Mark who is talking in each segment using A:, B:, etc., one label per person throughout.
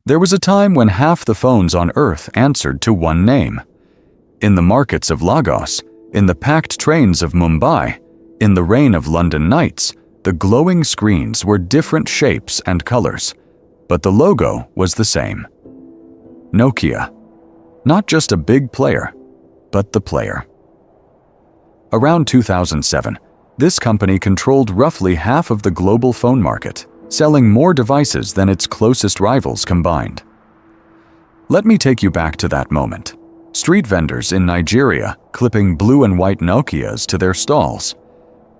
A: There was a time when half the phones on Earth answered to one name. In the markets of Lagos, in the packed trains of Mumbai, in the rain of London nights, the glowing screens were different shapes and colors, but the logo was the same. Nokia. Not just a big player, but the player. Around 2007, this company controlled roughly half of the global phone market, selling more devices than its closest rivals combined. Let me take you back to that moment. Street vendors in Nigeria clipping blue and white Nokias to their stalls.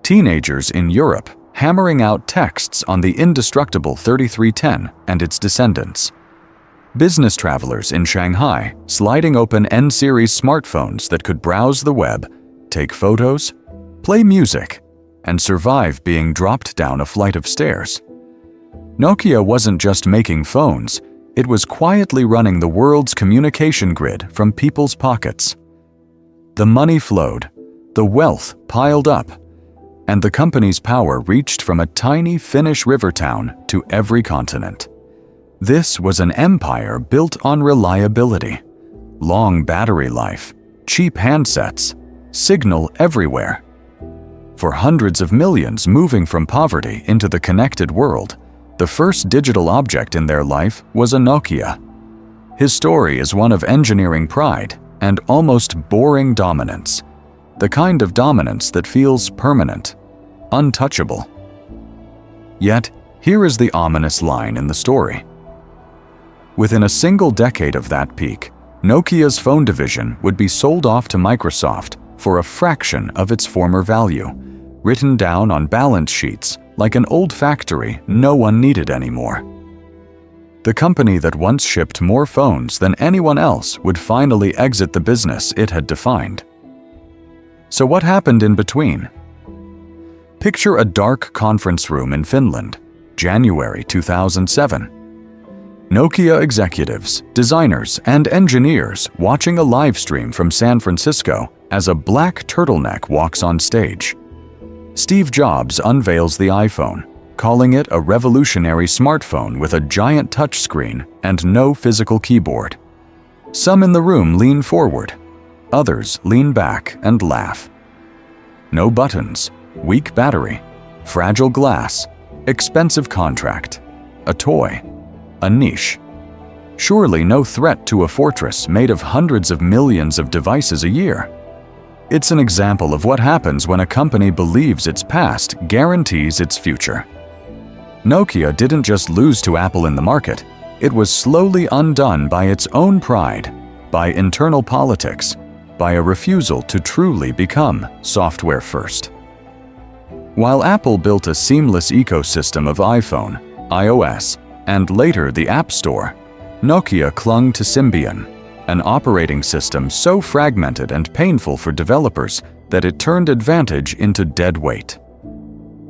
A: Teenagers in Europe hammering out texts on the indestructible 3310 and its descendants. Business travelers in Shanghai sliding open N-series smartphones that could browse the web, take photos, play music, and survive being dropped down a flight of stairs. Nokia wasn't just making phones, it was quietly running the world's communication grid from people's pockets. The money flowed, the wealth piled up, and the company's power reached from a tiny Finnish river town to every continent. This was an empire built on reliability, long battery life, cheap handsets, signal everywhere. For hundreds of millions moving from poverty into the connected world, the first digital object in their life was a Nokia. His story is one of engineering pride and almost boring dominance, the kind of dominance that feels permanent, untouchable. Yet, here is the ominous line in the story. Within a single decade of that peak, Nokia's phone division would be sold off to Microsoft for a fraction of its former value, written down on balance sheets like an old factory no one needed anymore. The company that once shipped more phones than anyone else would finally exit the business it had defined. So what happened in between? Picture a dark conference room in Finland, January 2007. Nokia executives, designers, and engineers watching a live stream from San Francisco as a black turtleneck walks on stage. Steve Jobs unveils the iPhone, calling it a revolutionary smartphone with a giant touchscreen and no physical keyboard. Some in the room lean forward, others lean back and laugh. No buttons, weak battery, fragile glass, expensive contract, a toy, a niche. Surely no threat to a fortress made of hundreds of millions of devices a year. It's an example of what happens when a company believes its past guarantees its future. Nokia didn't just lose to Apple in the market, it was slowly undone by its own pride, by internal politics, by a refusal to truly become software first. While Apple built a seamless ecosystem of iPhone, iOS, and later the App Store, Nokia clung to Symbian, an operating system so fragmented and painful for developers that it turned advantage into dead weight.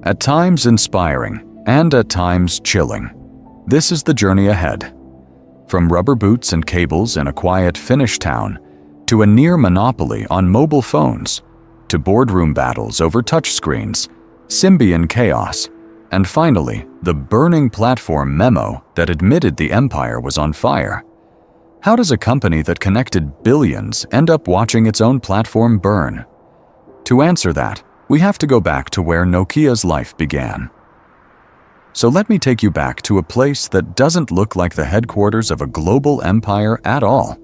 A: At times inspiring, and at times chilling, this is the journey ahead. From rubber boots and cables in a quiet Finnish town, to a near monopoly on mobile phones, to boardroom battles over touchscreens, Symbian chaos, and finally, the burning platform memo that admitted the empire was on fire. How does a company that connected billions end up watching its own platform burn? To answer that, we have to go back to where Nokia's life began. So let me take you back to a place that doesn't look like the headquarters of a global empire at all.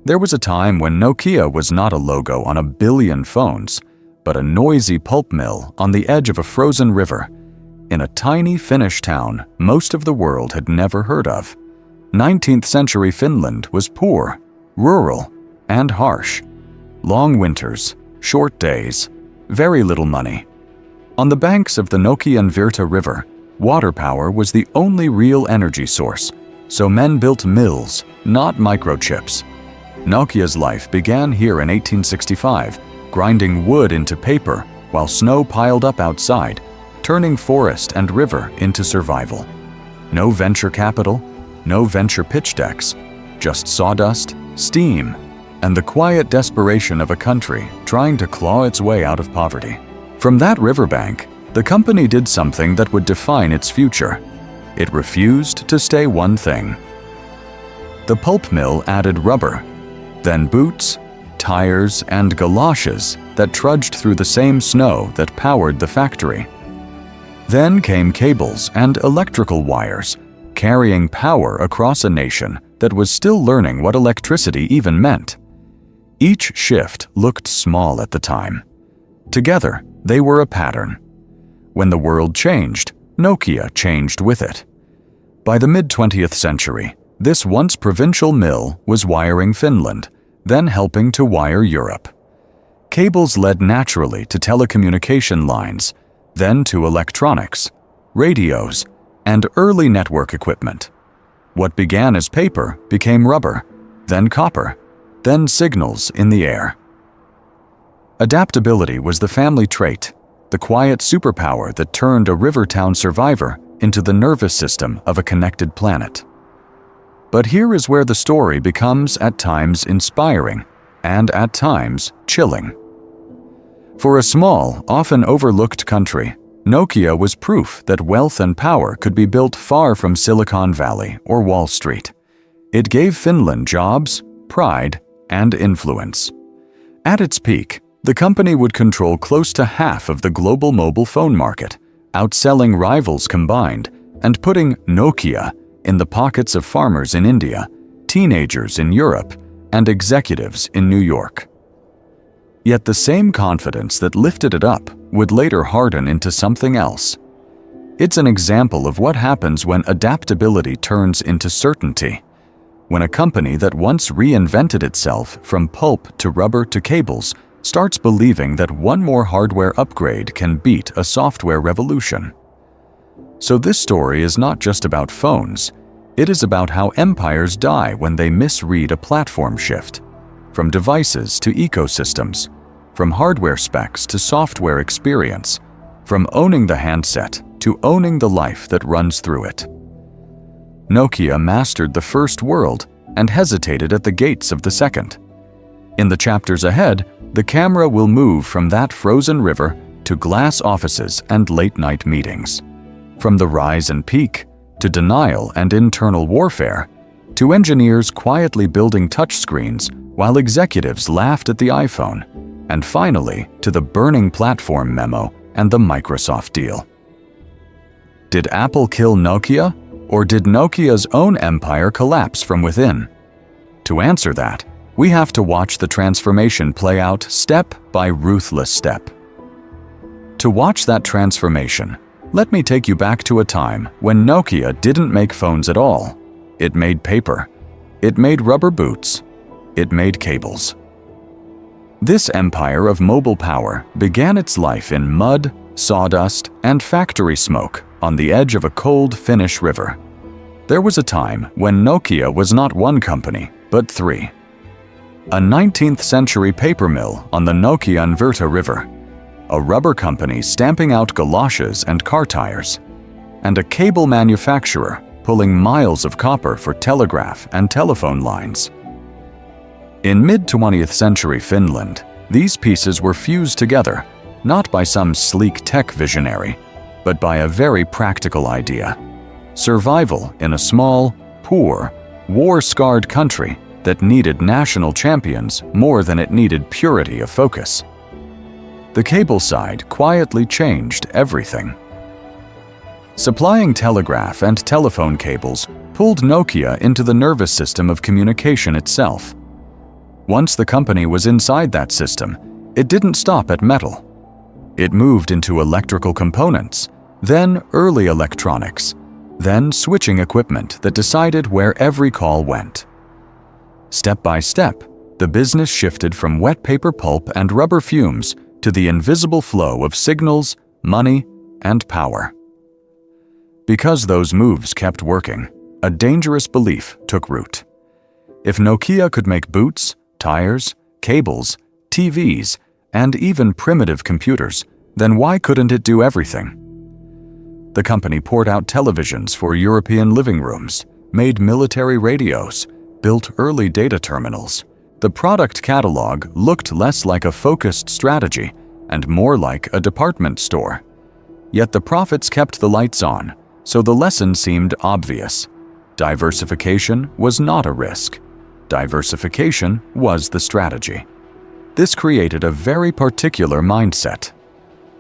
A: There was a time when Nokia was not a logo on a billion phones, but a noisy pulp mill on the edge of a frozen river, in a tiny Finnish town most of the world had never heard of. 19th century Finland was poor, rural, and harsh. Long winters, short days, very little money. On the banks of the Nokian Virta River, water power was the only real energy source, so men built mills, not microchips. Nokia's life began here in 1865, grinding wood into paper while snow piled up outside, turning forest and river into survival. No venture capital, no venture pitch decks, just sawdust, steam, and the quiet desperation of a country trying to claw its way out of poverty. From that riverbank, the company did something that would define its future. It refused to stay one thing. The pulp mill added rubber, then boots, tires, and galoshes that trudged through the same snow that powered the factory. Then came cables and electrical wires, carrying power across a nation that was still learning what electricity even meant. Each shift looked small at the time. Together, they were a pattern. When the world changed, Nokia changed with it. By the mid-20th century, this once provincial mill was wiring Finland, then helping to wire Europe. Cables led naturally to telecommunication lines, then to electronics, radios, and early network equipment. What began as paper became rubber, then copper, then signals in the air. Adaptability was the family trait, the quiet superpower that turned a river town survivor into the nervous system of a connected planet. But here is where the story becomes at times inspiring and at times chilling. For a small, often overlooked country, Nokia was proof that wealth and power could be built far from Silicon Valley or Wall Street. It gave Finland jobs, pride, and influence. At its peak, the company would control close to half of the global mobile phone market, outselling rivals combined and putting Nokia in the pockets of farmers in India, teenagers in Europe, and executives in New York. Yet the same confidence that lifted it up would later harden into something else. It's an example of what happens when adaptability turns into certainty. When a company that once reinvented itself from pulp to rubber to cables starts believing that one more hardware upgrade can beat a software revolution. So this story is not just about phones. It is about how empires die when they misread a platform shift. From devices to ecosystems, from hardware specs to software experience, from owning the handset to owning the life that runs through it. Nokia mastered the first world and hesitated at the gates of the second. In the chapters ahead, the camera will move from that frozen river to glass offices and late-night meetings. From the rise and peak, to denial and internal warfare, to engineers quietly building touchscreens while executives laughed at the iPhone, and finally to the burning platform memo and the Microsoft deal. Did Apple kill Nokia, or did Nokia's own empire collapse from within? To answer that, we have to watch the transformation play out step by ruthless step. To watch that transformation, let me take you back to a time when Nokia didn't make phones at all. It made paper. It made rubber boots. It made cables. This empire of mobile power began its life in mud, sawdust, and factory smoke on the edge of a cold Finnish river. There was a time when Nokia was not one company, but three. A 19th century paper mill on the Nokian-Virta River, a rubber company stamping out galoshes and car tires, and a cable manufacturer pulling miles of copper for telegraph and telephone lines. In mid-20th century Finland, these pieces were fused together, not by some sleek tech visionary, but by a very practical idea: survival in a small, poor, war-scarred country that needed national champions more than it needed purity of focus. The cable side quietly changed everything. Supplying telegraph and telephone cables pulled Nokia into the nervous system of communication itself. Once the company was inside that system, it didn't stop at metal. It moved into electrical components, then early electronics, then switching equipment that decided where every call went. Step by step, the business shifted from wet paper pulp and rubber fumes to the invisible flow of signals, money, and power. Because those moves kept working, a dangerous belief took root. If Nokia could make boots, tires, cables, TVs, and even primitive computers, then why couldn't it do everything? The company poured out televisions for European living rooms, made military radios, built early data terminals. The product catalog looked less like a focused strategy and more like a department store. Yet the profits kept the lights on, So the lesson seemed obvious. Diversification was not a risk. Diversification was the strategy. This created a very particular mindset.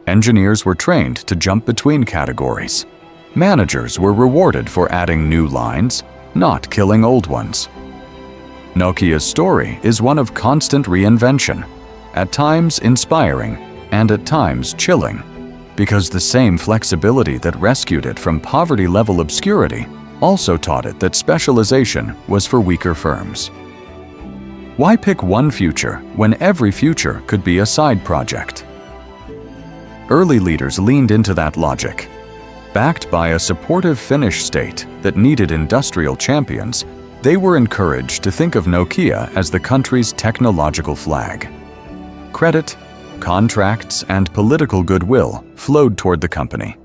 A: Engineers were trained to jump between categories. Managers were rewarded for adding new lines, not killing old ones. Nokia's story is one of constant reinvention, at times inspiring and at times chilling, because the same flexibility that rescued it from poverty-level obscurity also taught it that specialization was for weaker firms. Why pick one future when every future could be a side project? Early leaders leaned into that logic. Backed by a supportive Finnish state that needed industrial champions, they were encouraged to think of Nokia as the country's technological flag. Credit, contracts, and political goodwill flowed toward the company.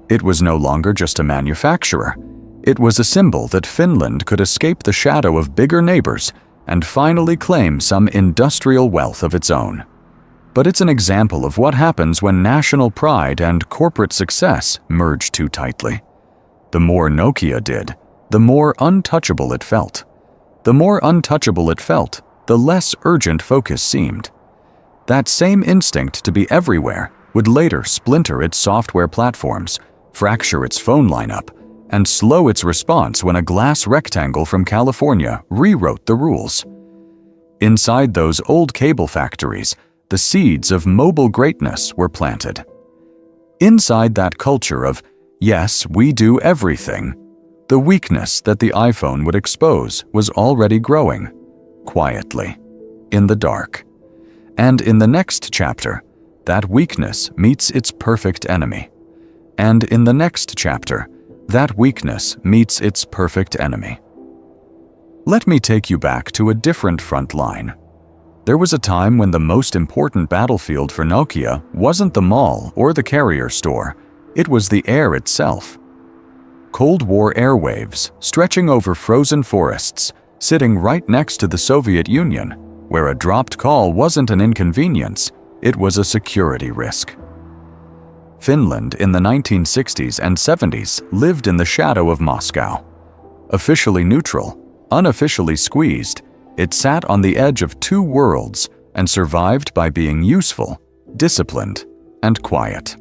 A: It was no longer just a manufacturer. It was a symbol that Finland could escape the shadow of bigger neighbors and finally claim some industrial wealth of its own. But it's an example of what happens when national pride and corporate success merge too tightly. The more Nokia did, the more untouchable it felt. The more untouchable it felt, the less urgent focus seemed. That same instinct to be everywhere would later splinter its software platforms, fracture its phone lineup, and slow its response when a glass rectangle from California rewrote the rules. Inside those old cable factories, the seeds of mobile greatness were planted. Inside that culture of, yes, we do everything, the weakness that the iPhone would expose was already growing, quietly, in the dark. And in the next chapter, that weakness meets its perfect enemy. And in the next chapter, that weakness meets its perfect enemy. Let me take you back to a different front line. There was a time when the most important battlefield for Nokia wasn't the mall or the carrier store, it was the air itself. Cold War airwaves stretching over frozen forests, sitting right next to the Soviet Union, where a dropped call wasn't an inconvenience, it was a security risk. Finland in the 1960s and 70s lived in the shadow of Moscow. Officially neutral, unofficially squeezed, it sat on the edge of two worlds and survived by being useful, disciplined, and quiet.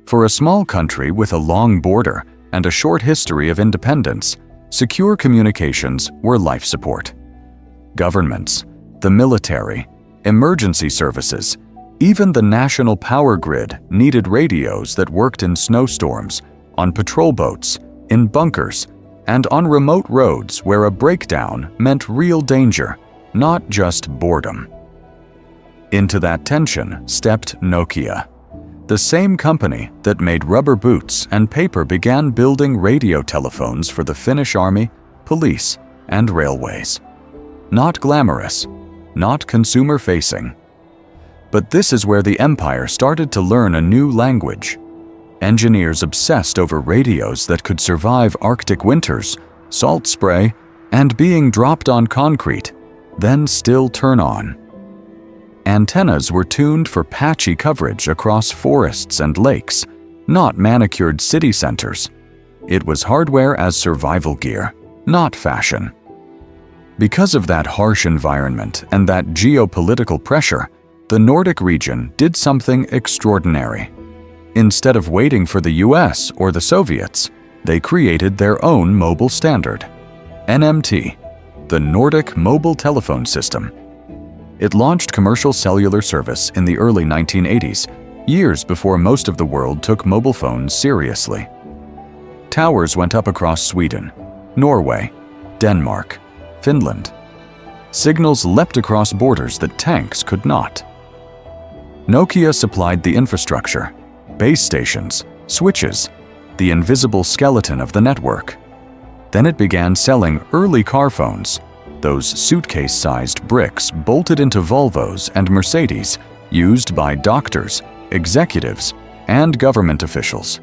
A: For a small country with a long border and a short history of independence, secure communications were life support. Governments, the military, emergency services, even the national power grid needed radios that worked in snowstorms, on patrol boats, in bunkers, and on remote roads where a breakdown meant real danger, not just boredom. Into that tension stepped Nokia. The same company that made rubber boots and paper began building radio telephones for the Finnish army, police, and railways. Not glamorous, not consumer-facing. But this is where the empire started to learn a new language. Engineers obsessed over radios that could survive Arctic winters, salt spray, and being dropped on concrete, then still turn on. Antennas were tuned for patchy coverage across forests and lakes, not manicured city centers. It was hardware as survival gear, not fashion. Because of that harsh environment and that geopolitical pressure, the Nordic region did something extraordinary. Instead of waiting for the US or the Soviets, they created their own mobile standard, NMT, the Nordic Mobile Telephone System. It launched commercial cellular service in the early 1980s, years before most of the world took mobile phones seriously. Towers went up across Sweden, Norway, Denmark, Finland. Signals leapt across borders that tanks could not. Nokia supplied the infrastructure, base stations, switches, the invisible skeleton of the network. Then it began selling early car phones, those suitcase-sized bricks bolted into Volvos and Mercedes, used by doctors, executives, and government officials.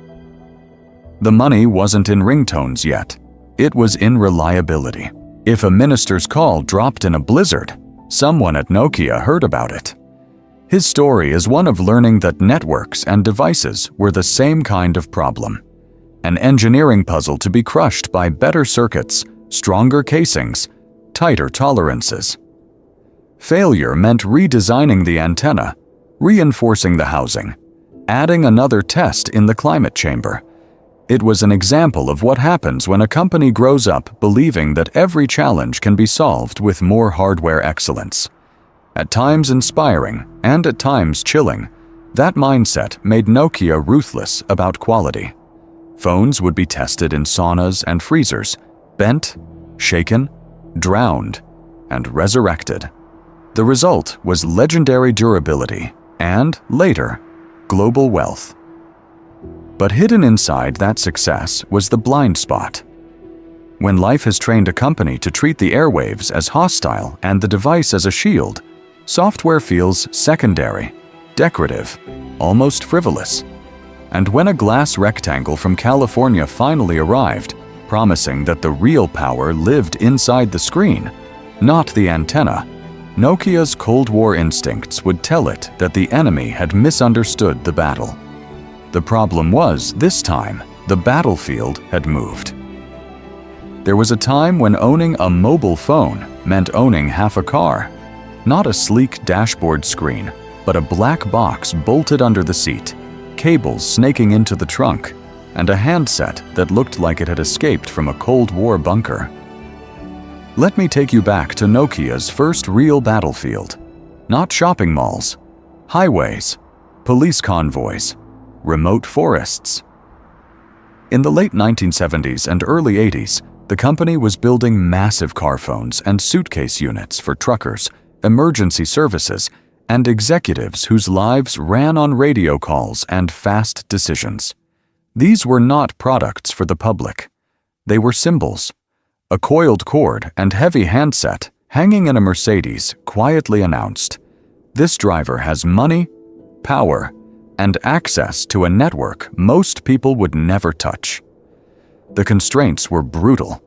A: The money wasn't in ringtones yet. It was in reliability. If a minister's call dropped in a blizzard, someone at Nokia heard about it. His story is one of learning that networks and devices were the same kind of problem. an engineering puzzle to be crushed by better circuits, stronger casings, tighter tolerances. Failure meant redesigning the antenna, reinforcing the housing, adding another test in the climate chamber. It was an example of what happens when a company grows up believing that every challenge can be solved with more hardware excellence. At times inspiring and at times chilling, that mindset made Nokia ruthless about quality. Phones would be tested in saunas and freezers, bent, shaken, drowned, and resurrected. The result was legendary durability and, later, global wealth. But hidden inside that success was the blind spot. When life has trained a company to treat the airwaves as hostile and the device as a shield, software feels secondary, decorative, almost frivolous. And when a glass rectangle from California finally arrived, promising that the real power lived inside the screen, not the antenna, Nokia's Cold War instincts would tell it that the enemy had misunderstood the battle. The problem was, this time, the battlefield had moved. There was a time when owning a mobile phone meant owning half a car. Not a sleek dashboard screen, but a black box bolted under the seat, cables snaking into the trunk, and a handset that looked like it had escaped from a Cold War bunker. Let me take you back to Nokia's first real battlefield. Not shopping malls, highways, police convoys, remote forests. In the late 1970s and early 80s, the company was building massive car phones and suitcase units for truckers, emergency services, and executives whose lives ran on radio calls and fast decisions. These were not products for the public. They were symbols. A coiled cord and heavy handset hanging in a Mercedes quietly announced, "This driver has money, power, and access to a network most people would never touch." The constraints were brutal.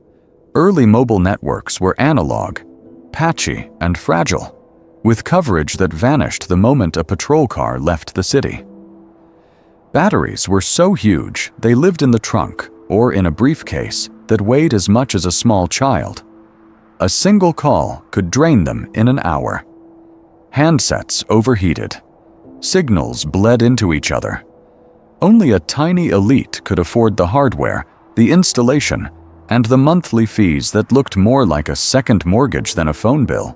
A: Early mobile networks were analog, patchy, and fragile, with coverage that vanished the moment a patrol car left the city. Batteries were so huge they lived in the trunk or in a briefcase that weighed as much as a small child. A single call could drain them in an hour. Handsets overheated. Signals bled into each other. Only a tiny elite could afford the hardware, the installation, and the monthly fees that looked more like a second mortgage than a phone bill.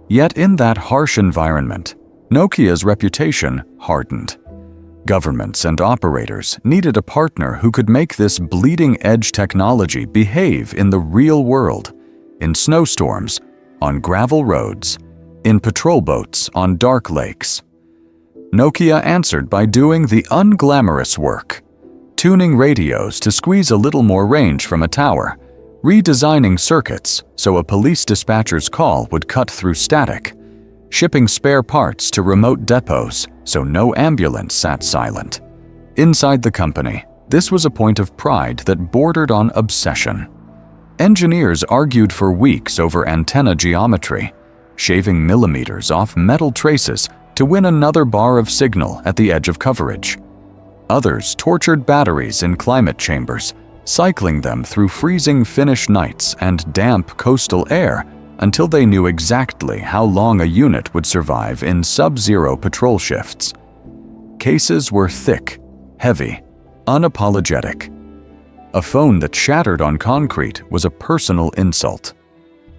A: Yet in that harsh environment, Nokia's reputation hardened. Governments and operators needed a partner who could make this bleeding-edge technology behave in the real world, in snowstorms, on gravel roads, in patrol boats on dark lakes. Nokia answered by doing the unglamorous work, tuning radios to squeeze a little more range from a tower, redesigning circuits so a police dispatcher's call would cut through static, shipping spare parts to remote depots so no ambulance sat silent. Inside the company, this was a point of pride that bordered on obsession. Engineers argued for weeks over antenna geometry, shaving millimeters off metal traces to win another bar of signal at the edge of coverage. Others tortured batteries in climate chambers, cycling them through freezing Finnish nights and damp coastal air until they knew exactly how long a unit would survive in sub-zero patrol shifts. Cases were thick, heavy, unapologetic. A phone that shattered on concrete was a personal insult.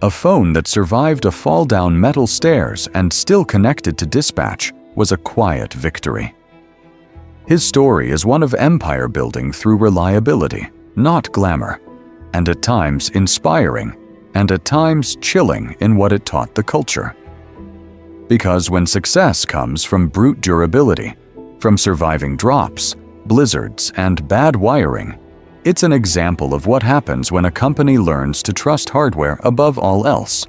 A: A phone that survived a fall down metal stairs and still connected to dispatch was a quiet victory. His story is one of empire building through reliability, not glamour, and at times inspiring, and at times chilling in what it taught the culture. Because when success comes from brute durability, from surviving drops, blizzards, and bad wiring, it's an example of what happens when a company learns to trust hardware above all else.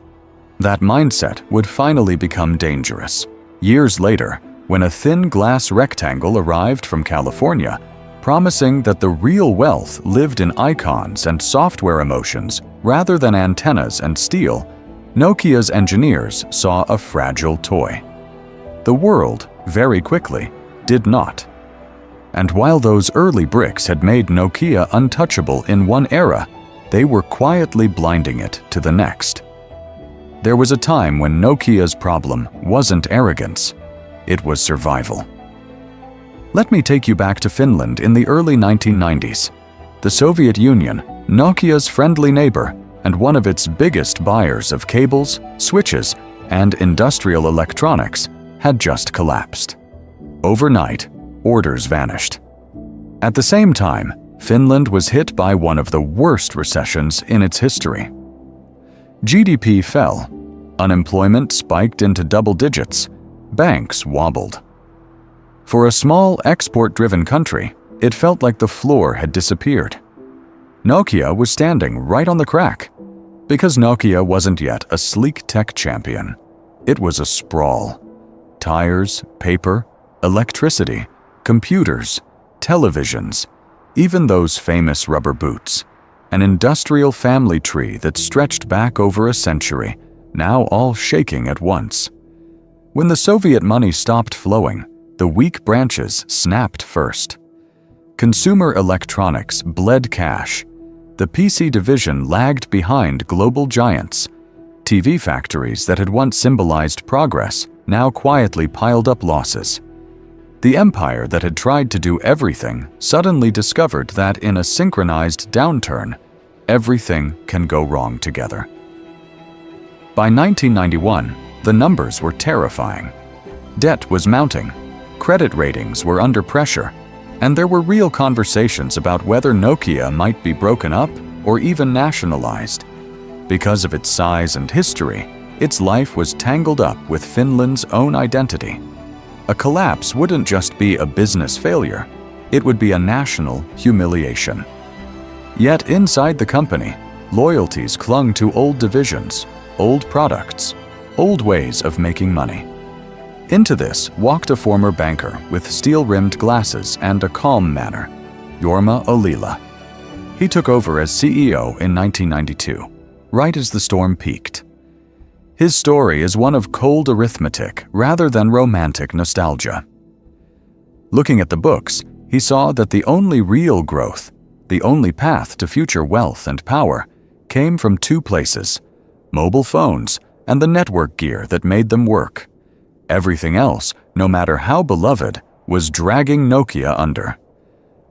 A: That mindset would finally become dangerous. Years later, when a thin glass rectangle arrived from California, promising that the real wealth lived in icons and software emotions rather than antennas and steel, Nokia's engineers saw a fragile toy. The world, very quickly, did not. And while those early bricks had made Nokia untouchable in one era, they were quietly blinding it to the next. There was a time when Nokia's problem wasn't arrogance, it was survival. Let me take you back to Finland in the early 1990s. The Soviet Union, Nokia's friendly neighbor and one of its biggest buyers of cables, switches, and industrial electronics, had just collapsed. Overnight, orders vanished. At the same time, Finland was hit by one of the worst recessions in its history. GDP fell, unemployment spiked into double digits, banks wobbled. For a small export-driven country, it felt like the floor had disappeared. Nokia was standing right on the crack, because Nokia wasn't yet a sleek tech champion. It was a sprawl. Tires, paper, electricity, computers, televisions, even those famous rubber boots. An industrial family tree that stretched back over a century, now all shaking at once. When the Soviet money stopped flowing, the weak branches snapped first. Consumer electronics bled cash. The PC division lagged behind global giants. TV factories that had once symbolized progress now quietly piled up losses. The empire that had tried to do everything suddenly discovered that in a synchronized downturn, everything can go wrong together. By 1991, the numbers were terrifying. Debt was mounting, credit ratings were under pressure, and there were real conversations about whether Nokia might be broken up or even nationalized. Because of its size and history, its life was tangled up with Finland's own identity. A collapse wouldn't just be a business failure, it would be a national humiliation. Yet inside the company, loyalties clung to old divisions, old products, old ways of making money. Into this walked a former banker with steel-rimmed glasses and a calm manner, Jorma Ollila. He took over as CEO in 1992, right as the storm peaked. His story is one of cold arithmetic rather than romantic nostalgia. Looking at the books, he saw that the only real growth, the only path to future wealth and power, came from two places: mobile phones and the network gear that made them work. Everything else, no matter how beloved, was dragging Nokia under.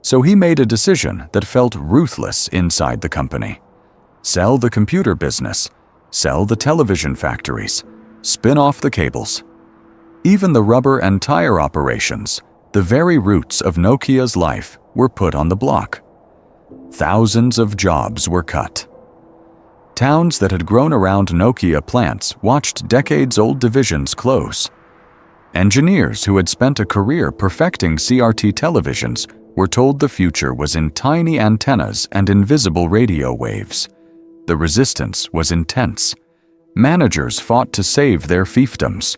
A: So he made a decision that felt ruthless inside the company. Sell the computer business, sell the television factories, spin off the cables. Even the rubber and tire operations, the very roots of Nokia's life, were put on the block. Thousands of jobs were cut. Towns that had grown around Nokia plants watched decades-old divisions close. Engineers who had spent a career perfecting CRT televisions were told the future was in tiny antennas and invisible radio waves. The resistance was intense. Managers fought to save their fiefdoms.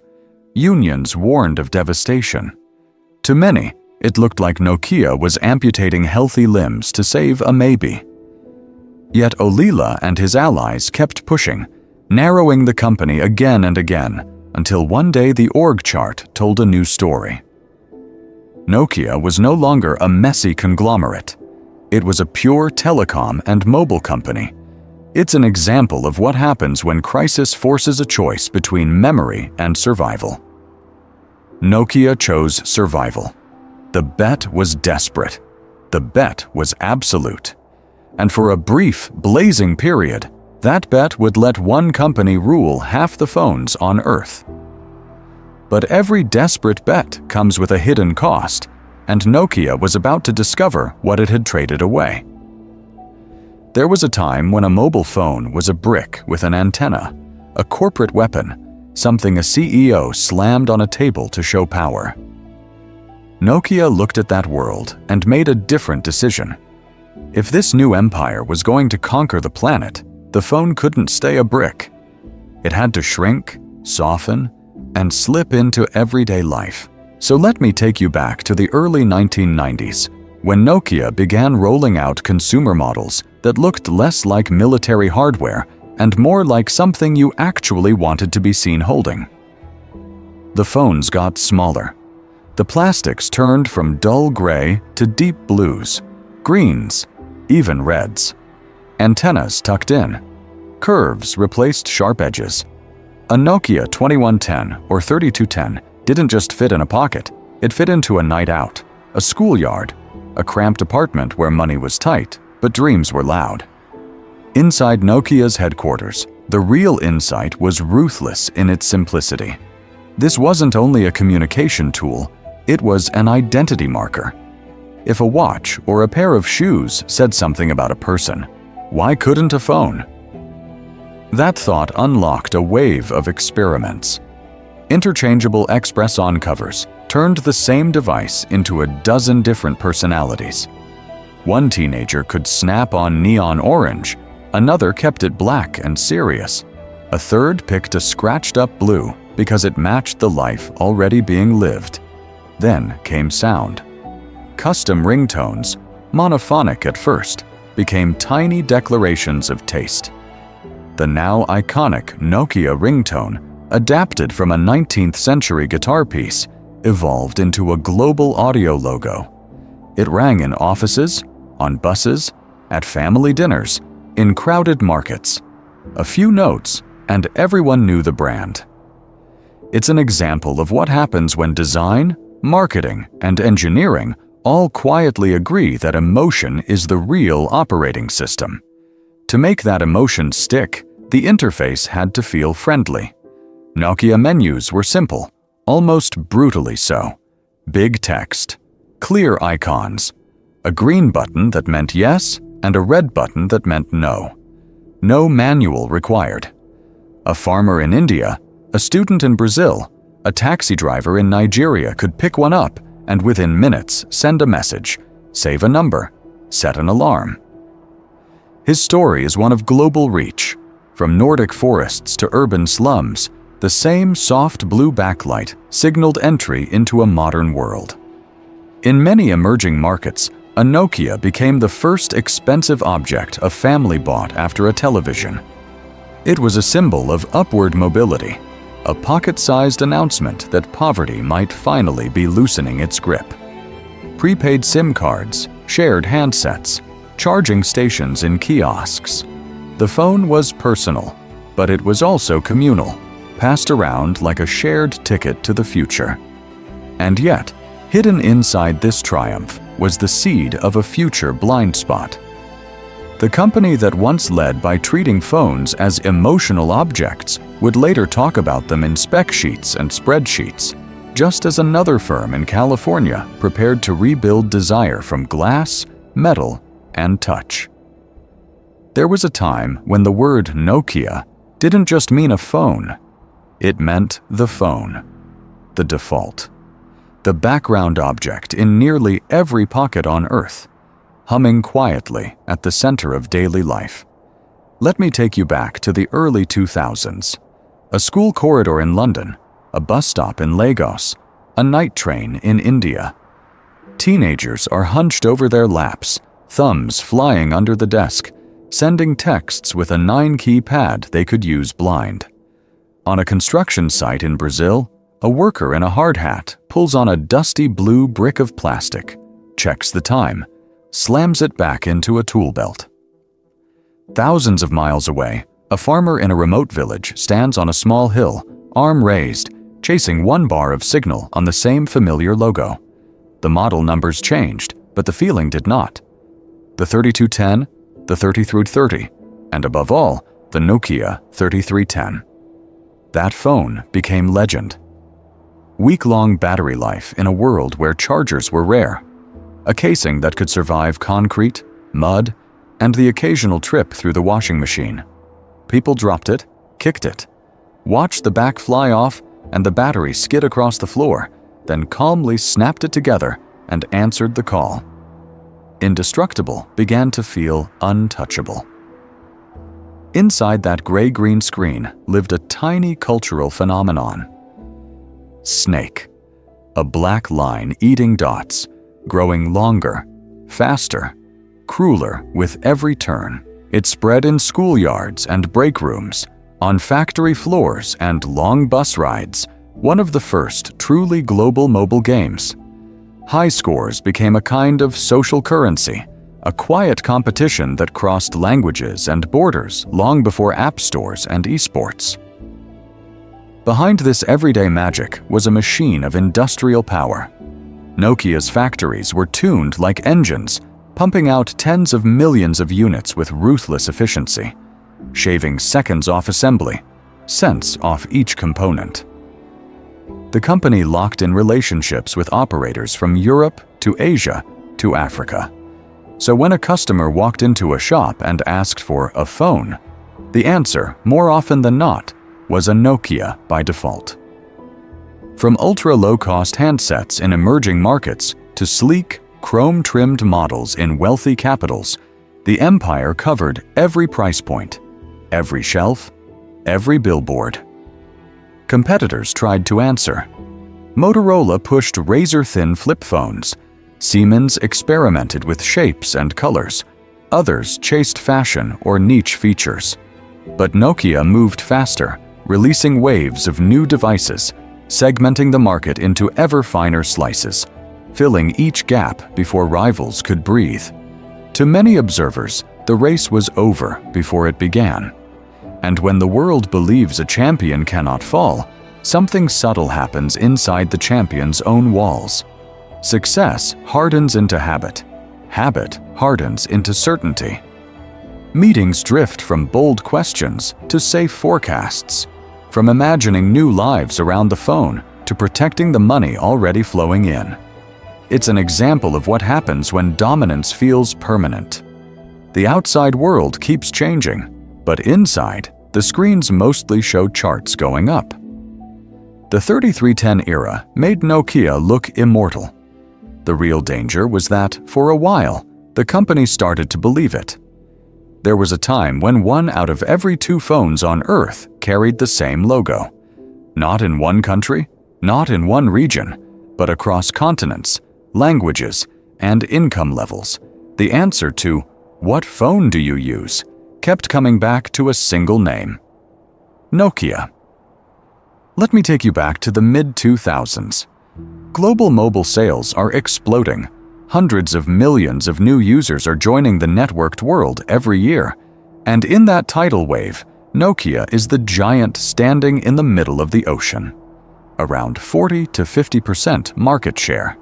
A: Unions warned of devastation. To many, it looked like Nokia was amputating healthy limbs to save a maybe. Yet Ollila and his allies kept pushing, narrowing the company again and again, until one day the org chart told a new story. Nokia was no longer a messy conglomerate. It was a pure telecom and mobile company. It's an example of what happens when crisis forces a choice between memory and survival. Nokia chose survival. The bet was desperate. The bet was absolute. And for a brief, blazing period, that bet would let one company rule half the phones on Earth. But every desperate bet comes with a hidden cost, and Nokia was about to discover what it had traded away. There was a time when a mobile phone was a brick with an antenna, a corporate weapon, something a CEO slammed on a table to show power. Nokia looked at that world and made a different decision. If this new empire was going to conquer the planet, the phone couldn't stay a brick. It had to shrink, soften, and slip into everyday life. So let me take you back to the early 1990s, when Nokia began rolling out consumer models that looked less like military hardware and more like something you actually wanted to be seen holding. The phones got smaller. The plastics turned from dull gray to deep blues, greens, even reds. Antennas tucked in. Curves replaced sharp edges. A Nokia 2110 or 3210 didn't just fit in a pocket, it fit into a night out, a schoolyard, a cramped apartment where money was tight, but dreams were loud. Inside Nokia's headquarters, the real insight was ruthless in its simplicity. This wasn't only a communication tool, it was an identity marker. If a watch or a pair of shoes said something about a person, why couldn't a phone? That thought unlocked a wave of experiments. Interchangeable express-on covers turned the same device into a dozen different personalities. One teenager could snap on neon orange, another kept it black and serious. A third picked a scratched-up blue because it matched the life already being lived. Then came sound. Custom ringtones, monophonic at first, became tiny declarations of taste. The now iconic Nokia ringtone, adapted from a 19th century guitar piece, evolved into a global audio logo. It rang in offices, on buses, at family dinners, in crowded markets. A few notes, and everyone knew the brand. It's an example of what happens when design, marketing, and engineering all quietly agree that emotion is the real operating system. To make that emotion stick, the interface had to feel friendly. Nokia menus were simple, almost brutally so. Big text, clear icons, a green button that meant yes, and a red button that meant no. No manual required. A farmer in India, a student in Brazil, a taxi driver in Nigeria could pick one up and within minutes send a message, save a number, set an alarm. His story is one of global reach. From Nordic forests to urban slums, the same soft blue backlight signaled entry into a modern world. In many emerging markets, a Nokia became the first expensive object a family bought after a television. It was a symbol of upward mobility, a pocket-sized announcement that poverty might finally be loosening its grip. Prepaid SIM cards, shared handsets, charging stations in kiosks. The phone was personal, but it was also communal, passed around like a shared ticket to the future. And yet, hidden inside this triumph was the seed of a future blind spot. The company that once led by treating phones as emotional objects would later talk about them in spec sheets and spreadsheets, just as another firm in California prepared to rebuild desire from glass, metal, and touch. There was a time when the word Nokia didn't just mean a phone. It meant the phone, the default, the background object in nearly every pocket on Earth, humming quietly at the center of daily life. Let me take you back to the early 2000s. A school corridor in London, a bus stop in Lagos, a night train in India. Teenagers are hunched over their laps, thumbs flying under the desk, sending texts with a 9-key pad they could use blind. On a construction site in Brazil, a worker in a hard hat pulls on a dusty blue brick of plastic, checks the time, slams it back into a tool belt. Thousands of miles away, a farmer in a remote village stands on a small hill, arm raised, chasing one bar of signal on the same familiar logo. The model numbers changed, but the feeling did not. The 3210, the 3330, and above all, the Nokia 3310. That phone became legend. Week-long battery life in a world where chargers were rare. A casing that could survive concrete, mud, and the occasional trip through the washing machine. People dropped it, kicked it, watched the back fly off and the battery skid across the floor, then calmly snapped it together and answered the call. Indestructible began to feel untouchable. Inside that gray-green screen lived a tiny cultural phenomenon. Snake. A black line eating dots, growing longer, faster, crueler with every turn. It spread in schoolyards and break rooms, on factory floors and long bus rides, one of the first truly global mobile games. High scores became a kind of social currency, a quiet competition that crossed languages and borders long before app stores and esports. Behind this everyday magic was a machine of industrial power. Nokia's factories were tuned like engines, pumping out tens of millions of units with ruthless efficiency, shaving seconds off assembly, cents off each component. The company locked in relationships with operators from Europe to Asia to Africa. So when a customer walked into a shop and asked for a phone, the answer, more often than not, was a Nokia by default. From ultra-low-cost handsets in emerging markets to sleek, chrome-trimmed models in wealthy capitals, the empire covered every price point, every shelf, every billboard. Competitors tried to answer. Motorola pushed razor-thin flip phones. Siemens experimented with shapes and colors. Others chased fashion or niche features. But Nokia moved faster, releasing waves of new devices, segmenting the market into ever finer slices, filling each gap before rivals could breathe. To many observers, the race was over before it began. And when the world believes a champion cannot fall, something subtle happens inside the champion's own walls. Success hardens into habit. Habit hardens into certainty. Meetings drift from bold questions to safe forecasts, from imagining new lives around the phone to protecting the money already flowing in. It's an example of what happens when dominance feels permanent. The outside world keeps changing, but inside, the screens mostly show charts going up. The 3310 era made Nokia look immortal. The real danger was that, for a while, the company started to believe it. There was a time when 1 out of every 2 phones on Earth carried the same logo. Not in one country, not in one region, but across continents, languages, and income levels. The answer to, "What phone do you use?" kept coming back to a single name: Nokia. Let me take you back to the mid-2000s. Global mobile sales are exploding. Hundreds of millions of new users are joining the networked world every year. And in that tidal wave, Nokia is the giant standing in the middle of the ocean. Around 40 to 50% market share.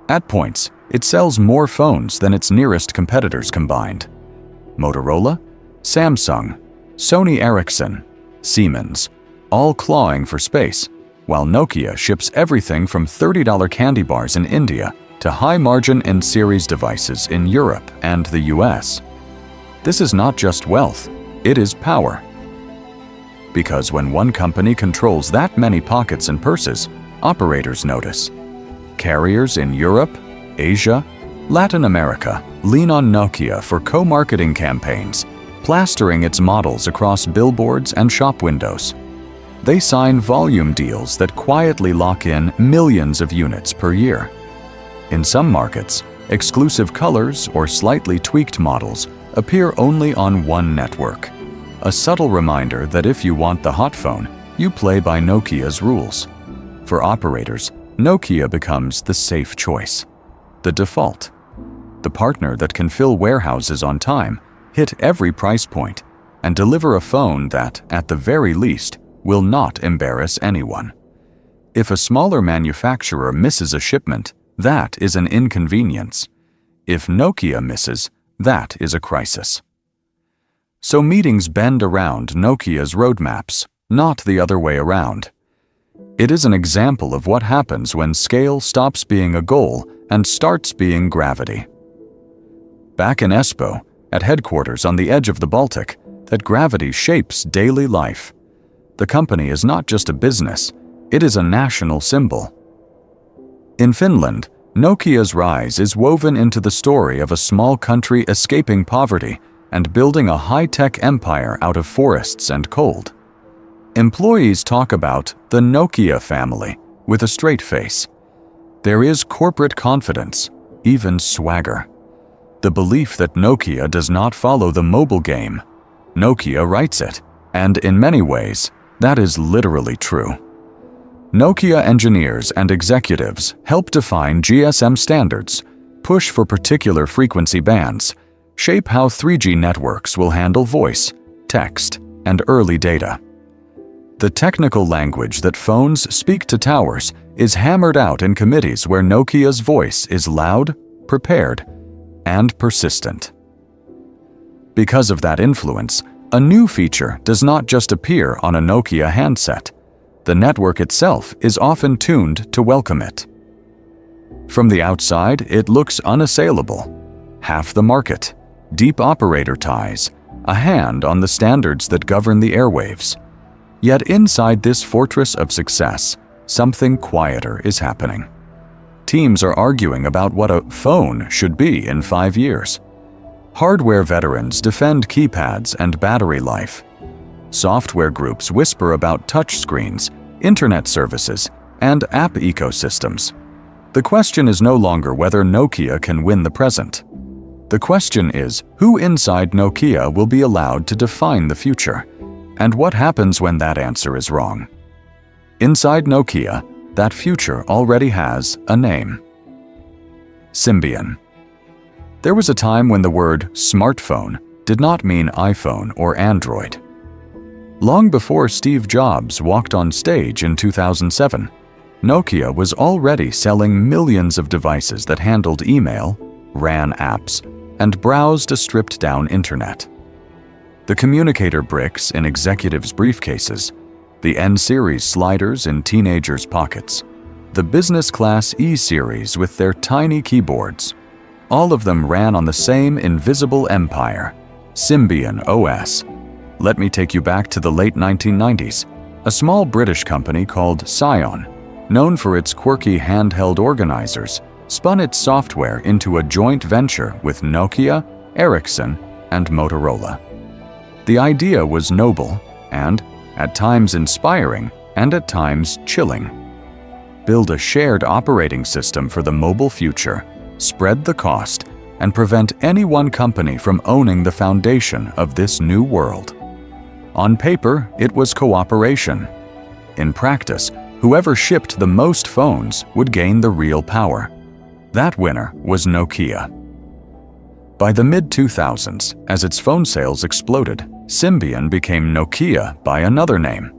A: At points, it sells more phones than its nearest competitors combined. Motorola, Samsung, Sony Ericsson, Siemens, all clawing for space, while Nokia ships everything from $30 candy bars in India to high-margin in-series devices in Europe and the US. This is not just wealth, it is power. Because when one company controls that many pockets and purses, operators notice. Carriers in Europe, Asia, Latin America lean on Nokia for co-marketing campaigns, plastering its models across billboards and shop windows. They sign volume deals that quietly lock in millions of units per year. In some markets, exclusive colors or slightly tweaked models appear only on one network. A subtle reminder that if you want the hot phone, you play by Nokia's rules. For operators, Nokia becomes the safe choice, the default, the partner that can fill warehouses on time, hit every price point, and deliver a phone that, at the very least, will not embarrass anyone. If a smaller manufacturer misses a shipment, that is an inconvenience. If Nokia misses, that is a crisis. So meetings bend around Nokia's roadmaps, not the other way around. It is an example of what happens when scale stops being a goal and starts being gravity. Back in Espoo, at headquarters on the edge of the Baltic, that gravity shapes daily life. The company is not just a business, it is a national symbol. In Finland, Nokia's rise is woven into the story of a small country escaping poverty and building a high-tech empire out of forests and cold. Employees talk about the Nokia family with a straight face. There is corporate confidence, even swagger. The belief that Nokia does not follow the mobile game. Nokia writes it, and in many ways, that is literally true. Nokia engineers and executives help define GSM standards, push for particular frequency bands, shape how 3G networks will handle voice, text, and early data. The technical language that phones speak to towers is hammered out in committees where Nokia's voice is loud, prepared, and persistent. Because of that influence, a new feature does not just appear on a Nokia handset. The network itself is often tuned to welcome it. From the outside, it looks unassailable. Half the market, deep operator ties, a hand on the standards that govern the airwaves. Yet inside this fortress of success, something quieter is happening. Teams are arguing about what a phone should be in 5 years. Hardware veterans defend keypads and battery life. Software groups whisper about touchscreens, internet services, and app ecosystems. The question is no longer whether Nokia can win the present. The question is who inside Nokia will be allowed to define the future, and what happens when that answer is wrong. Inside Nokia, that future already has a name. Symbian. There was a time when the word smartphone did not mean iPhone or Android. Long before Steve Jobs walked on stage in 2007, Nokia was already selling millions of devices that handled email, ran apps, and browsed a stripped-down internet. The communicator bricks in executives' briefcases, the N-series sliders in teenagers' pockets, the business-class E-series with their tiny keyboards, all of them ran on the same invisible empire, Symbian OS. Let me take you back to the late 1990s. A small British company called Symbian, known for its quirky handheld organizers, spun its software into a joint venture with Nokia, Ericsson, and Motorola. The idea was noble and, at times inspiring, and at times chilling. Build a shared operating system for the mobile future, spread the cost, and prevent any one company from owning the foundation of this new world. On paper, it was cooperation. In practice, whoever shipped the most phones would gain the real power. That winner was Nokia. By the mid-2000s, as its phone sales exploded, Symbian became Nokia by another name.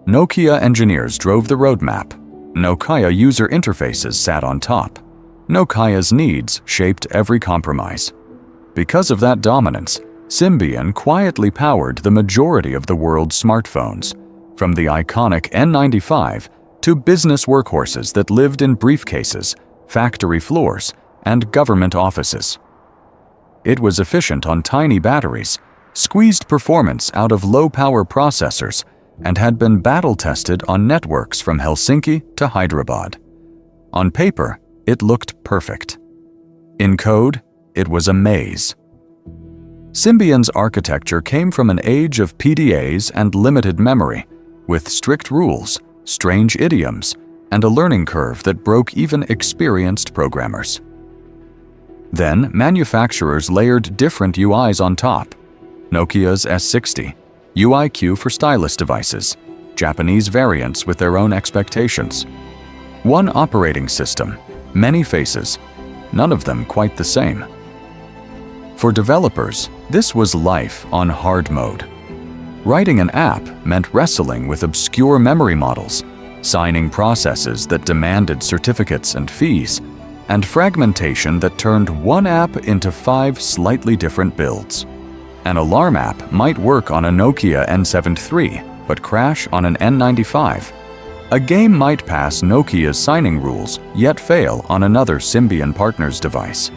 A: Nokia engineers drove the roadmap. Nokia user interfaces sat on top. Nokia's needs shaped every compromise. Because of that dominance, Symbian quietly powered the majority of the world's smartphones, from the iconic N95 to business workhorses that lived in briefcases, factory floors, and government offices. It was efficient on tiny batteries, squeezed performance out of low-power processors, and had been battle-tested on networks from Helsinki to Hyderabad. On paper, it looked perfect. In code, it was a maze. Symbian's architecture came from an age of PDAs and limited memory, with strict rules, strange idioms, and a learning curve that broke even experienced programmers. Then, manufacturers layered different UIs on top. Nokia's S60, UIQ for stylus devices, Japanese variants with their own expectations. One operating system, many faces, none of them quite the same. For developers, this was life on hard mode. Writing an app meant wrestling with obscure memory models, signing processes that demanded certificates and fees, and fragmentation that turned one app into 5 slightly different builds. An alarm app might work on a Nokia N7 III, but crash on an N95. A game might pass Nokia's signing rules, yet fail on another Symbian partner's device.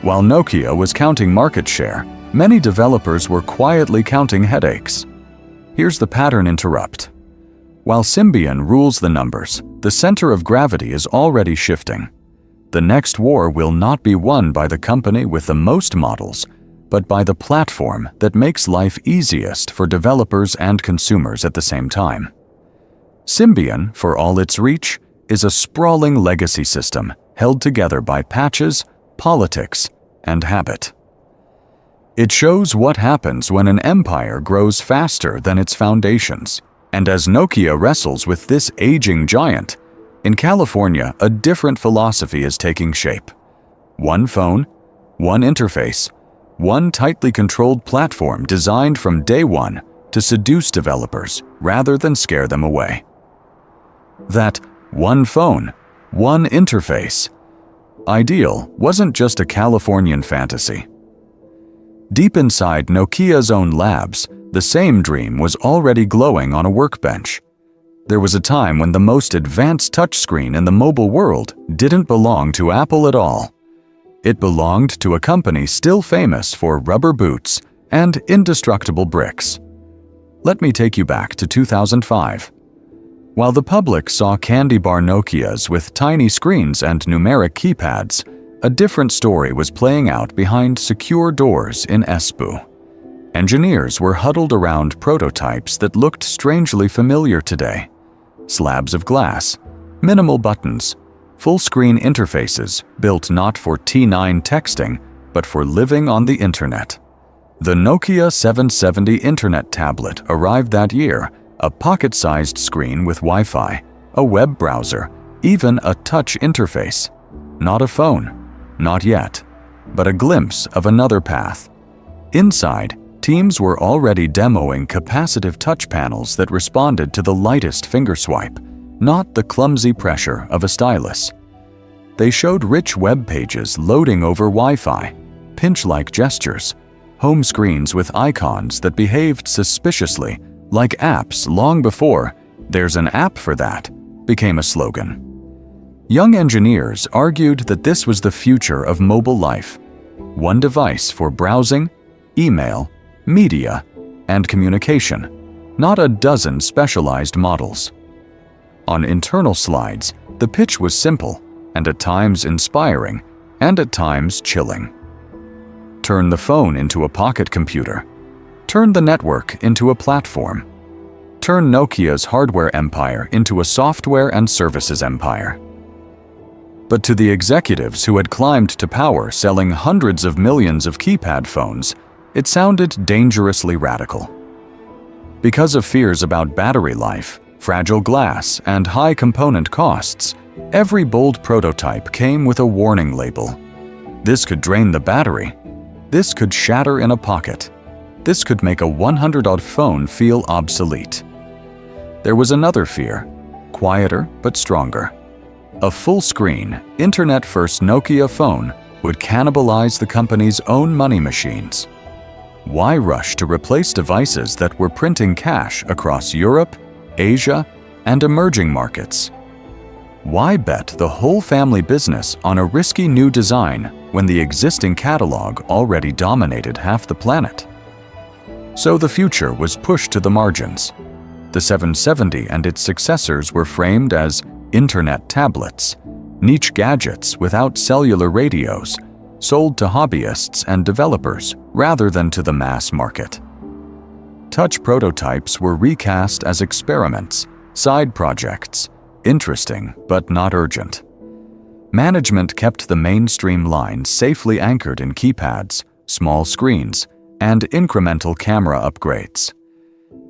A: While Nokia was counting market share, many developers were quietly counting headaches. Here's the pattern interrupt. While Symbian rules the numbers, the center of gravity is already shifting. The next war will not be won by the company with the most models, but by the platform that makes life easiest for developers and consumers at the same time. Symbian, for all its reach, is a sprawling legacy system held together by patches, politics, and habit. It shows what happens when an empire grows faster than its foundations. And as Nokia wrestles with this aging giant, in California, a different philosophy is taking shape. One phone, one interface, one tightly controlled platform designed from day one to seduce developers rather than scare them away. That one phone, one interface ideal wasn't just a Californian fantasy. Deep inside Nokia's own labs, the same dream was already glowing on a workbench. There was a time when the most advanced touchscreen in the mobile world didn't belong to Apple at all. It belonged to a company still famous for rubber boots and indestructible bricks. Let me take you back to 2005. While the public saw candy bar Nokias with tiny screens and numeric keypads, a different story was playing out behind secure doors in Espoo. Engineers were huddled around prototypes that looked strangely familiar today. Slabs of glass, minimal buttons, full-screen interfaces built not for T9 texting, but for living on the internet. The Nokia 770 Internet tablet arrived that year, a pocket-sized screen with Wi-Fi, a web browser, even a touch interface. Not a phone, not yet, but a glimpse of another path. Inside, teams were already demoing capacitive touch panels that responded to the lightest finger swipe, not the clumsy pressure of a stylus. They showed rich web pages loading over Wi-Fi, pinch-like gestures, home screens with icons that behaved suspiciously, like apps long before "there's an app for that" became a slogan. Young engineers argued that this was the future of mobile life. One device for browsing, email, media, and communication, not a dozen specialized models. On internal slides, the pitch was simple and at times inspiring and at times chilling. Turn the phone into a pocket computer. Turn the network into a platform. Turn Nokia's hardware empire into a software and services empire. But to the executives who had climbed to power selling hundreds of millions of keypad phones, it sounded dangerously radical. Because of fears about battery life, fragile glass, and high component costs, every bold prototype came with a warning label. This could drain the battery. This could shatter in a pocket. This could make a 100-odd phone feel obsolete. There was another fear, quieter but stronger. A full-screen, internet-first Nokia phone would cannibalize the company's own money machines. Why rush to replace devices that were printing cash across Europe, Asia, and emerging markets? Why bet the whole family business on a risky new design when the existing catalog already dominated half the planet? So the future was pushed to the margins. The 770 and its successors were framed as internet tablets, niche gadgets without cellular radios, sold to hobbyists and developers rather than to the mass market. Touch prototypes were recast as experiments, side projects, interesting but not urgent. Management kept the mainstream line safely anchored in keypads, small screens, and incremental camera upgrades.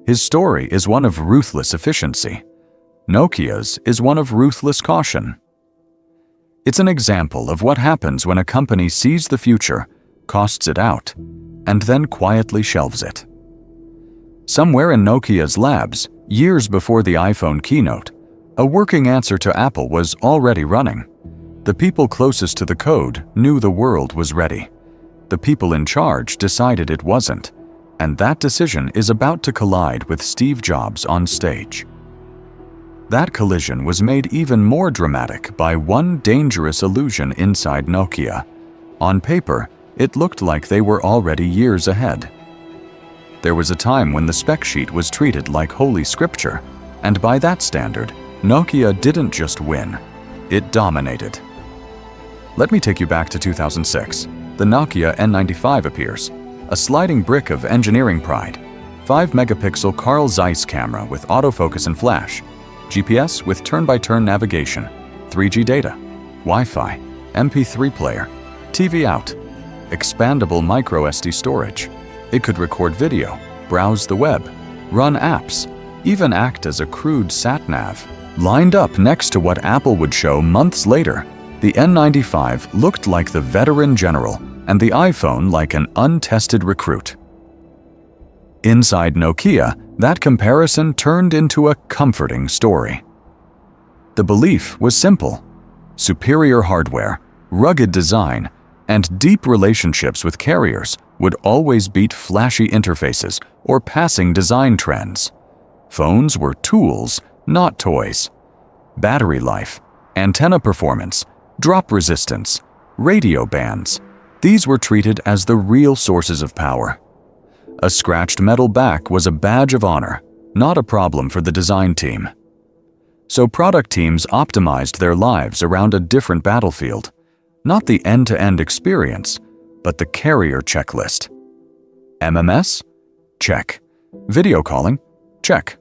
A: His story is one of ruthless efficiency. Nokia's is one of ruthless caution. It's an example of what happens when a company sees the future, costs it out, and then quietly shelves it. Somewhere in Nokia's labs, years before the iPhone keynote, a working answer to Apple was already running. The people closest to the code knew the world was ready. The people in charge decided it wasn't, and that decision is about to collide with Steve Jobs on stage. That collision was made even more dramatic by one dangerous illusion inside Nokia. On paper, it looked like they were already years ahead. There was a time when the spec sheet was treated like holy scripture, and by that standard, Nokia didn't just win, it dominated. Let me take you back to 2006. The Nokia N95 appears, a sliding brick of engineering pride. 5-megapixel Carl Zeiss camera with autofocus and flash, GPS with turn-by-turn navigation, 3G data, Wi-Fi, MP3 player, TV out, expandable microSD storage. It could record video, browse the web, run apps, even act as a crude sat-nav. Lined up next to what Apple would show months later, the N95 looked like the veteran general and the iPhone like an untested recruit. Inside Nokia, that comparison turned into a comforting story. The belief was simple: superior hardware, rugged design, and deep relationships with carriers would always beat flashy interfaces or passing design trends. Phones were tools, not toys. Battery life, antenna performance, drop resistance, radio bands, these were treated as the real sources of power. A scratched metal back was a badge of honor, not a problem for the design team. So product teams optimized their lives around a different battlefield, not the end-to-end experience, but the carrier checklist. MMS? Check. Video calling? Check.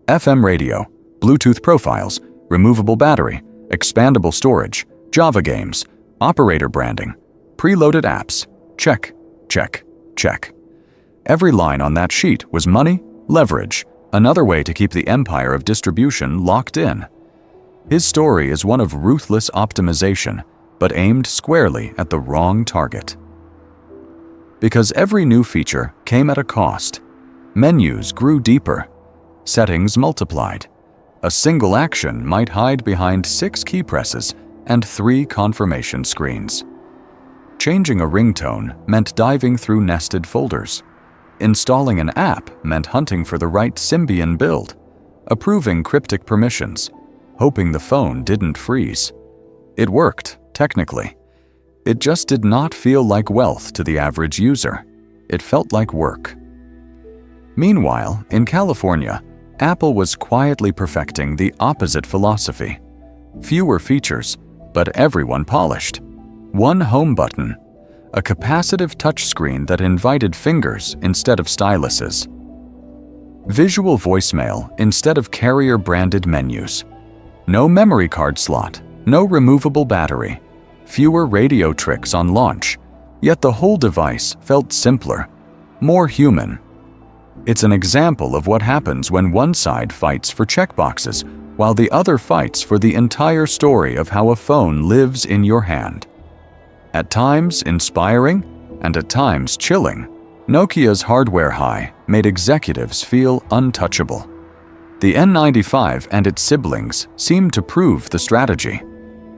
A: FM radio, Bluetooth profiles, removable battery, expandable storage, Java games, operator branding, preloaded apps, check, check, check. Every line on that sheet was money, leverage, another way to keep the empire of distribution locked in. His story is one of ruthless optimization, but aimed squarely at the wrong target. Because every new feature came at a cost. Menus grew deeper. Settings multiplied. A single action might hide behind 6 key presses and 3 confirmation screens. Changing a ringtone meant diving through nested folders. Installing an app meant hunting for the right Symbian build, approving cryptic permissions, hoping the phone didn't freeze. It worked, technically. It just did not feel like wealth to the average user. It felt like work. Meanwhile, in California, Apple was quietly perfecting the opposite philosophy. Fewer features, but everyone polished. One home button, a capacitive touchscreen that invited fingers instead of styluses. Visual voicemail instead of carrier-branded menus. No memory card slot, no removable battery, fewer radio tricks on launch, yet the whole device felt simpler, more human. It's an example of what happens when one side fights for checkboxes while the other fights for the entire story of how a phone lives in your hand. At times inspiring, and at times chilling, Nokia's hardware high made executives feel untouchable. The N95 and its siblings seemed to prove the strategy.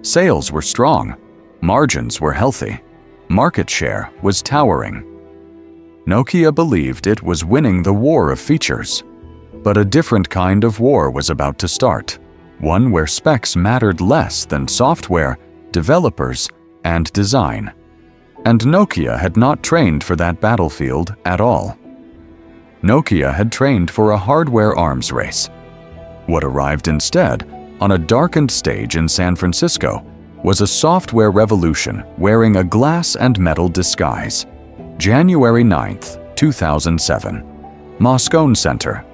A: Sales were strong, margins were healthy, market share was towering. Nokia believed it was winning the war of features. But a different kind of war was about to start, one where specs mattered less than software, developers, and design. And Nokia had not trained for that battlefield at all. Nokia had trained for a hardware arms race. What arrived instead, on a darkened stage in San Francisco, was a software revolution wearing a glass and metal disguise. January 9th, 2007, Moscone Center.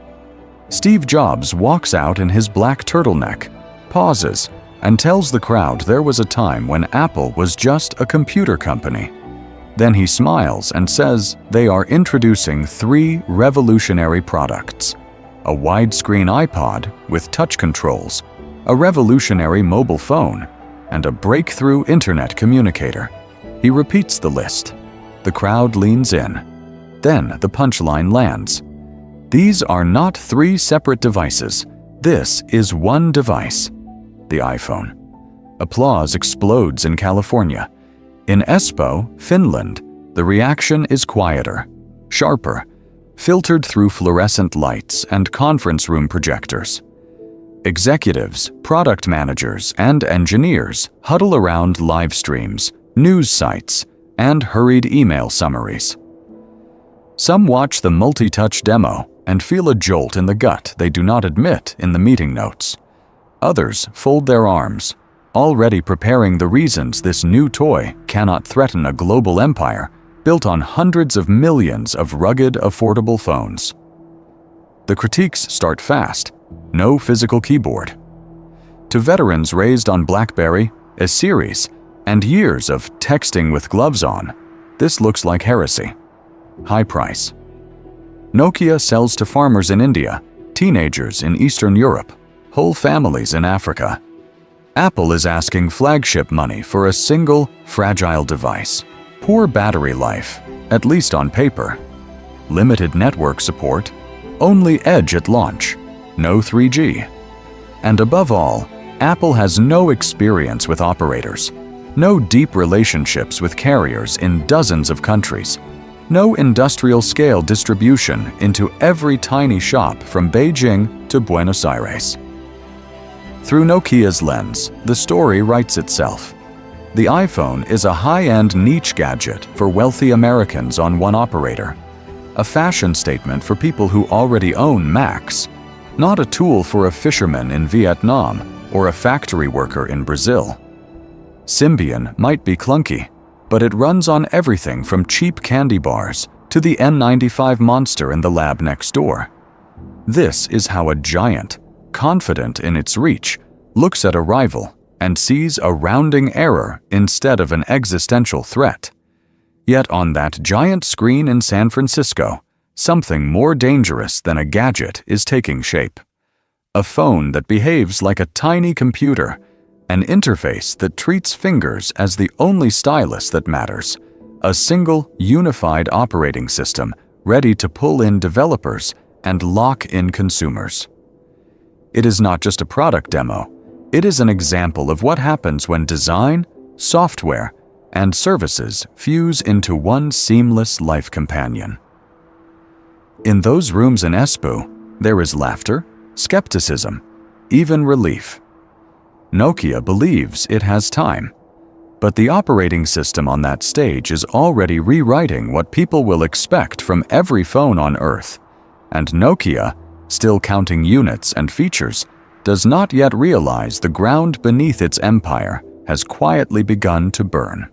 A: Steve Jobs walks out in his black turtleneck, pauses, and tells the crowd there was a time when Apple was just a computer company. Then he smiles and says they are introducing 3 revolutionary products: a widescreen iPod with touch controls, a revolutionary mobile phone, and a breakthrough internet communicator. He repeats the list. The crowd leans in. Then the punchline lands. These are not 3 separate devices. This is one device, the iPhone. Applause explodes in California. In Espoo, Finland, the reaction is quieter, sharper, filtered through fluorescent lights and conference room projectors. Executives, product managers, and engineers huddle around live streams, news sites, and hurried email summaries. Some watch the multi-touch demo and feel a jolt in the gut they do not admit in the meeting notes. Others fold their arms, already preparing the reasons this new toy cannot threaten a global empire built on hundreds of millions of rugged, affordable phones. The critiques start fast. No physical keyboard. To veterans raised on BlackBerry, a series, and years of texting with gloves on, this looks like heresy. High price. Nokia sells to farmers in India, teenagers in Eastern Europe, whole families in Africa. Apple is asking flagship money for a single, fragile device. Poor battery life, at least on paper. Limited network support, only Edge at launch, no 3G. And above all, Apple has no experience with operators, no deep relationships with carriers in dozens of countries, no industrial-scale distribution into every tiny shop from Beijing to Buenos Aires. Through Nokia's lens, the story writes itself. The iPhone is a high-end niche gadget for wealthy Americans on one operator, a fashion statement for people who already own Macs, not a tool for a fisherman in Vietnam or a factory worker in Brazil. Symbian might be clunky, but it runs on everything from cheap candy bars to the N95 monster in the lab next door. This is how a giant, confident in its reach, looks at a rival and sees a rounding error instead of an existential threat. Yet on that giant screen in San Francisco, something more dangerous than a gadget is taking shape. A phone that behaves like a tiny computer, an interface that treats fingers as the only stylus that matters, a single, unified operating system ready to pull in developers and lock in consumers. It is not just a product demo, it is an example of what happens when design, software, and services fuse into one seamless life companion. In those rooms in Espoo, there is laughter, skepticism, even relief. Nokia believes it has time, but the operating system on that stage is already rewriting what people will expect from every phone on Earth, and Nokia, still counting units and features, does not yet realize the ground beneath its empire has quietly begun to burn.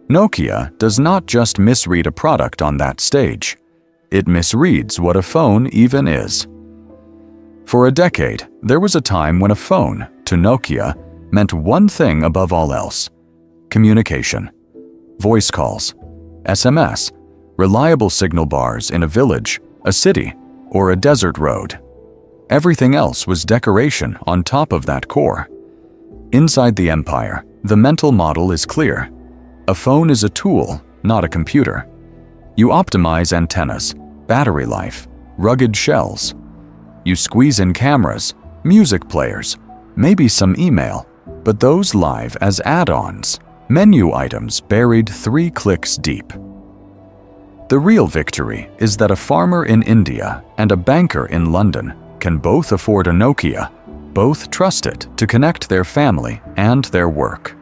A: Nokia does not just misread a product on that stage, it misreads what a phone even is. For a decade, there was a time when a phone, to Nokia, meant one thing above all else: communication. Voice calls, SMS, reliable signal bars in a village, a city, or a desert road. Everything else was decoration on top of that core. Inside the empire, the mental model is clear. A phone is a tool, not a computer. You optimize antennas, battery life, rugged shells. You squeeze in cameras, music players, maybe some email, but those live as add-ons, menu items buried 3 clicks deep. The real victory is that a farmer in India and a banker in London can both afford a Nokia, both trust it to connect their family and their work.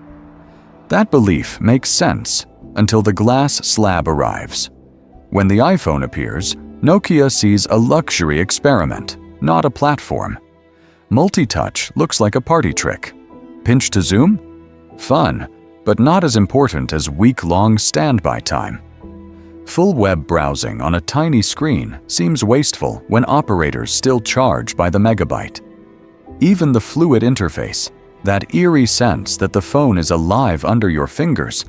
A: That belief makes sense until the glass slab arrives. When the iPhone appears, Nokia sees a luxury experiment, not a platform. Multi-touch looks like a party trick. Pinch to zoom? Fun, but not as important as week-long standby time. Full web browsing on a tiny screen seems wasteful when operators still charge by the megabyte. Even the fluid interface, that eerie sense that the phone is alive under your fingers,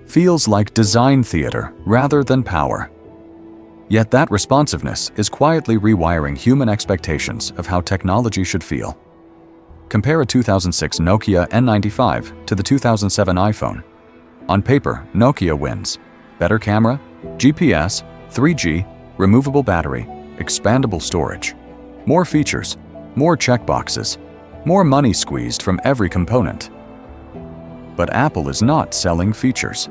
A: feels like design theater rather than power. Yet that responsiveness is quietly rewiring human expectations of how technology should feel. Compare a 2006 Nokia N95 to the 2007 iPhone. On paper, Nokia wins. Better camera, GPS, 3G, removable battery, expandable storage. More features, more checkboxes, more money squeezed from every component. But Apple is not selling features.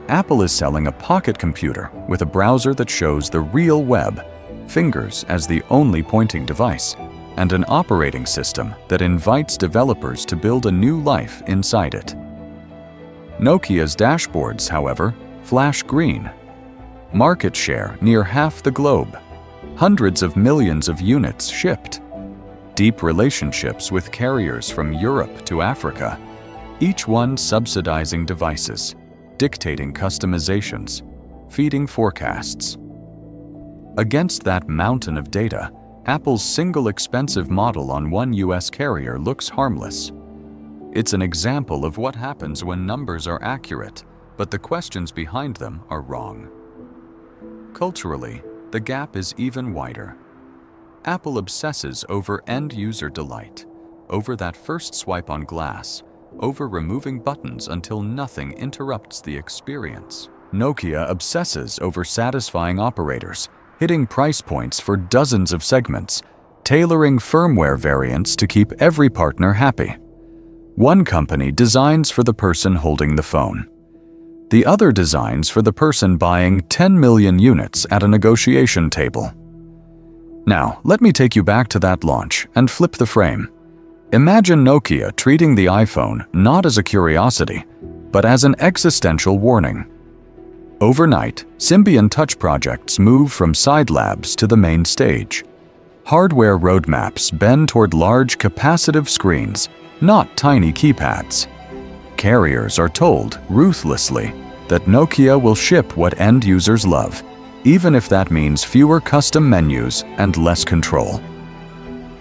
A: Apple is selling a pocket computer with a browser that shows the real web, fingers as the only pointing device, and an operating system that invites developers to build a new life inside it. Nokia's dashboards, however, flash green. Market share near half the globe. Hundreds of millions of units shipped. Deep relationships with carriers from Europe to Africa, each one subsidizing devices, dictating customizations, feeding forecasts. Against that mountain of data, Apple's single expensive model on one US carrier looks harmless. It's an example of what happens when numbers are accurate, but the questions behind them are wrong. Culturally, the gap is even wider. Apple obsesses over end-user delight, over that first swipe on glass, over removing buttons until nothing interrupts the experience. Nokia obsesses over satisfying operators, hitting price points for dozens of segments, tailoring firmware variants to keep every partner happy. One company designs for the person holding the phone. The other designs for the person buying 10 million units at a negotiation table. Now, let me take you back to that launch and flip the frame. Imagine Nokia treating the iPhone not as a curiosity, but as an existential warning. Overnight, Symbian touch projects move from side labs to the main stage. Hardware roadmaps bend toward large capacitive screens, not tiny keypads. Carriers are told, ruthlessly, that Nokia will ship what end users love, even if that means fewer custom menus and less control.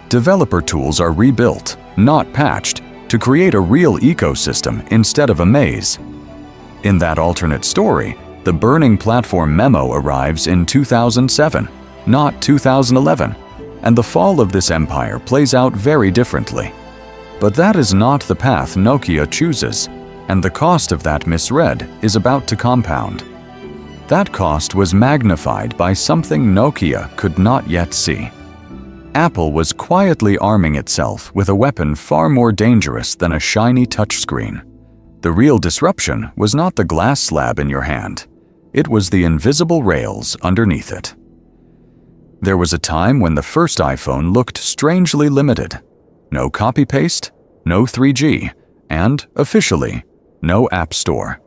A: Developer tools are rebuilt, not patched, to create a real ecosystem instead of a maze. In that alternate story, the burning platform Memo arrives in 2007, not 2011, and the fall of this empire plays out very differently. But that is not the path Nokia chooses, and the cost of that misread is about to compound. That cost was magnified by something Nokia could not yet see. Apple was quietly arming itself with a weapon far more dangerous than a shiny touchscreen. The real disruption was not the glass slab in your hand. It was the invisible rails underneath it. There was a time when the first iPhone looked strangely limited. No copy-paste, no 3G, and, officially, no App Store.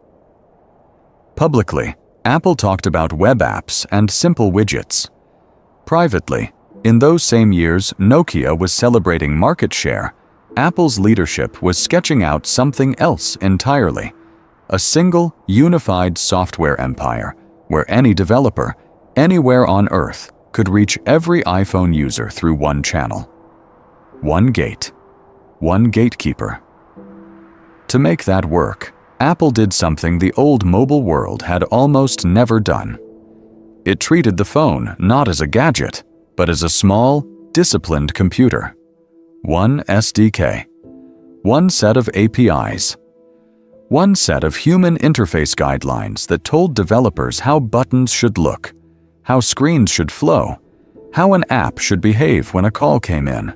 A: Publicly, Apple talked about web apps and simple widgets. Privately, in those same years Nokia was celebrating market share, Apple's leadership was sketching out something else entirely. A single, unified software empire where any developer, anywhere on Earth, could reach every iPhone user through one channel. One gate. One gatekeeper. To make that work, Apple did something the old mobile world had almost never done. It treated the phone not as a gadget, but as a small, disciplined computer. One SDK. One set of APIs. One set of human interface guidelines that told developers how buttons should look, how screens should flow, how an app should behave when a call came in.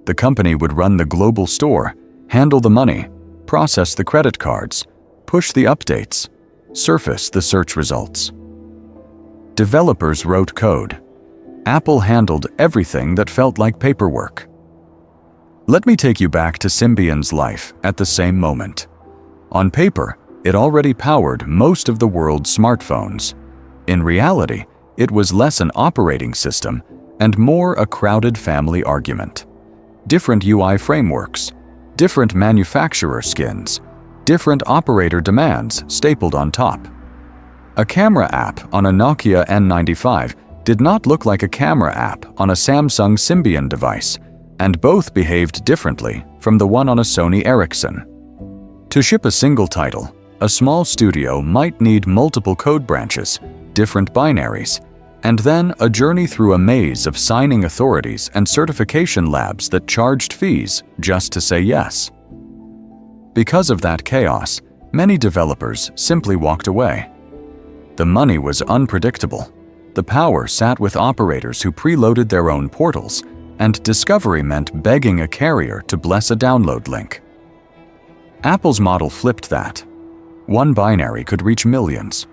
A: The company would run the global store, handle the money, process the credit cards, push the updates, surface the search results. Developers wrote code. Apple handled everything that felt like paperwork. Let me take you back to Symbian's life at the same moment. On paper, it already powered most of the world's smartphones. In reality, it was less an operating system and more a crowded family argument. Different UI frameworks, different manufacturer skins, different operator demands stapled on top. A camera app on a Nokia N95 did not look like a camera app on a Samsung Symbian device, and both behaved differently from the one on a Sony Ericsson. To ship a single title, a small studio might need multiple code branches, different binaries, and then a journey through a maze of signing authorities and certification labs that charged fees just to say yes. Because of that chaos, many developers simply walked away. The money was unpredictable. The power sat with operators who preloaded their own portals, and discovery meant begging a carrier to bless a download link. Apple's model flipped that. One binary could reach millions.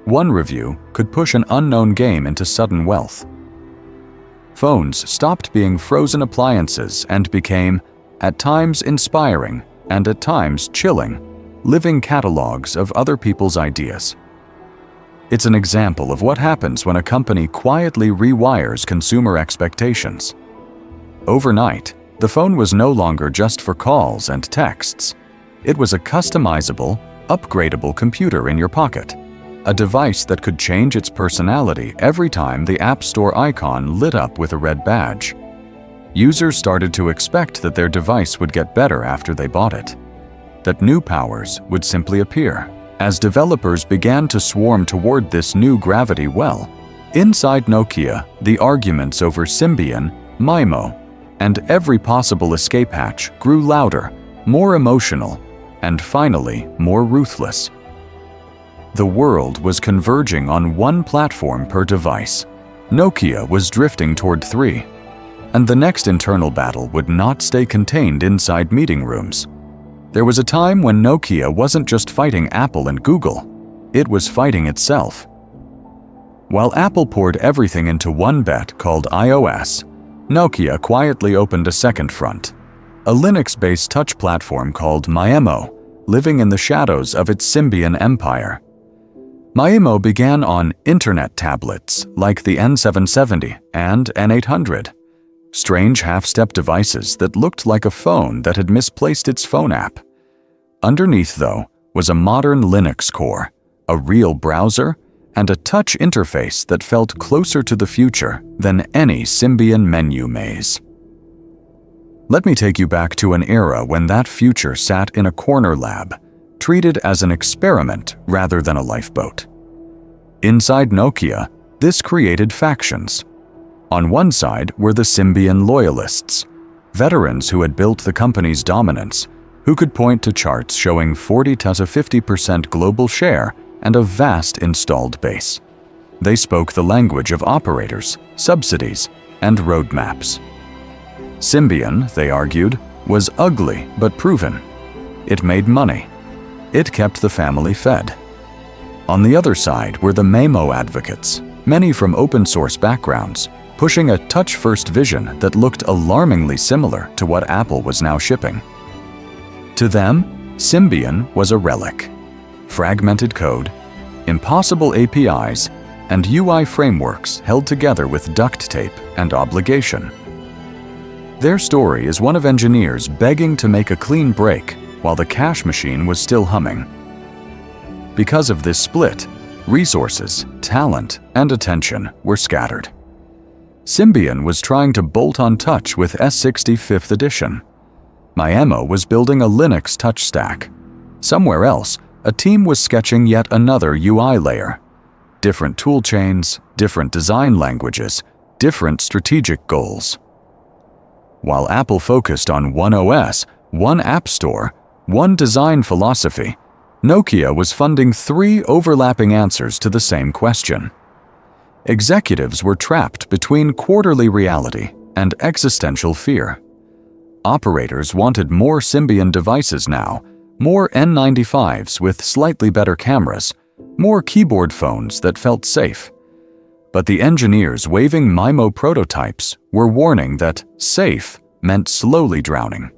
A: One review could push an unknown game into sudden wealth. Phones stopped being frozen appliances and became, at times inspiring and at times chilling, living catalogs of other people's ideas. It's an example of what happens when a company quietly rewires consumer expectations. Overnight, the phone was no longer just for calls and texts. It was a customizable, upgradable computer in your pocket, a device that could change its personality every time the App Store icon lit up with a red badge. Users started to expect that their device would get better after they bought it, that new powers would simply appear. As developers began to swarm toward this new gravity well, Inside Nokia, the arguments over Symbian, memo, and every possible escape hatch grew louder, more emotional, and finally more ruthless. The world was converging on one platform per device. Nokia was drifting toward 3, and the next internal battle would not stay contained inside meeting rooms. There was a time when Nokia wasn't just fighting Apple and Google, it was fighting itself. While Apple poured everything into one bet called iOS, Nokia quietly opened a second front, a Linux-based touch platform called memo, living in the shadows of its Symbian empire. Memo began on internet tablets like the N770 and N800, strange half-step devices that looked like a phone that had misplaced its phone app. Underneath, though, was a modern Linux core, a real browser, and a touch interface that felt closer to the future than any Symbian menu maze. Let me take you back to an era when that future sat in a corner lab, treated as an experiment rather than a lifeboat. Inside Nokia, this created factions. On one side were the Symbian loyalists, veterans who had built the company's dominance, who could point to charts showing 40 to 50% global share and a vast installed base. They spoke the language of operators, subsidies, and roadmaps. Symbian, they argued, was ugly but proven. It made money. It kept the family fed. On the other side were the memo advocates, many from open-source backgrounds, pushing a touch-first vision that looked alarmingly similar to what Apple was now shipping. To them, Symbian was a relic. Fragmented code, impossible APIs, and UI frameworks held together with duct tape and obligation. Their story is one of engineers begging to make a clean break while the cash machine was still humming. Because of this split, resources, talent, and attention were scattered. Symbian was trying to bolt on touch with S60 5th edition. Memo was building a Linux touch stack. Somewhere else, a team was sketching yet another UI layer. Different tool chains, different design languages, different strategic goals. While Apple focused on one OS, one app store, one design philosophy, Nokia was funding 3 overlapping answers to the same question. Executives were trapped between quarterly reality and existential fear. Operators wanted more Symbian devices now, more N95s with slightly better cameras, more keyboard phones that felt safe. But the engineers waving memo prototypes were warning that safe meant slowly drowning.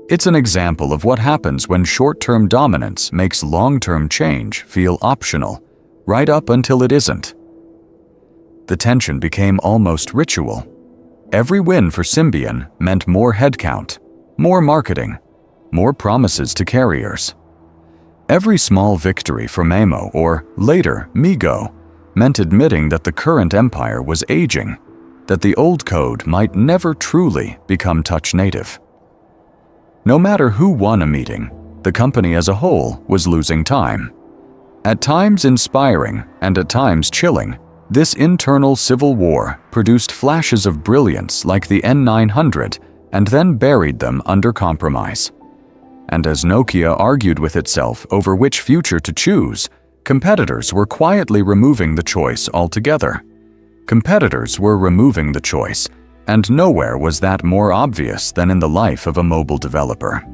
A: It's an example of what happens when short-term dominance makes long-term change feel optional, right up until it isn't. The tension became almost ritual. Every win for Symbian meant more headcount, more marketing, more promises to carriers. Every small victory for Memo, or later Migo, meant admitting that the current empire was aging, that the old code might never truly become touch native. No matter who won a meeting, the company as a whole was losing time. At times inspiring and at times chilling, this internal civil war produced flashes of brilliance like the N900 and then buried them under compromise. And as Nokia argued with itself over which future to choose, competitors were quietly removing the choice altogether. Competitors were removing the choice, and nowhere was that more obvious than in the life of a mobile developer.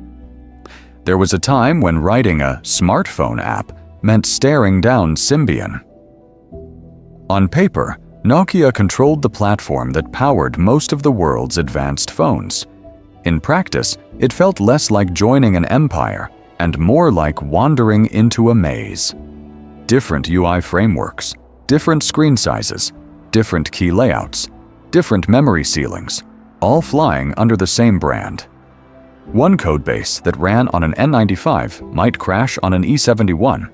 A: There was a time when writing a smartphone app meant staring down Symbian. On paper, Nokia controlled the platform that powered most of the world's advanced phones. In practice, it felt less like joining an empire and more like wandering into a maze. Different UI frameworks, different screen sizes, different key layouts, different memory ceilings, all flying under the same brand. One codebase that ran on an N95 might crash on an E71.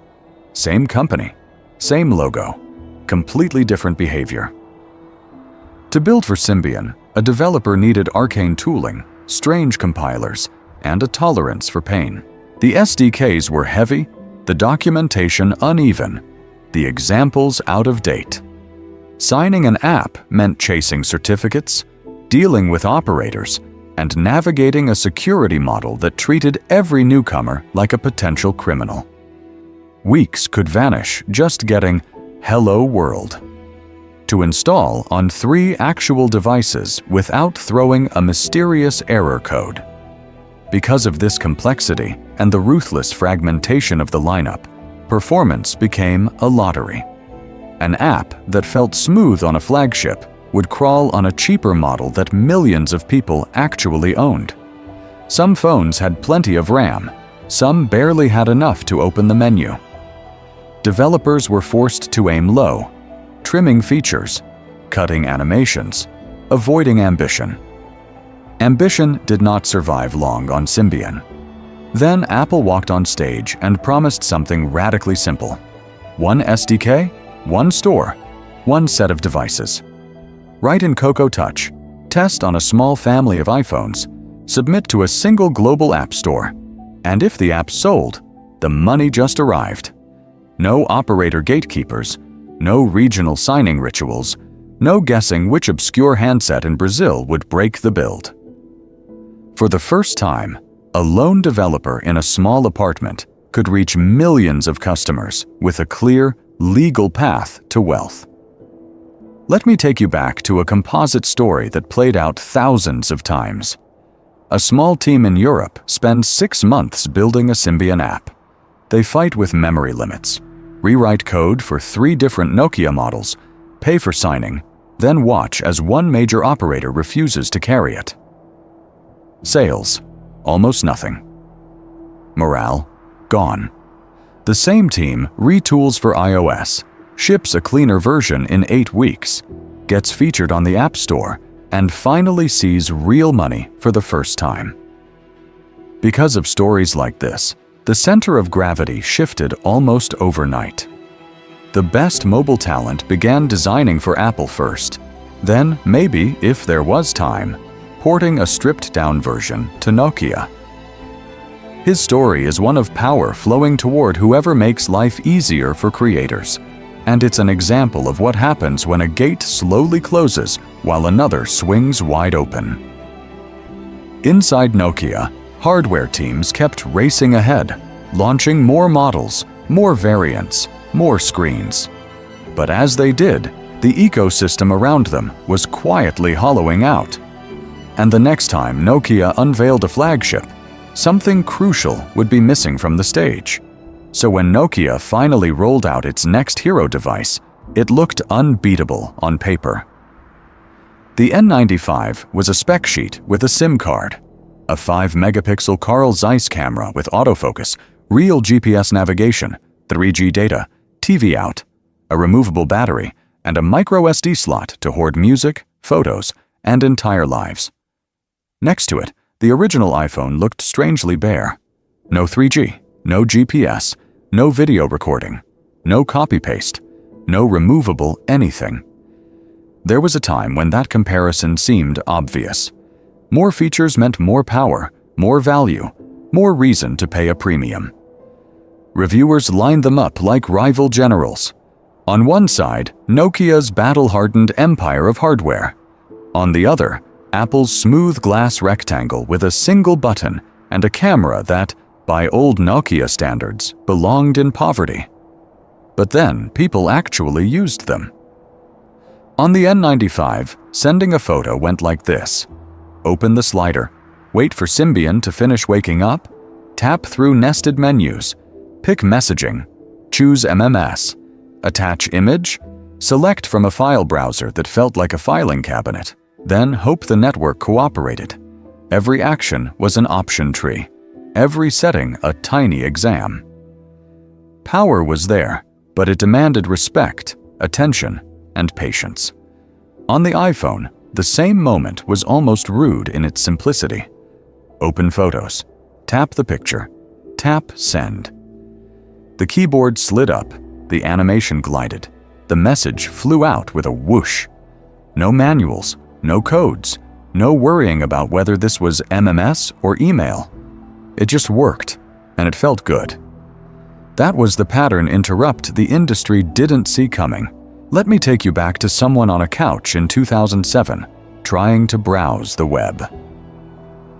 A: Same company, same logo, completely different behavior. To build for Symbian, a developer needed arcane tooling, strange compilers, and a tolerance for pain. The SDKs were heavy, the documentation uneven, the examples out of date. Signing an app meant chasing certificates, dealing with operators, and navigating a security model that treated every newcomer like a potential criminal. Weeks could vanish just getting "Hello World" to install on 3 actual devices without throwing a mysterious error code. Because of this complexity and the ruthless fragmentation of the lineup, performance became a lottery. An app that felt smooth on a flagship would crawl on a cheaper model that millions of people actually owned. Some phones had plenty of RAM, some barely had enough to open the menu. Developers were forced to aim low, trimming features, cutting animations, avoiding ambition. Ambition did not survive long on Symbian. Then Apple walked on stage and promised something radically simple. 1 SDK, 1 store, 1 set of devices. Write in Cocoa Touch, test on a small family of iPhones, submit to a single global app store, and if the app sold, the money just arrived. No operator gatekeepers, no regional signing rituals, no guessing which obscure handset in Brazil would break the build. For the first time, a lone developer in a small apartment could reach millions of customers with a clear, legal path to wealth. Let me take you back to a composite story that played out thousands of times. A small team in Europe spends 6 months building a Symbian app. They fight with memory limits, rewrite code for 3 different Nokia models, pay for signing, then watch as one major operator refuses to carry it. Sales, almost nothing. Morale, gone. The same team retools for iOS, ships a cleaner version in 8 weeks, gets featured on the App Store, and finally sees real money for the first time. Because of stories like this, the center of gravity shifted almost overnight. The best mobile talent began designing for Apple first, then maybe, if there was time, porting a stripped-down version to Nokia. His story is one of power flowing toward whoever makes life easier for creators, and it's an example of what happens when a gate slowly closes while another swings wide open. Inside Nokia, hardware teams kept racing ahead, launching more models, more variants, more screens. But as they did, the ecosystem around them was quietly hollowing out. And the next time Nokia unveiled a flagship, something crucial would be missing from the stage. So when Nokia finally rolled out its next hero device, it looked unbeatable on paper. The N95 was a spec sheet with a SIM card, a 5-megapixel Carl Zeiss camera with autofocus, real GPS navigation, 3G data, TV out, a removable battery, and a micro SD slot to hoard music, photos, and entire lives. Next to it, the original iPhone looked strangely bare. No 3G, no GPS, no video recording, no copy-paste, no removable anything. There was a time when that comparison seemed obvious. More features meant more power, more value, more reason to pay a premium. Reviewers lined them up like rival generals. On one side, Nokia's battle-hardened empire of hardware. On the other, Apple's smooth glass rectangle with a single button and a camera that, by old Nokia standards, belonged in poverty. But then people actually used them. On the N95, sending a photo went like this. Open the slider, wait for Symbian to finish waking up, tap through nested menus, pick messaging, choose MMS, attach image, select from a file browser that felt like a filing cabinet, then hope the network cooperated. Every action was an option tree, every setting a tiny exam. Power was there, but it demanded respect, attention, and patience. On the iPhone, the same moment was almost rude in its simplicity. Open Photos, tap the picture, tap Send. The keyboard slid up, the animation glided, the message flew out with a whoosh. No manuals, no codes, no worrying about whether this was MMS or email. It just worked, and it felt good. That was the pattern interrupt the industry didn't see coming, Let me take you back to someone on a couch in 2007, trying to browse the web.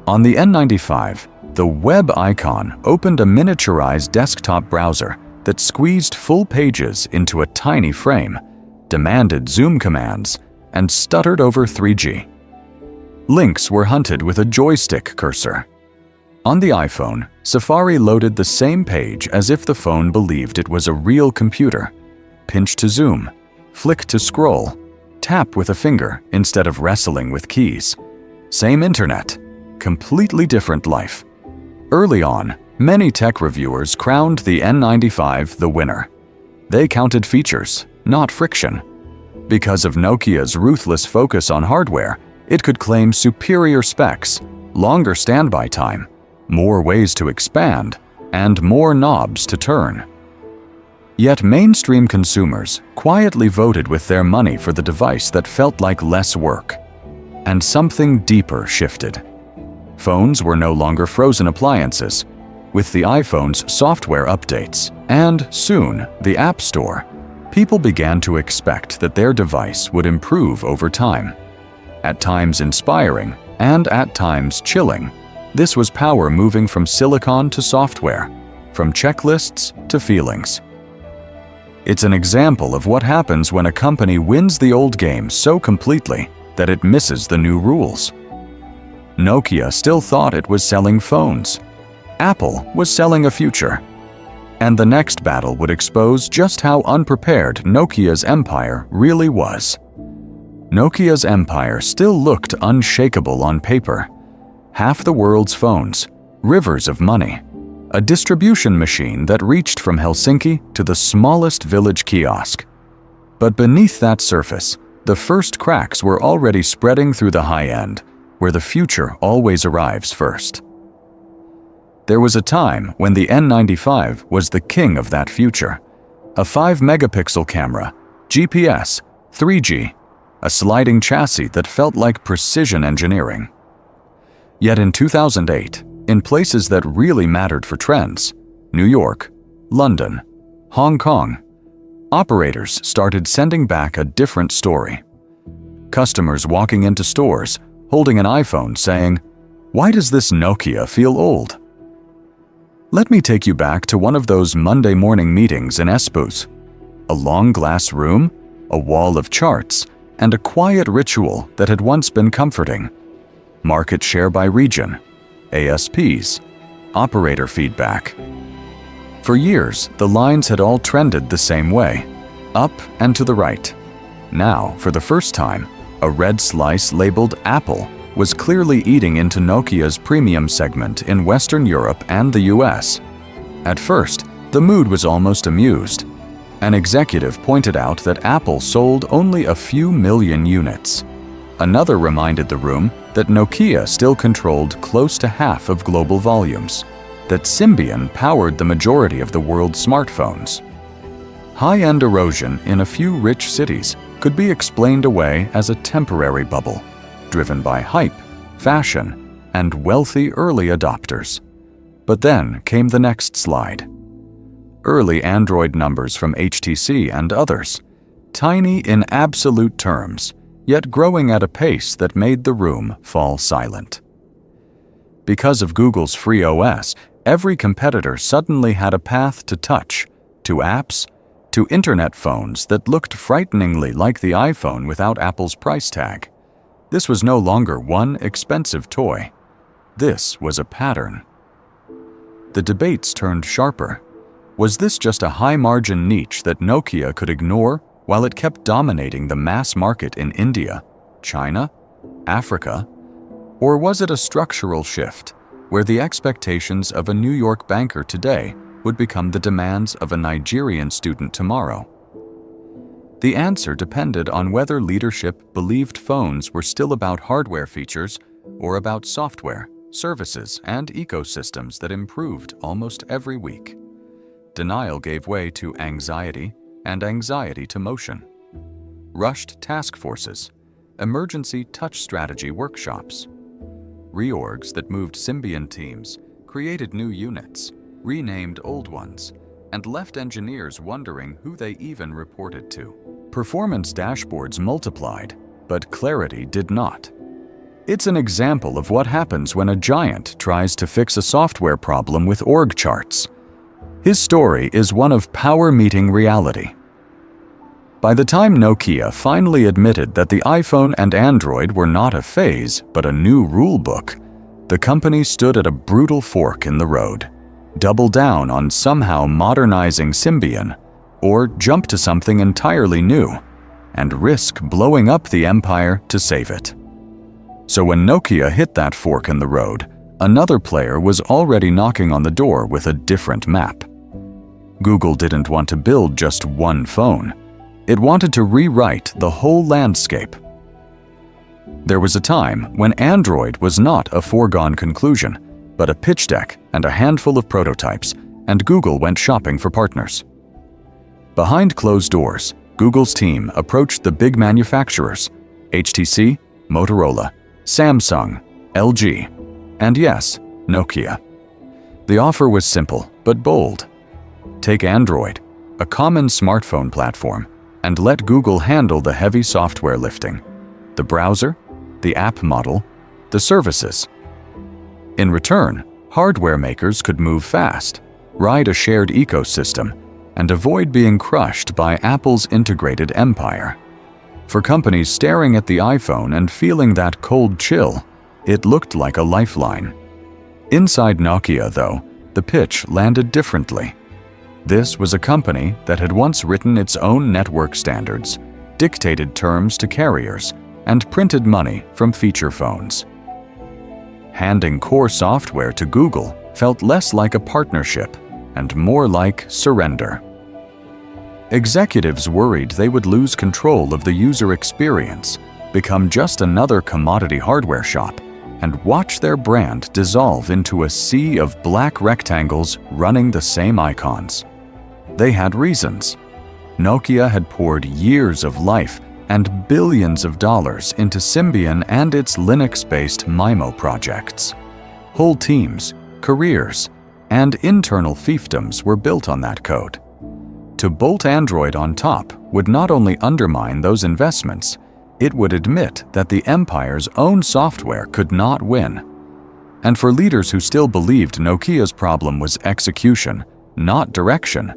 A: On the N95, the web icon opened a miniaturized desktop browser that squeezed full pages into a tiny frame, demanded zoom commands, and stuttered over 3G. Links were hunted with a joystick cursor. On the iPhone, Safari loaded the same page as if the phone believed it was a real computer. Pinch to zoom, flick to scroll, tap with a finger instead of wrestling with keys. Same internet, completely different life. Early on, many tech reviewers crowned the N95 the winner. They counted features, not friction. Because of Nokia's ruthless focus on hardware, it could claim superior specs, longer standby time, more ways to expand, and more knobs to turn. Yet mainstream consumers quietly voted with their money for the device that felt like less work. And something deeper shifted. Phones were no longer frozen appliances. With the iPhone's software updates, and soon the App Store, people began to expect that their device would improve over time. At times inspiring, and at times chilling, this was power moving from silicon to software, from checklists to feelings. It's an example of what happens when a company wins the old game so completely that it misses the new rules. Nokia still thought it was selling phones. Apple was selling a future. And the next battle would expose just how unprepared Nokia's empire really was. Nokia's empire still looked unshakable on paper. Half the world's phones, rivers of money, a distribution machine that reached from Helsinki to the smallest village kiosk. But beneath that surface, the first cracks were already spreading through the high end, where the future always arrives first. There was a time when the N95 was the king of that future. A 5-megapixel camera, GPS, 3G, a sliding chassis that felt like precision engineering. Yet in 2008, in places that really mattered for trends, New York, London, Hong Kong, operators started sending back a different story. Customers walking into stores, holding an iPhone saying, "Why does this Nokia feel old?" Let me take you back to one of those Monday morning meetings in Espoo's. A long glass room, a wall of charts, and a quiet ritual that had once been comforting. Market share by region, ASPs, operator feedback. For years, the lines had all trended the same way, up and to the right. Now, for the first time, a red slice labeled Apple was clearly eating into Nokia's premium segment in Western Europe and the US. At first, the mood was almost amused. An executive pointed out that Apple sold only a few million units. Another reminded the room that Nokia still controlled close to half of global volumes, that Symbian powered the majority of the world's smartphones. High-end erosion in a few rich cities could be explained away as a temporary bubble, driven by hype, fashion, and wealthy early adopters. But then came the next slide. Early Android numbers from HTC and others, tiny in absolute terms, yet growing at a pace that made the room fall silent. Because of Google's free OS, every competitor suddenly had a path to touch, to apps, to internet phones that looked frighteningly like the iPhone without Apple's price tag. This was no longer one expensive toy. This was a pattern. The debates turned sharper. Was this just a high-margin niche that Nokia could ignore while it kept dominating the mass market in India, China, Africa? Or was it a structural shift, where the expectations of a New York banker today would become the demands of a Nigerian student tomorrow? The answer depended on whether leadership believed phones were still about hardware features or about software, services, and ecosystems that improved almost every week. Denial gave way to anxiety, and anxiety to motion. Rushed task forces, emergency touch strategy workshops, reorgs that moved Symbian teams, created new units, renamed old ones, and left engineers wondering who they even reported to. Performance dashboards multiplied, but clarity did not. It's an example of what happens when a giant tries to fix a software problem with org charts. His story is one of power meeting reality. By the time Nokia finally admitted that the iPhone and Android were not a phase, but a new rule book, the company stood at a brutal fork in the road. Double down on somehow modernizing Symbian, or jump to something entirely new, and risk blowing up the empire to save it. So when Nokia hit that fork in the road, another player was already knocking on the door with a different map. Google didn't want to build just one phone. It wanted to rewrite the whole landscape. There was a time when Android was not a foregone conclusion, but a pitch deck and a handful of prototypes, and Google went shopping for partners. Behind closed doors, Google's team approached the big manufacturers: HTC, Motorola, Samsung, LG, and yes, Nokia. The offer was simple but bold. Take Android, a common smartphone platform, and let Google handle the heavy software lifting: the browser, the app model, the services. In return, hardware makers could move fast, ride a shared ecosystem, and avoid being crushed by Apple's integrated empire. For companies staring at the iPhone and feeling that cold chill, it looked like a lifeline. Inside Nokia, though, the pitch landed differently. This was a company that had once written its own network standards, dictated terms to carriers, and printed money from feature phones. Handing core software to Google felt less like a partnership and more like surrender. Executives worried they would lose control of the user experience, become just another commodity hardware shop, and watch their brand dissolve into a sea of black rectangles running the same icons. They had reasons. Nokia had poured years of life and billions of dollars into Symbian and its Linux-based memo projects. Whole teams, careers, and internal fiefdoms were built on that code. To bolt Android on top would not only undermine those investments, it would admit that the empire's own software could not win. And for leaders who still believed Nokia's problem was execution, not direction,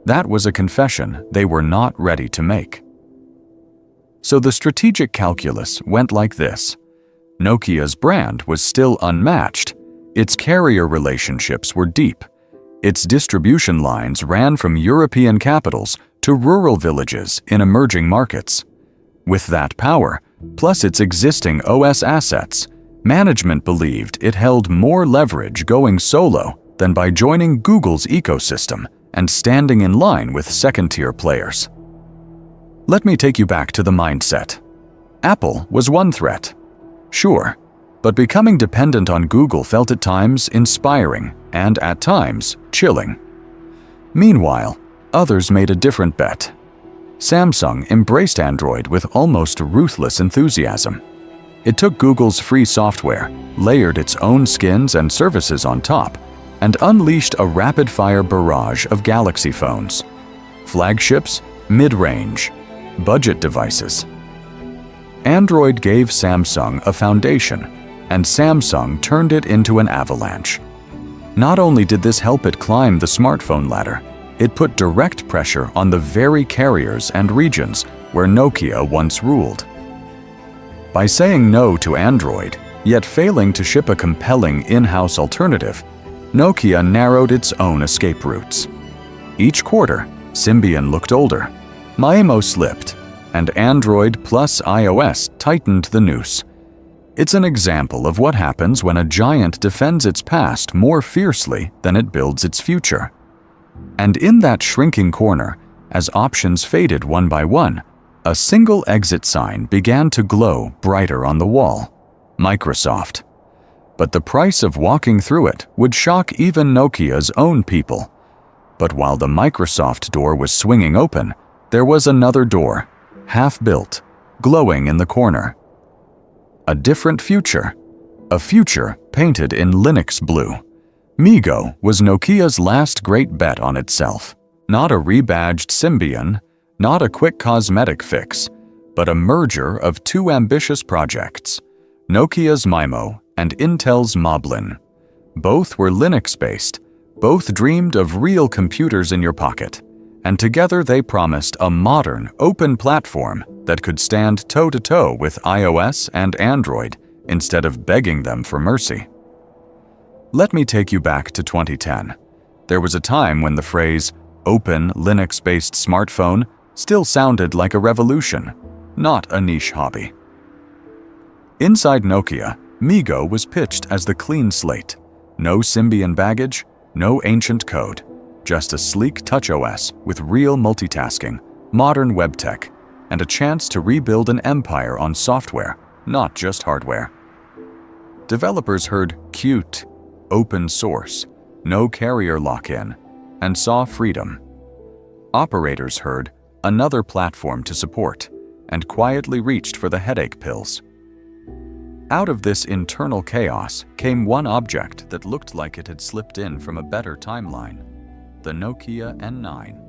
A: that was a confession they were not ready to make. So the strategic calculus went like this. Nokia's brand was still unmatched. Its carrier relationships were deep. Its distribution lines ran from European capitals to rural villages in emerging markets. With that power, plus its existing OS assets, management believed it held more leverage going solo than by joining Google's ecosystem and standing in line with second-tier players. Let me take you back to the mindset. Apple was one threat. Sure, but becoming dependent on Google felt at times inspiring and at times chilling. Meanwhile, others made a different bet. Samsung embraced Android with almost ruthless enthusiasm. It took Google's free software, layered its own skins and services on top, and unleashed a rapid-fire barrage of Galaxy phones. Flagships, mid-range, budget devices. Android gave Samsung a foundation, and Samsung turned it into an avalanche. Not only did this help it climb the smartphone ladder, it put direct pressure on the very carriers and regions where Nokia once ruled. By saying no to Android, yet failing to ship a compelling in-house alternative, Nokia narrowed its own escape routes. Each quarter, Symbian looked older, memo slipped, and Android plus iOS tightened the noose. It's an example of what happens when a giant defends its past more fiercely than it builds its future. And in that shrinking corner, as options faded one by one, a single exit sign began to glow brighter on the wall: Microsoft. But the price of walking through it would shock even Nokia's own people. But while the Microsoft door was swinging open, there was another door, half-built, glowing in the corner. A different future, a future painted in Linux blue. MeeGo was Nokia's last great bet on itself. Not a rebadged Symbian, Not a quick cosmetic fix, but a merger of two ambitious projects, Nokia's Memo and Intel's Moblin. Both were Linux-based, both dreamed of real computers in your pocket, and together they promised a modern, open platform that could stand toe-to-toe with iOS and Android instead of begging them for mercy. Let me take you back to 2010. There was a time when the phrase open Linux-based smartphone still sounded like a revolution, not a niche hobby. Inside Nokia, MeeGo was pitched as the clean slate. No Symbian baggage, no ancient code, just a sleek TouchOS with real multitasking, modern web tech, and a chance to rebuild an empire on software, not just hardware. Developers heard cute, open source, no carrier lock-in, and saw freedom. Operators heard another platform to support, and quietly reached for the headache pills. Out of this internal chaos came one object that looked like it had slipped in from a better timeline, the Nokia N9.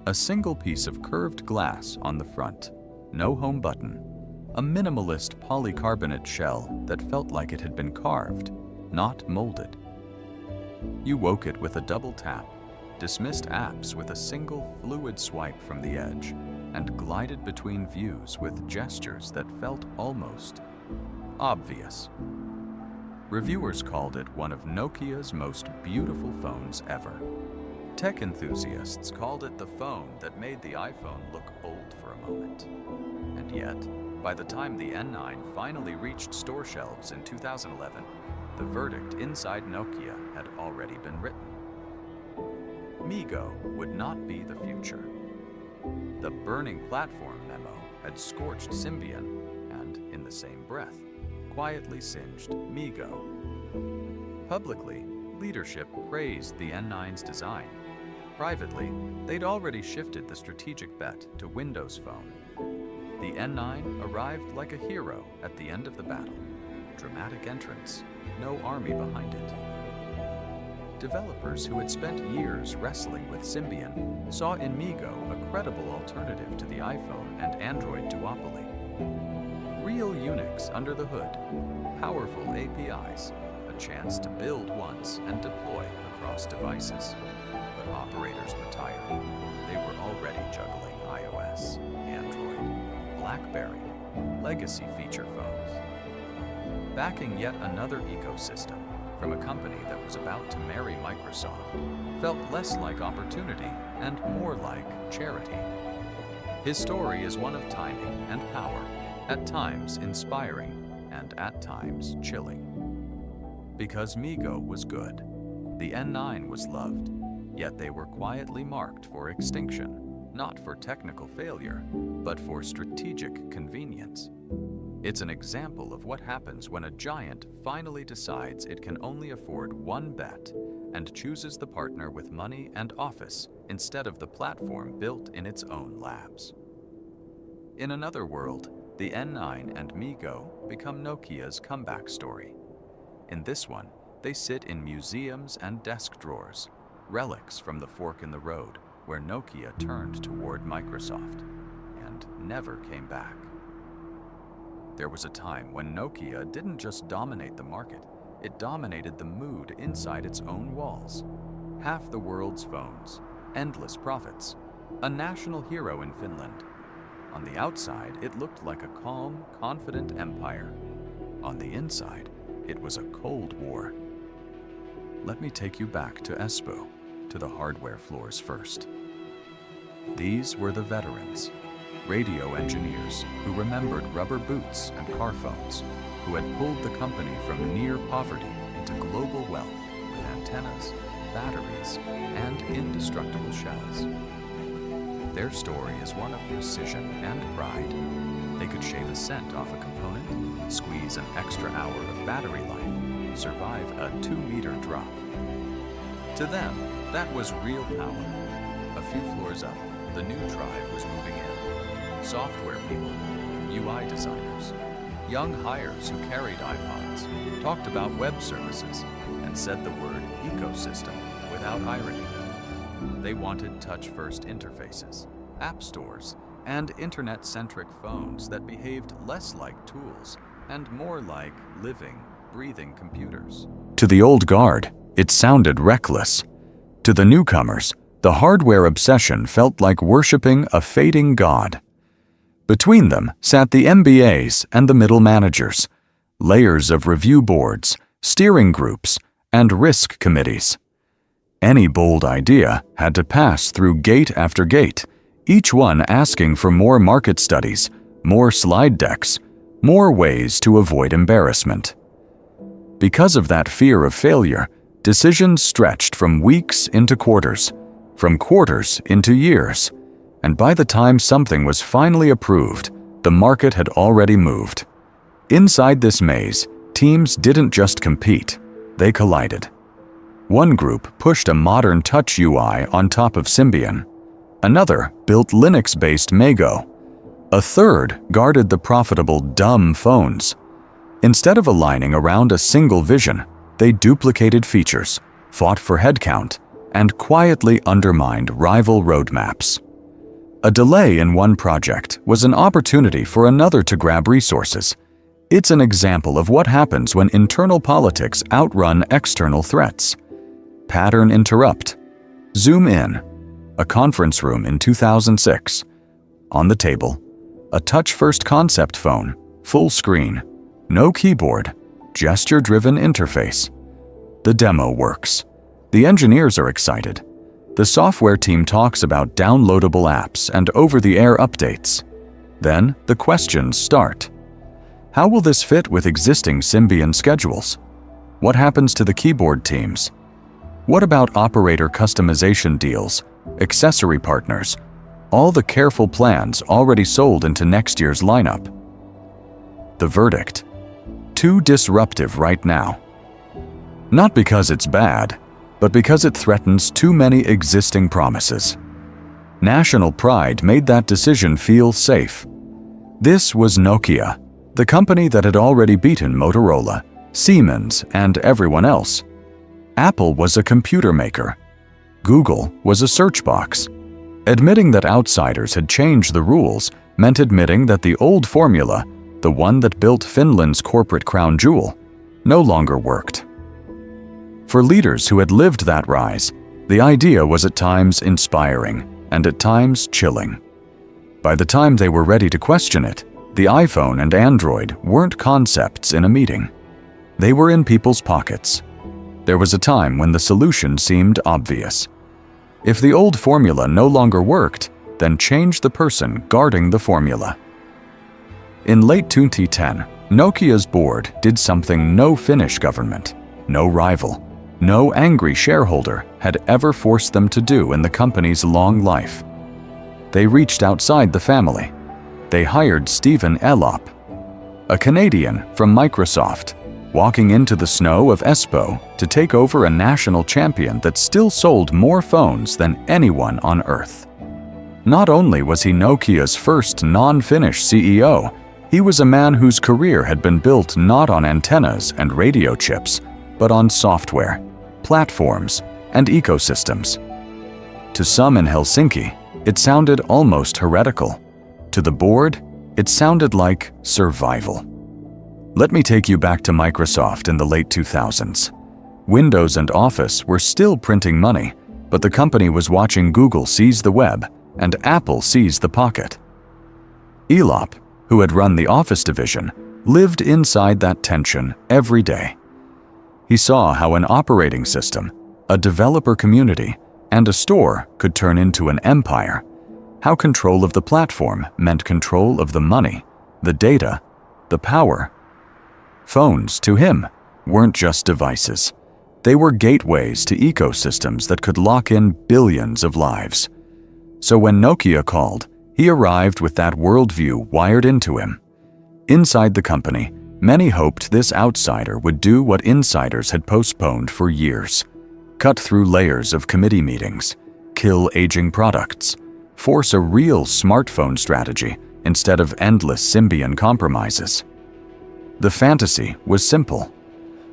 A: A single piece of curved glass on the front, no home button, a minimalist polycarbonate shell that felt like it had been carved, not molded. You woke it with a double tap, dismissed apps with a single fluid swipe from the edge, and glided between views with gestures that felt almost obvious. Reviewers called it one of Nokia's most beautiful phones ever. Tech enthusiasts called it the phone that made the iPhone look old for a moment. And yet, by the time the N9 finally reached store shelves in 2011, the verdict inside Nokia had already been written. MeeGo would not be the future. The burning platform memo had scorched Symbian and, in the same breath, quietly singed MeeGo. Publicly, leadership praised the N9's design. Privately, they'd already shifted the strategic bet to Windows Phone. The N9 arrived like a hero at the end of the battle. Dramatic entrance, no army behind it. Developers who had spent years wrestling with Symbian saw in MeeGo a credible alternative to the iPhone and Android duopoly. Real Unix under the hood, powerful APIs, a chance to build once and deploy across devices. But operators were tired. They were already juggling iOS, Android, BlackBerry, legacy feature phones. Backing yet another ecosystem from a company that was about to marry Microsoft felt less like opportunity and more like charity. His story is one of timing and power, at times inspiring and at times chilling. Because MeeGo was good, the N9 was loved, yet they were quietly marked for extinction, not for technical failure, but for strategic convenience. It's an example of what happens when a giant finally decides it can only afford one bet and chooses the partner with money and office instead of the platform built in its own labs. In another world, the N9 and MeeGo become Nokia's comeback story. In this one, they sit in museums and desk drawers, relics from the fork in the road where Nokia turned toward Microsoft and never came back. There was a time when Nokia didn't just dominate the market, it dominated the mood inside its own walls. Half the world's phones, endless profits, a national hero in Finland. On the outside, it looked like a calm, confident empire. On the inside, it was a Cold War. Let me take you back to Espoo, to the hardware floors first. These were the veterans, radio engineers who remembered rubber boots and car phones, who had pulled the company from near poverty into global wealth with antennas, batteries, and indestructible shells. Their story is one of precision and pride. They could shave a cent off a component, squeeze an extra hour of battery life, survive a 2-meter drop. To them, that was real power. A few floors up, the new tribe was moving in. Software people, UI designers, young hires who carried iPods, talked about web services, and said the word ecosystem without irony. They wanted touch-first interfaces, app stores, and internet-centric phones that behaved less like tools and more like living, breathing computers. To the old guard, it sounded reckless. To the newcomers, the hardware obsession felt like worshipping a fading god. Between them sat the MBAs and the middle managers, layers of review boards, steering groups, and risk committees. Any bold idea had to pass through gate after gate, each one asking for more market studies, more slide decks, more ways to avoid embarrassment. Because of that fear of failure, decisions stretched from weeks into quarters, from quarters into years, and by the time something was finally approved, the market had already moved. Inside this maze, teams didn't just compete, they collided. One group pushed a modern touch UI on top of Symbian. Another built Linux-based memo. A third guarded the profitable dumb phones. Instead of aligning around a single vision, they duplicated features, fought for headcount, and quietly undermined rival roadmaps. A delay in one project was an opportunity for another to grab resources. It's an example of what happens when internal politics outrun external threats. Pattern interrupt. Zoom in. A conference room in 2006. On the table, a touch-first concept phone, full screen, no keyboard, gesture-driven interface. The demo works. The engineers are excited. The software team talks about downloadable apps and over-the-air updates. Then the questions start. How will this fit with existing Symbian schedules? What happens to the keyboard teams? What about operator customization deals, accessory partners, all the careful plans already sold into next year's lineup? The verdict: too disruptive right now. Not because it's bad, but because it threatens too many existing promises. National pride made that decision feel safe. This was Nokia, the company that had already beaten Motorola, Siemens, and everyone else. Apple was a computer maker. Google was a search box. Admitting that outsiders had changed the rules meant admitting that the old formula, the one that built Finland's corporate crown jewel, no longer worked. For leaders who had lived that rise, the idea was at times inspiring and at times chilling. By the time they were ready to question it, the iPhone and Android weren't concepts in a meeting. They were in people's pockets. There was a time when the solution seemed obvious. If the old formula no longer worked, then change the person guarding the formula. In late 2010, Nokia's board did something no Finnish government, no rival, no angry shareholder had ever forced them to do in the company's long life. They reached outside the family. They hired Stephen Elop, a Canadian from Microsoft, walking into the snow of Espoo to take over a national champion that still sold more phones than anyone on Earth. Not only was he Nokia's first non-Finnish CEO, he was a man whose career had been built not on antennas and radio chips, but on software, platforms, and ecosystems. To some in Helsinki, it sounded almost heretical. To the board, it sounded like survival. Let me take you back to Microsoft in the late 2000s. Windows and Office were still printing money, but the company was watching Google seize the web and Apple seize the pocket. Elop, who had run the Office division, lived inside that tension every day. He saw how an operating system, a developer community, and a store could turn into an empire. How control of the platform meant control of the money, the data, the power. Phones, to him, weren't just devices. They were gateways to ecosystems that could lock in billions of lives. So when Nokia called, he arrived with that worldview wired into him. Inside the company, many hoped this outsider would do what insiders had postponed for years: cut through layers of committee meetings, kill aging products, force a real smartphone strategy instead of endless Symbian compromises. The fantasy was simple.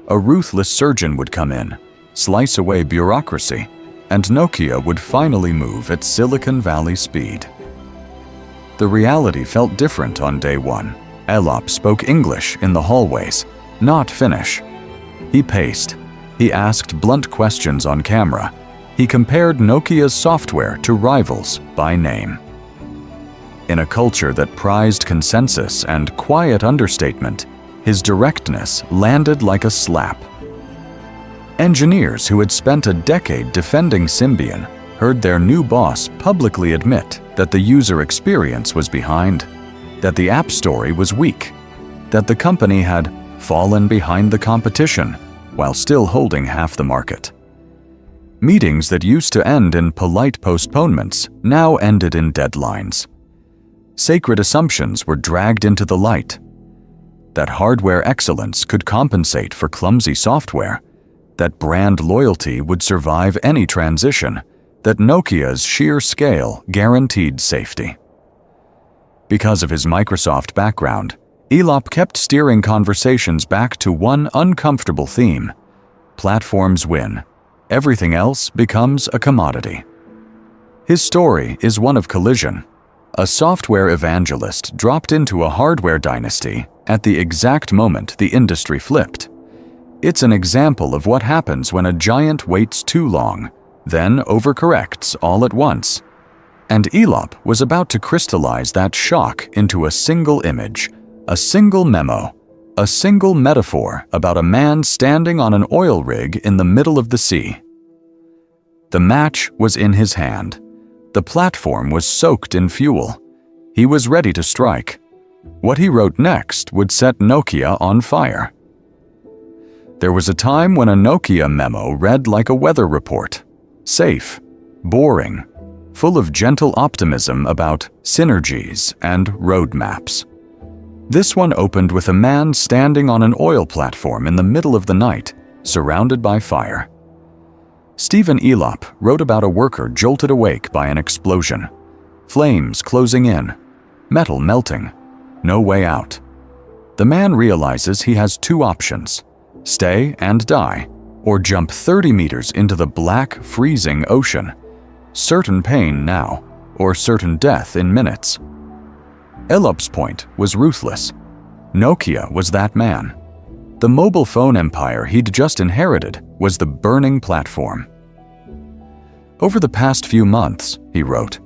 A: A ruthless surgeon would come in, slice away bureaucracy, and Nokia would finally move at Silicon Valley speed. The reality felt different on day one. Elop spoke English in the hallways, not Finnish. He paced. He asked blunt questions on camera. He compared Nokia's software to rivals by name. In a culture that prized consensus and quiet understatement, his directness landed like a slap. Engineers who had spent a decade defending Symbian heard their new boss publicly admit that the user experience was behind, that the app story was weak, that the company had fallen behind the competition while still holding half the market. Meetings that used to end in polite postponements now ended in deadlines. Sacred assumptions were dragged into the light. That hardware excellence could compensate for clumsy software, that brand loyalty would survive any transition, that Nokia's sheer scale guaranteed safety. Because of his Microsoft background, Elop kept steering conversations back to one uncomfortable theme: platforms win. Everything else becomes a commodity. His story is one of collision. A software evangelist dropped into a hardware dynasty at the exact moment the industry flipped. It's an example of what happens when a giant waits too long, then overcorrects all at once. And Elop was about to crystallize that shock into a single image, a single memo, a single metaphor about a man standing on an oil rig in the middle of the sea. The match was in his hand. The platform was soaked in fuel. He was ready to strike. What he wrote next would set Nokia on fire. There was a time when a Nokia memo read like a weather report. Safe, boring, full of gentle optimism about synergies and roadmaps. This one opened with a man standing on an oil platform in the middle of the night, surrounded by fire. Stephen Elop wrote about a worker jolted awake by an explosion. Flames closing in, metal melting, no way out. The man realizes he has two options: stay and die, or jump 30 meters into the black, freezing ocean. Certain pain now, or certain death in minutes. Elop's point was ruthless. Nokia was that man. The mobile phone empire he'd just inherited was the burning platform. Over the past few months, he wrote,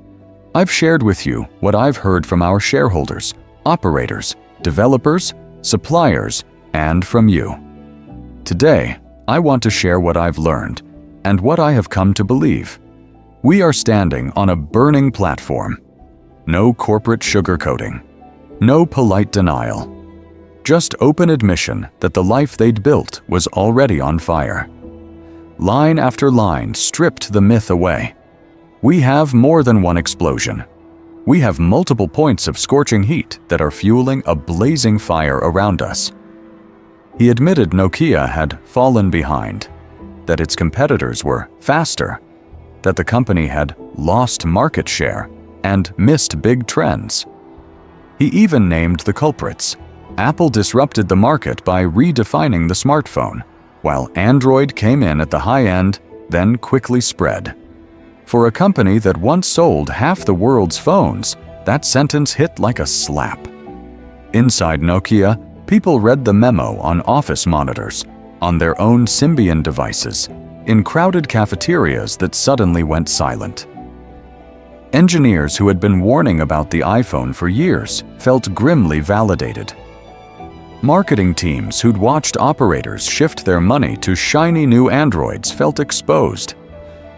A: I've shared with you what I've heard from our shareholders, operators, developers, suppliers, and from you. Today, I want to share what I've learned and what I have come to believe. We are standing on a burning platform. No corporate sugarcoating. No polite denial. Just open admission that the life they'd built was already on fire. Line after line stripped the myth away. We have more than one explosion. We have multiple points of scorching heat that are fueling a blazing fire around us. He admitted Nokia had fallen behind, that its competitors were faster, that the company had lost market share and missed big trends. He even named the culprits. Apple disrupted the market by redefining the smartphone, while Android came in at the high end, then quickly spread. For a company that once sold half the world's phones, that sentence hit like a slap. Inside Nokia, people read the memo on office monitors, on their own Symbian devices, in crowded cafeterias that suddenly went silent. Engineers who had been warning about the iPhone for years felt grimly validated. Marketing teams who'd watched operators shift their money to shiny new Androids felt exposed.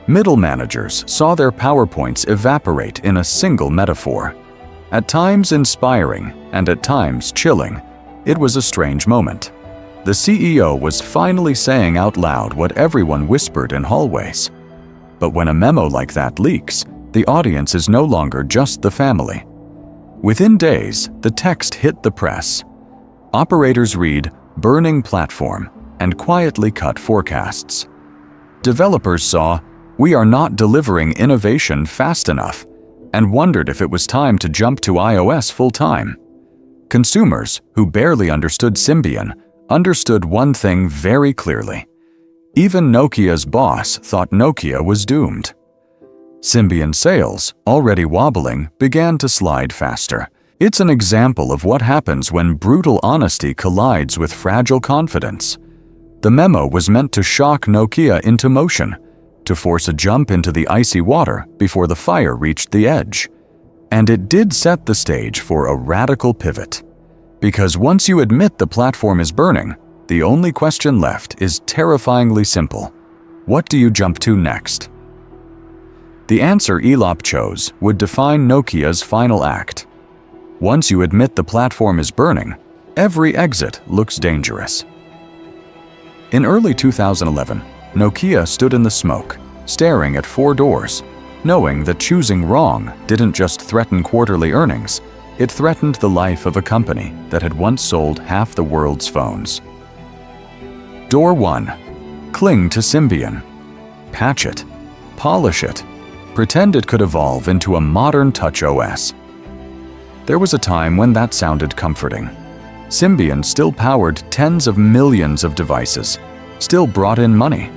A: Middle managers saw their PowerPoints evaporate in a single metaphor. At times inspiring and at times chilling, it was a strange moment. The CEO was finally saying out loud what everyone whispered in hallways. But when a memo like that leaks, the audience is no longer just the family. Within days, the text hit the press. Operators read "burning platform" and quietly cut forecasts. Developers saw "we are not delivering innovation fast enough" and wondered if it was time to jump to iOS full-time. Consumers, who barely understood Symbian, understood one thing very clearly. Even Nokia's boss thought Nokia was doomed. Symbian sales, already wobbling, began to slide faster. It's an example of what happens when brutal honesty collides with fragile confidence. The memo was meant to shock Nokia into motion, to force a jump into the icy water before the fire reached the edge. And it did set the stage for a radical pivot. Because once you admit the platform is burning, the only question left is terrifyingly simple. What do you jump to next? The answer Elop chose would define Nokia's final act. Once you admit the platform is burning, every exit looks dangerous. In early 2011, Nokia stood in the smoke, staring at 4 doors, knowing that choosing wrong didn't just threaten quarterly earnings, it threatened the life of a company that had once sold half the world's phones. Door 1. Cling to Symbian. Patch it. Polish it. Pretend it could evolve into a modern touch OS. There was a time when that sounded comforting. Symbian still powered tens of millions of devices, still brought in money,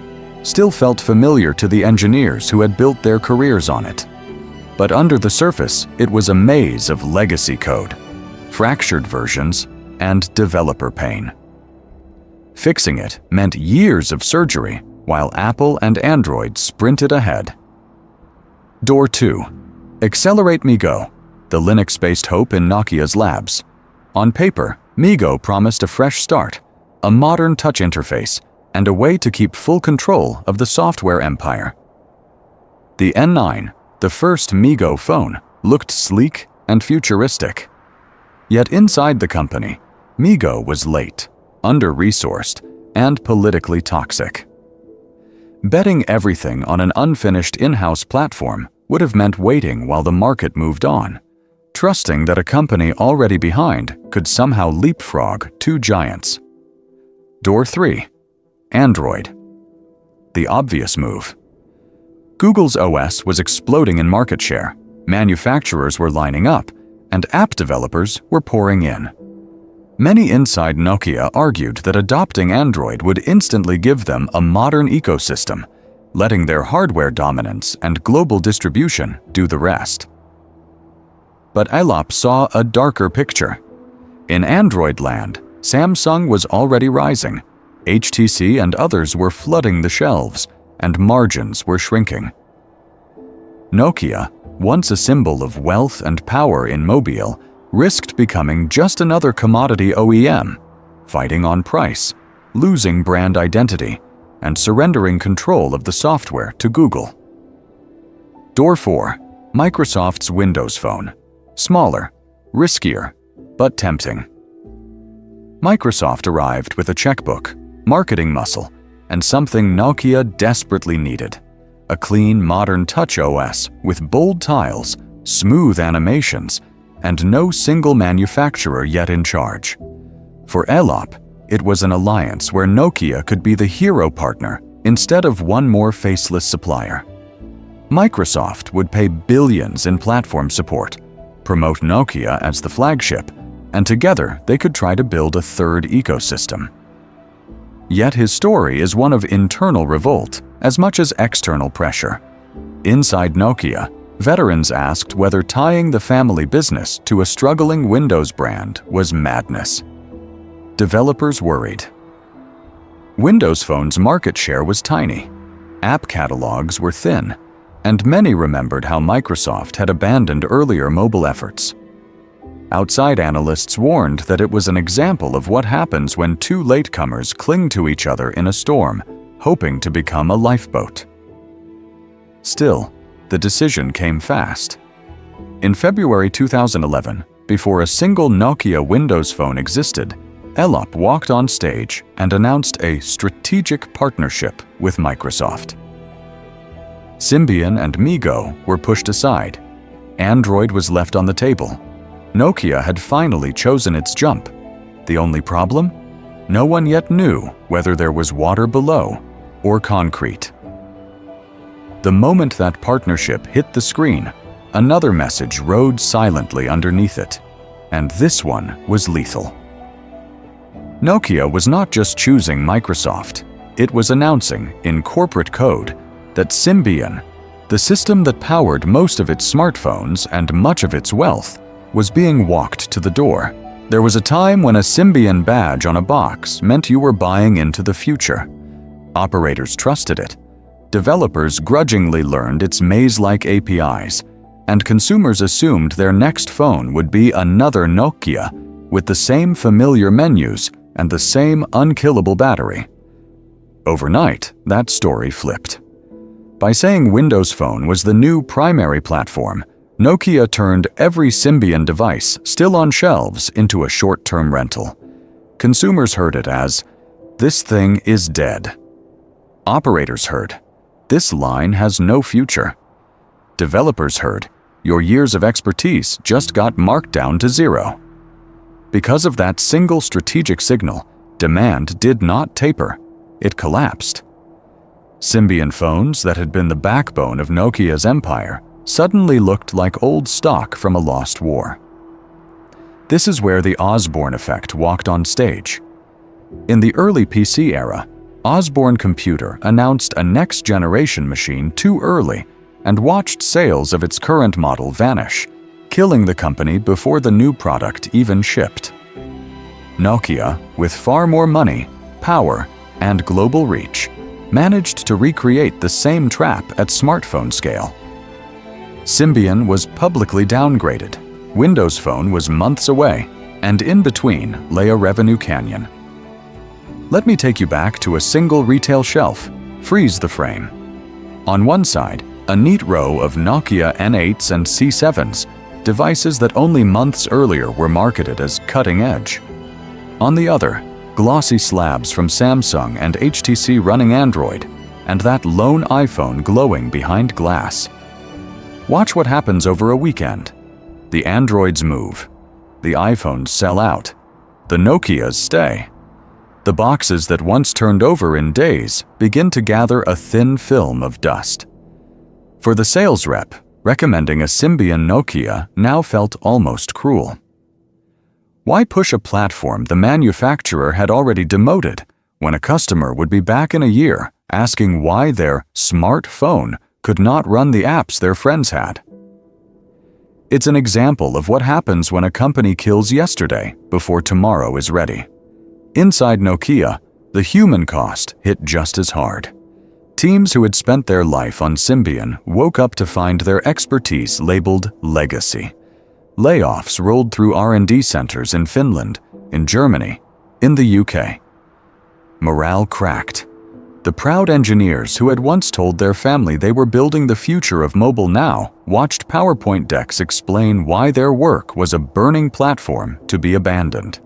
A: still felt familiar to the engineers who had built their careers on it. But under the surface, it was a maze of legacy code, fractured versions, and developer pain. Fixing it meant years of surgery, while Apple and Android sprinted ahead. Door 2. Accelerate MeGo, the Linux-based hope in Nokia's labs. On paper, MeGo promised a fresh start, a modern touch interface, and a way to keep full control of the software empire. The N9, the first MeGo phone, looked sleek and futuristic. Yet inside the company, MeGo was late, under-resourced, and politically toxic. Betting everything on an unfinished in-house platform would have meant waiting while the market moved on, trusting that a company already behind could somehow leapfrog 2 giants. Door 3. Android. The obvious move. Google's OS was exploding in market share, manufacturers were lining up, and app developers were pouring in. Many inside Nokia argued that adopting Android would instantly give them a modern ecosystem, letting their hardware dominance and global distribution do the rest. But Elop saw a darker picture. In Android land, Samsung was already rising, HTC and others were flooding the shelves, and margins were shrinking. Nokia, once a symbol of wealth and power in mobile, risked becoming just another commodity OEM, fighting on price, losing brand identity, and surrendering control of the software to Google. Door 4. Microsoft's Windows Phone. Smaller, riskier, but tempting. Microsoft arrived with a checkbook, marketing muscle, and something Nokia desperately needed: a clean, modern touch OS with bold tiles, smooth animations, and no single manufacturer yet in charge. For Elop, it was an alliance where Nokia could be the hero partner instead of one more faceless supplier. Microsoft would pay billions in platform support, promote Nokia as the flagship, and together they could try to build a third ecosystem. Yet his story is one of internal revolt as much as external pressure. Inside Nokia, veterans asked whether tying the family business to a struggling Windows brand was madness. Developers worried. Windows Phone's market share was tiny, app catalogs were thin, and many remembered how Microsoft had abandoned earlier mobile efforts. Outside analysts warned that it was an example of what happens when 2 latecomers cling to each other in a storm, hoping to become a lifeboat. Still, the decision came fast. In February 2011, before a single Nokia Windows Phone existed, Elop walked on stage and announced a strategic partnership with Microsoft. Symbian and MeGo were pushed aside. Android was left on the table. Nokia had finally chosen its jump. The only problem? No one yet knew whether there was water below or concrete. The moment that partnership hit the screen, another message rode silently underneath it, and this one was lethal. Nokia was not just choosing Microsoft, it was announcing, in corporate code, that Symbian, The system that powered most of its smartphones and much of its wealth was being walked to the door. There was a time when a Symbian badge on a box meant you were buying into the future. Operators trusted it. Developers grudgingly learned its maze-like APIs, and consumers assumed their next phone would be another Nokia with the same familiar menus and the same unkillable battery. Overnight, that story flipped. By saying Windows Phone was the new primary platform, Nokia turned every Symbian device still on shelves into a short-term rental. Consumers heard it as, "This thing is dead." Operators heard, "This line has no future." Developers heard, "Your years of expertise just got marked down to zero." Because of that single strategic signal, demand did not taper, it collapsed. Symbian phones that had been the backbone of Nokia's empire suddenly looked like old stock from a lost war. This is where the Osborne effect walked on stage. In the early PC era, Osborne Computer announced a next-generation machine too early and watched sales of its current model vanish, killing the company before the new product even shipped. Nokia, with far more money, power, and global reach, managed to recreate the same trap at smartphone scale. Symbian was publicly downgraded, Windows Phone was months away, and in between lay a revenue canyon. Let me take you back to a single retail shelf. Freeze the frame. On one side, a neat row of Nokia N8s and C7s, devices that only months earlier were marketed as cutting edge. On the other, glossy slabs from Samsung and HTC running Android, and that lone iPhone glowing behind glass. Watch what happens over a weekend. The Androids move. The iPhones sell out. The Nokias stay. The boxes that once turned over in days begin to gather a thin film of dust. For the sales rep, recommending a Symbian Nokia now felt almost cruel. Why push a platform the manufacturer had already demoted when a customer would be back in a year asking why their smartphone could not run the apps their friends had? It's an example of what happens when a company kills yesterday before tomorrow is ready. Inside Nokia, the human cost hit just as hard. Teams who had spent their life on Symbian woke up to find their expertise labeled legacy. Layoffs rolled through R&D centers in Finland, in Germany, in the UK. Morale cracked. The proud engineers who had once told their family they were building the future of mobile now watched PowerPoint decks explain why their work was a burning platform to be abandoned.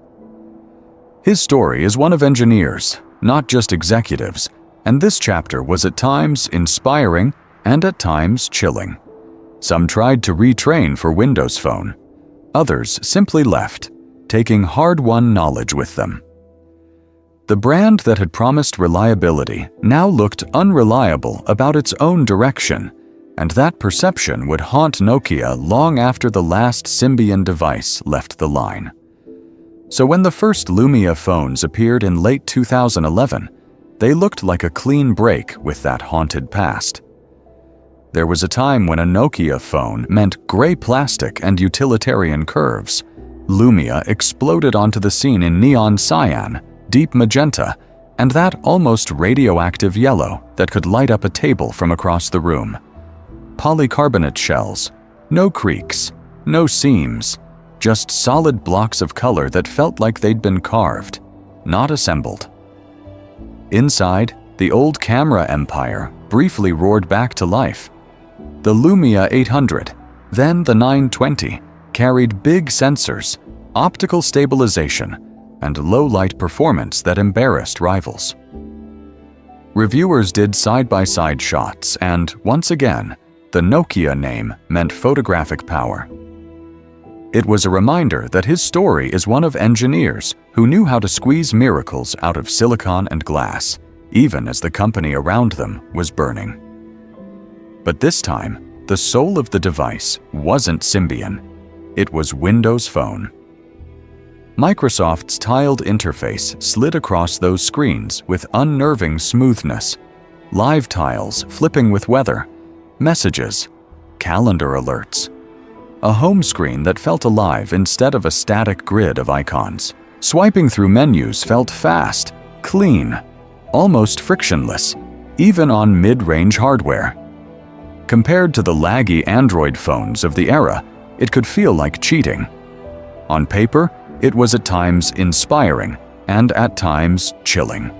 A: His story is one of engineers, not just executives, and this chapter was at times inspiring and at times chilling. Some tried to retrain for Windows Phone. Others simply left, taking hard-won knowledge with them. The brand that had promised reliability now looked unreliable about its own direction, and that perception would haunt Nokia long after the last Symbian device left the line. So when the first Lumia phones appeared in late 2011, they looked like a clean break with that haunted past. There was a time when a Nokia phone meant gray plastic and utilitarian curves. Lumia exploded onto the scene in neon cyan, deep magenta, and that almost radioactive yellow that could light up a table from across the room. Polycarbonate shells, no creaks, no seams, just solid blocks of color that felt like they'd been carved, not assembled. Inside, the old camera empire briefly roared back to life. The Lumia 800, then the 920, carried big sensors, optical stabilization, and low-light performance that embarrassed rivals. Reviewers did side-by-side shots, and once again, the Nokia name meant photographic power. It was a reminder that his story is one of engineers who knew how to squeeze miracles out of silicon and glass, even as the company around them was burning. But this time, the soul of the device wasn't Symbian. It was Windows Phone. Microsoft's tiled interface slid across those screens with unnerving smoothness, live tiles flipping with weather, messages, calendar alerts. A home screen that felt alive instead of a static grid of icons. Swiping through menus felt fast, clean, almost frictionless, even on mid-range hardware. Compared to the laggy Android phones of the era, it could feel like cheating. On paper, it was at times inspiring and at times chilling.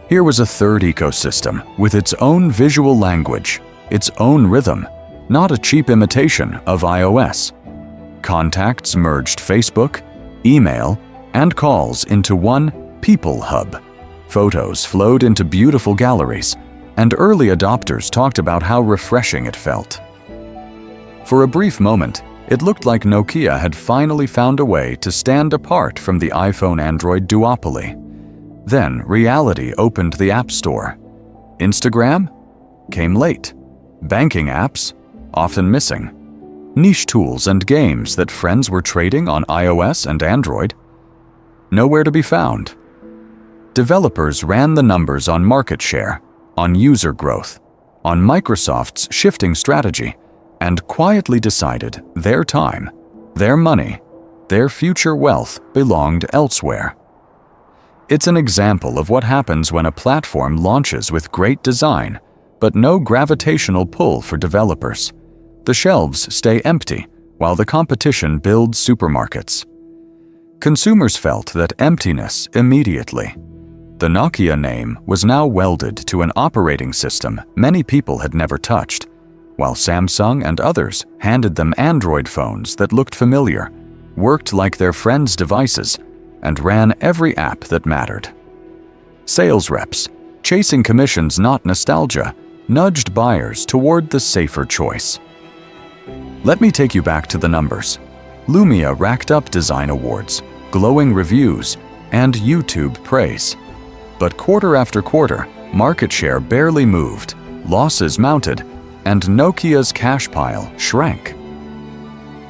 A: Here was a third ecosystem with its own visual language, its own rhythm, not a cheap imitation of iOS. Contacts merged Facebook, email, and calls into one people hub. Photos flowed into beautiful galleries, and early adopters talked about how refreshing it felt. For a brief moment, it looked like Nokia had finally found a way to stand apart from the iPhone-Android duopoly. Then reality opened the App Store. Instagram came late. Banking apps often missing. Niche tools and games that friends were trading on iOS and Android nowhere to be found. Developers ran the numbers on market share, on user growth, on Microsoft's shifting strategy, and quietly decided their time, their money, their future wealth belonged elsewhere. It's an example of what happens when a platform launches with great design, but no gravitational pull for developers. The shelves stay empty while the competition builds supermarkets. Consumers felt that emptiness immediately. The Nokia name was now welded to an operating system many people had never touched, while Samsung and others handed them Android phones that looked familiar, worked like their friends' devices, and ran every app that mattered. Sales reps, chasing commissions not nostalgia, nudged buyers toward the safer choice. Let me take you back to the numbers. Lumia racked up design awards, glowing reviews, and YouTube praise. But quarter after quarter, market share barely moved, losses mounted, and Nokia's cash pile shrank.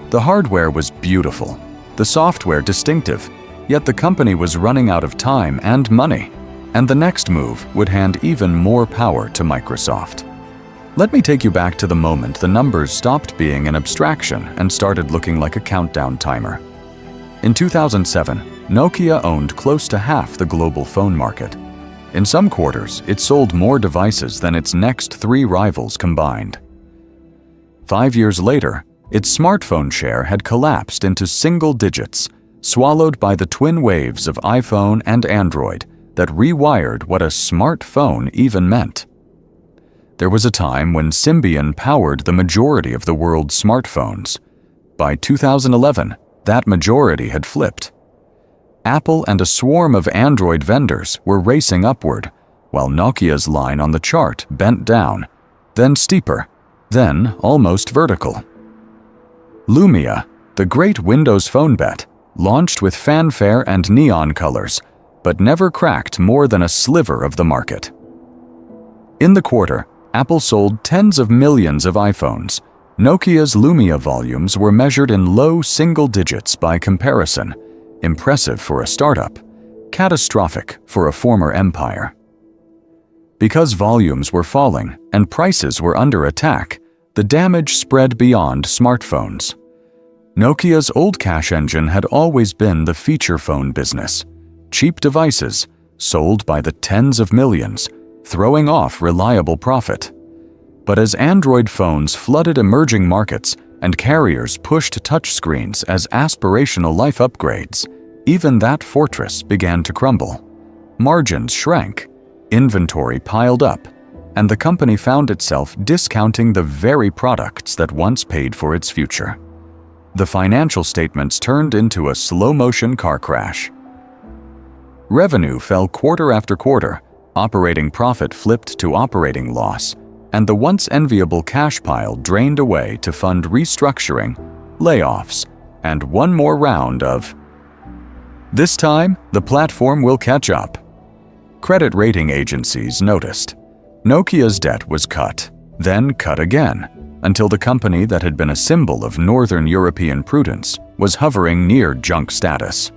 A: The hardware was beautiful, the software distinctive, yet the company was running out of time and money, and the next move would hand even more power to Microsoft. Let me take you back to the moment the numbers stopped being an abstraction and started looking like a countdown timer. In 2007, Nokia owned close to half the global phone market. In some quarters, it sold more devices than its next three rivals combined. 5 years later, its smartphone share had collapsed into single digits, swallowed by the twin waves of iPhone and Android that rewired what a smartphone even meant. There was a time when Symbian powered the majority of the world's smartphones. By 2011, that majority had flipped. Apple and a swarm of Android vendors were racing upward, while Nokia's line on the chart bent down, then steeper, then almost vertical. Lumia, the great Windows phone bet, launched with fanfare and neon colors, but never cracked more than a sliver of the market. In the quarter, Apple sold tens of millions of iPhones. Nokia's Lumia volumes were measured in low single digits by comparison. Impressive for a startup, catastrophic for a former empire. Because volumes were falling and prices were under attack, the damage spread beyond smartphones. Nokia's old cash engine had always been the feature phone business. Cheap devices, sold by the tens of millions, throwing off reliable profit. But as Android phones flooded emerging markets and carriers pushed touchscreens as aspirational life upgrades, even that fortress began to crumble. Margins shrank, inventory piled up, and the company found itself discounting the very products that once paid for its future. The financial statements turned into a slow-motion car crash. Revenue fell quarter after quarter, operating profit flipped to operating loss, and the once enviable cash pile drained away to fund restructuring, layoffs, and one more round of "This time, the platform will catch up." Credit rating agencies noticed. Nokia's debt was cut, then cut again, until the company that had been a symbol of Northern European prudence was hovering near junk status.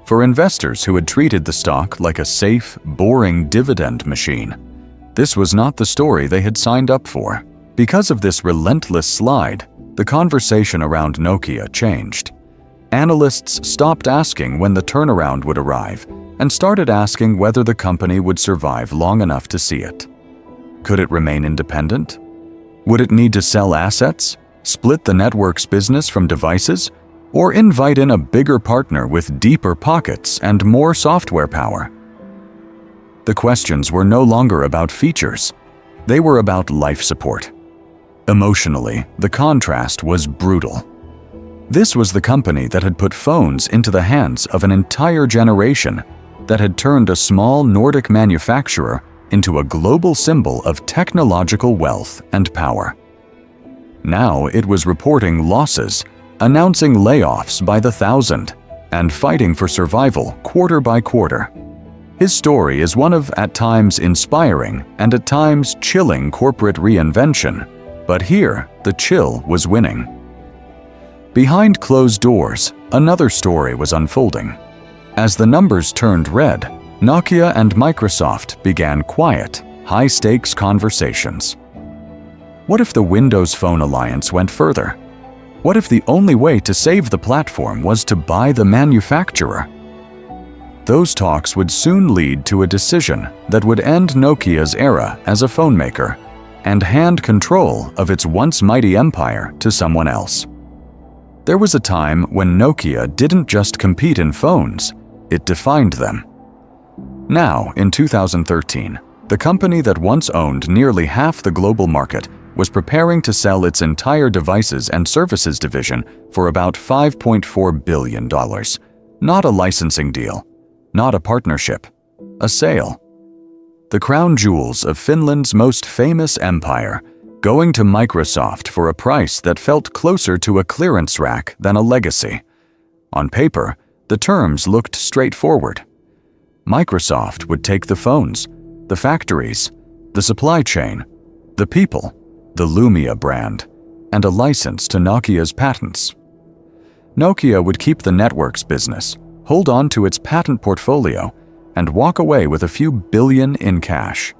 A: For investors who had treated the stock like a safe, boring dividend machine, this was not the story they had signed up for. Because of this relentless slide, the conversation around Nokia changed. Analysts stopped asking when the turnaround would arrive and started asking whether the company would survive long enough to see it. Could it remain independent? Would it need to sell assets, split the network's business from devices, or invite in a bigger partner with deeper pockets and more software power? The questions were no longer about features. They were about life support. Emotionally, the contrast was brutal. This was the company that had put phones into the hands of an entire generation, that had turned a small Nordic manufacturer into a global symbol of technological wealth and power. Now it was reporting losses, announcing layoffs by the thousand, and fighting for survival quarter by quarter. His story is one of at times inspiring and at times chilling corporate reinvention, but here the chill was winning. Behind closed doors, another story was unfolding. As the numbers turned red, Nokia and Microsoft began quiet, high-stakes conversations. What if the Windows Phone alliance went further? What if the only way to save the platform was to buy the manufacturer? Those talks would soon lead to a decision that would end Nokia's era as a phone maker and hand control of its once mighty empire to someone else. There was a time when Nokia didn't just compete in phones, it defined them. Now, in 2013, the company that once owned nearly half the global market was preparing to sell its entire devices and services division for about $5.4 billion. Not a licensing deal, not a partnership, a sale. The crown jewels of Finland's most famous empire, going to Microsoft for a price that felt closer to a clearance rack than a legacy. On paper, the terms looked straightforward. Microsoft would take the phones, the factories, the supply chain, the people, the Lumia brand, and a license to Nokia's patents. Nokia would keep the network's business, hold on to its patent portfolio, and walk away with a few billion in cash.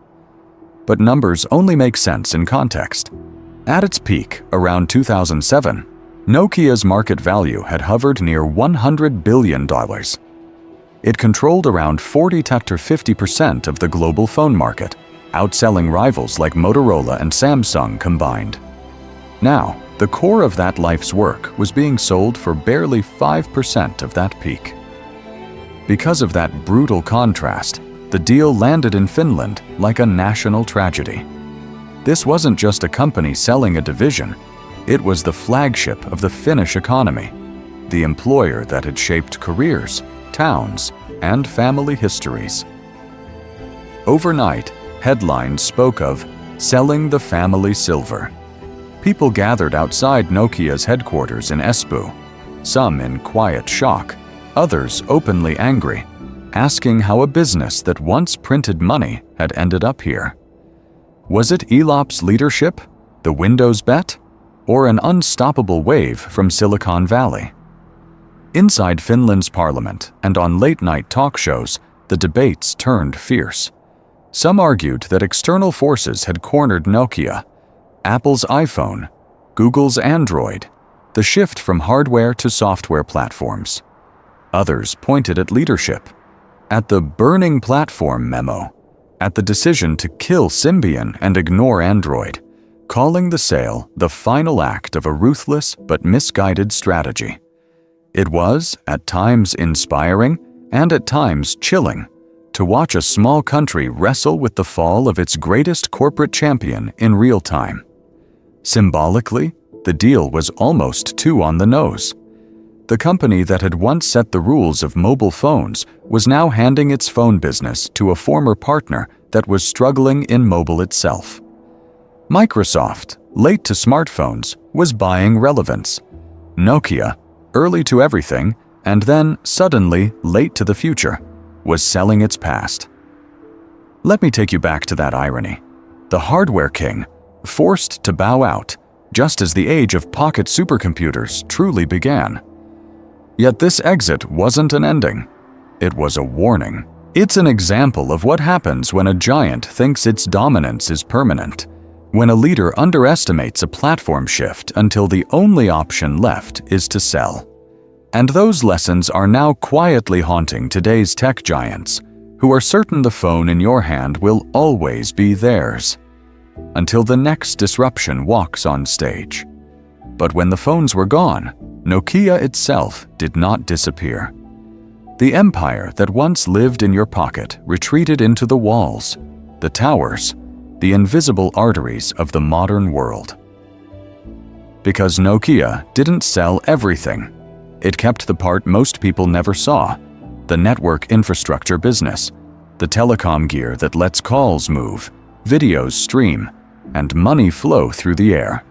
A: But numbers only make sense in context. At its peak, around 2007, Nokia's market value had hovered near $100 billion. It controlled around 40–50% of the global phone market, outselling rivals like Motorola and Samsung combined. Now, the core of that life's work was being sold for barely 5% of that peak. Because of that brutal contrast, the deal landed in Finland like a national tragedy. This wasn't just a company selling a division, it was the flagship of the Finnish economy, the employer that had shaped careers, towns, and family histories. Overnight, headlines spoke of selling the family silver. People gathered outside Nokia's headquarters in Espoo, some in quiet shock, others openly angry, asking how a business that once printed money had ended up here. Was it Elop's leadership, the Windows bet, or an unstoppable wave from Silicon Valley? Inside Finland's parliament and on late-night talk shows, the debates turned fierce. Some argued that external forces had cornered Nokia, Apple's iPhone, Google's Android, the shift from hardware to software platforms. Others pointed at leadership, at the burning platform memo, at the decision to kill Symbian and ignore Android, calling the sale the final act of a ruthless but misguided strategy. It was, at times, inspiring and at times chilling to watch a small country wrestle with the fall of its greatest corporate champion in real time. Symbolically, the deal was almost too on the nose. The company that had once set the rules of mobile phones was now handing its phone business to a former partner that was struggling in mobile itself. Microsoft, late to smartphones, was buying relevance. Nokia, early to everything, and then suddenly late to the future, was selling its past. Let me take you back to that irony. The hardware king, forced to bow out, just as the age of pocket supercomputers truly began. Yet this exit wasn't an ending. It was a warning. It's an example of what happens when a giant thinks its dominance is permanent. when a leader underestimates a platform shift until the only option left is to sell. And those lessons are now quietly haunting today's tech giants, who are certain the phone in your hand will always be theirs, until the next disruption walks on stage. But when the phones were gone, Nokia itself did not disappear. The empire that once lived in your pocket retreated into the walls, the towers, the invisible arteries of the modern world. Because Nokia didn't sell everything. It kept the part most people never saw, the network infrastructure business, the telecom gear that lets calls move, videos stream, and money flow through the air.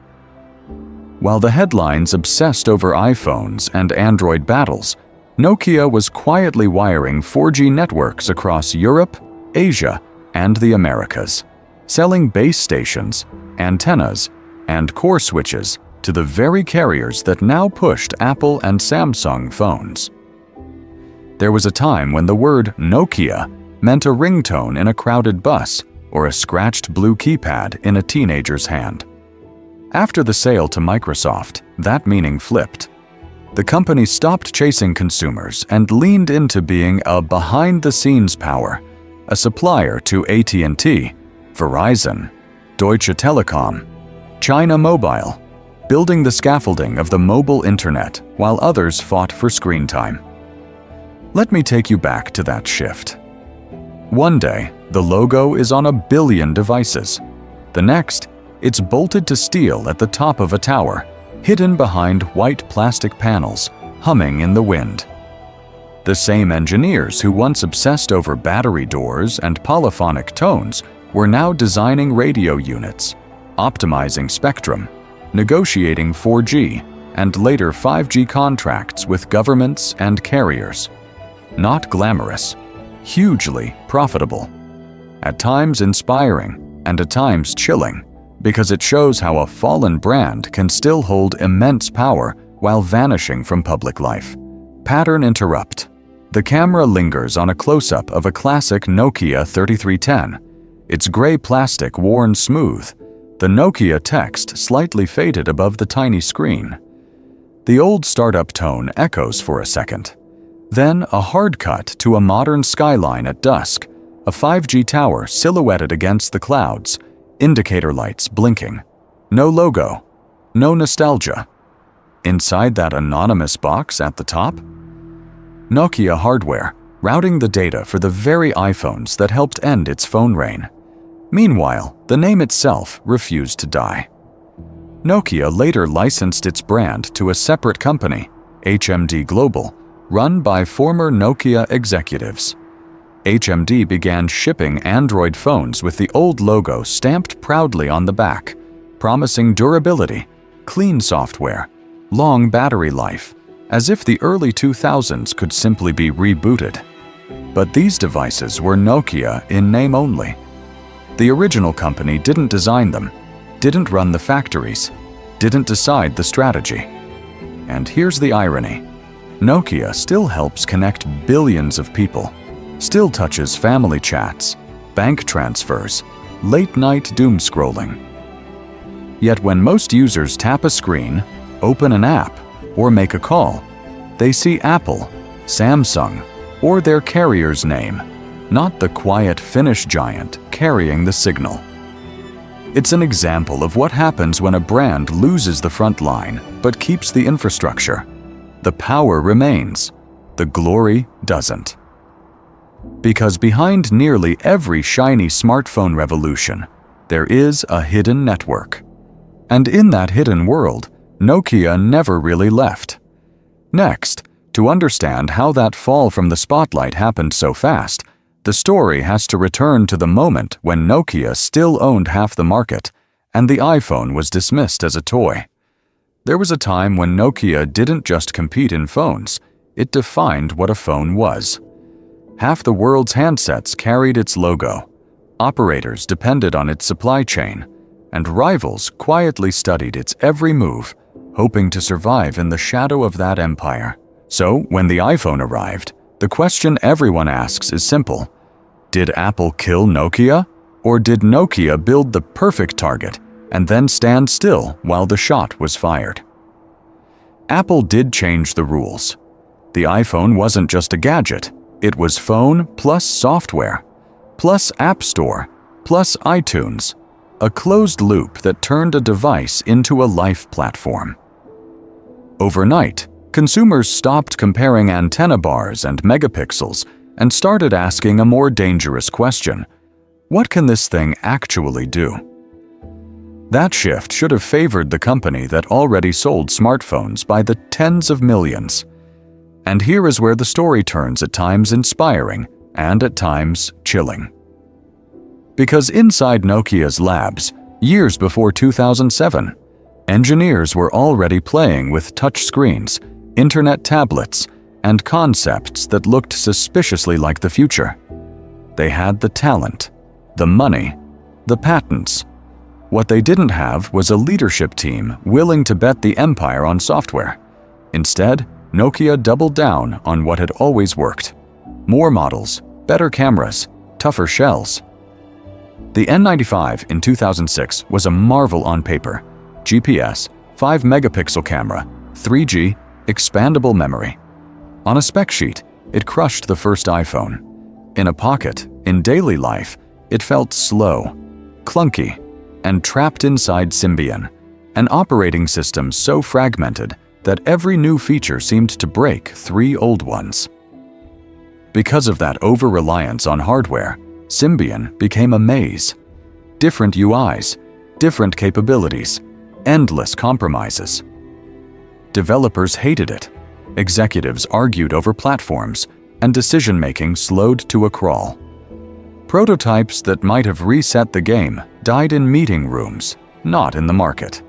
A: While the headlines obsessed over iPhones and Android battles, Nokia was quietly wiring 4G networks across Europe, Asia, and the Americas, selling base stations, antennas, and core switches to the very carriers that now pushed Apple and Samsung phones. There was a time when the word Nokia meant a ringtone in a crowded bus or a scratched blue keypad in a teenager's hand. After the sale to Microsoft, that meaning flipped. The company stopped chasing consumers and leaned into being a behind-the-scenes power, a supplier to AT&T, Verizon, Deutsche Telekom, China Mobile, building the scaffolding of the mobile internet while others fought for screen time. Let me take you back to that shift. One day, the logo is on 1 billion devices. The next, it's bolted to steel at the top of a tower, hidden behind white plastic panels, humming in the wind. The same engineers who once obsessed over battery doors and polyphonic tones were now designing radio units, optimizing spectrum, negotiating 4G and later 5G contracts with governments and carriers. Not glamorous, hugely profitable. At times inspiring and at times chilling, because it shows how a fallen brand can still hold immense power while vanishing from public life. Pattern interrupt. The camera lingers on a close-up of a classic Nokia 3310, its gray plastic worn smooth, the Nokia text slightly faded above the tiny screen. The old startup tone echoes for a second. Then a hard cut to a modern skyline at dusk, a 5G tower silhouetted against the clouds, indicator lights blinking. No logo, no nostalgia. Inside that anonymous box at the top? Nokia hardware, routing the data for the very iPhones that helped end its phone reign. Meanwhile, the name itself refused to die. Nokia later licensed its brand to a separate company, HMD Global, run by former Nokia executives. HMD began shipping Android phones with the old logo stamped proudly on the back, promising durability, clean software, long battery life, as if the early 2000s could simply be rebooted. But these devices were Nokia in name only. The original company didn't design them, didn't run the factories, didn't decide the strategy. And here's the irony. Nokia still helps connect billions of people, still touches family chats, bank transfers, late-night doom scrolling. Yet when most users tap a screen, open an app, or make a call, they see Apple, Samsung, or their carrier's name, not the quiet Finnish giant carrying the signal. It's an example of what happens when a brand loses the front line but keeps the infrastructure. The power remains, the glory doesn't. Because behind nearly every shiny smartphone revolution, there is a hidden network. And in that hidden world, Nokia never really left. Next, to understand how that fall from the spotlight happened so fast, the story has to return to the moment when Nokia still owned half the market and the iPhone was dismissed as a toy. There was a time when Nokia didn't just compete in phones, it defined what a phone was. Half the world's handsets carried its logo. Operators depended on its supply chain, and rivals quietly studied its every move, hoping to survive in the shadow of that empire. So, when the iPhone arrived, the question everyone asks is simple. Did Apple kill Nokia? Or did Nokia build the perfect target and then stand still while the shot was fired. Apple did change the rules. The iPhone wasn't just a gadget, it was phone plus software, plus App Store, plus iTunes, a closed loop that turned a device into a life platform. Overnight, consumers stopped comparing antenna bars and megapixels and started asking a more dangerous question: what can this thing actually do? That shift should have favored the company that already sold smartphones by the tens of millions. And here is where the story turns at times inspiring and at times chilling. Because inside Nokia's labs, years before 2007, engineers were already playing with touchscreens, internet tablets, and concepts that looked suspiciously like the future. They had the talent, the money, the patents. What they didn't have was a leadership team willing to bet the empire on software. Instead, Nokia doubled down on what had always worked: more models, better cameras, tougher shells. The N95 in 2006 was a marvel on paper: GPS, 5-megapixel camera, 3G, expandable memory. On a spec sheet, it crushed the first iPhone. In a pocket, in daily life, it felt slow, clunky, and trapped inside Symbian, an operating system so fragmented that every new feature seemed to break 3 old ones. Because of that over-reliance on hardware, Symbian became a maze. Different UIs, different capabilities, endless compromises. Developers hated it. Executives argued over platforms, and decision-making slowed to a crawl. Prototypes that might have reset the game died in meeting rooms, not in the market.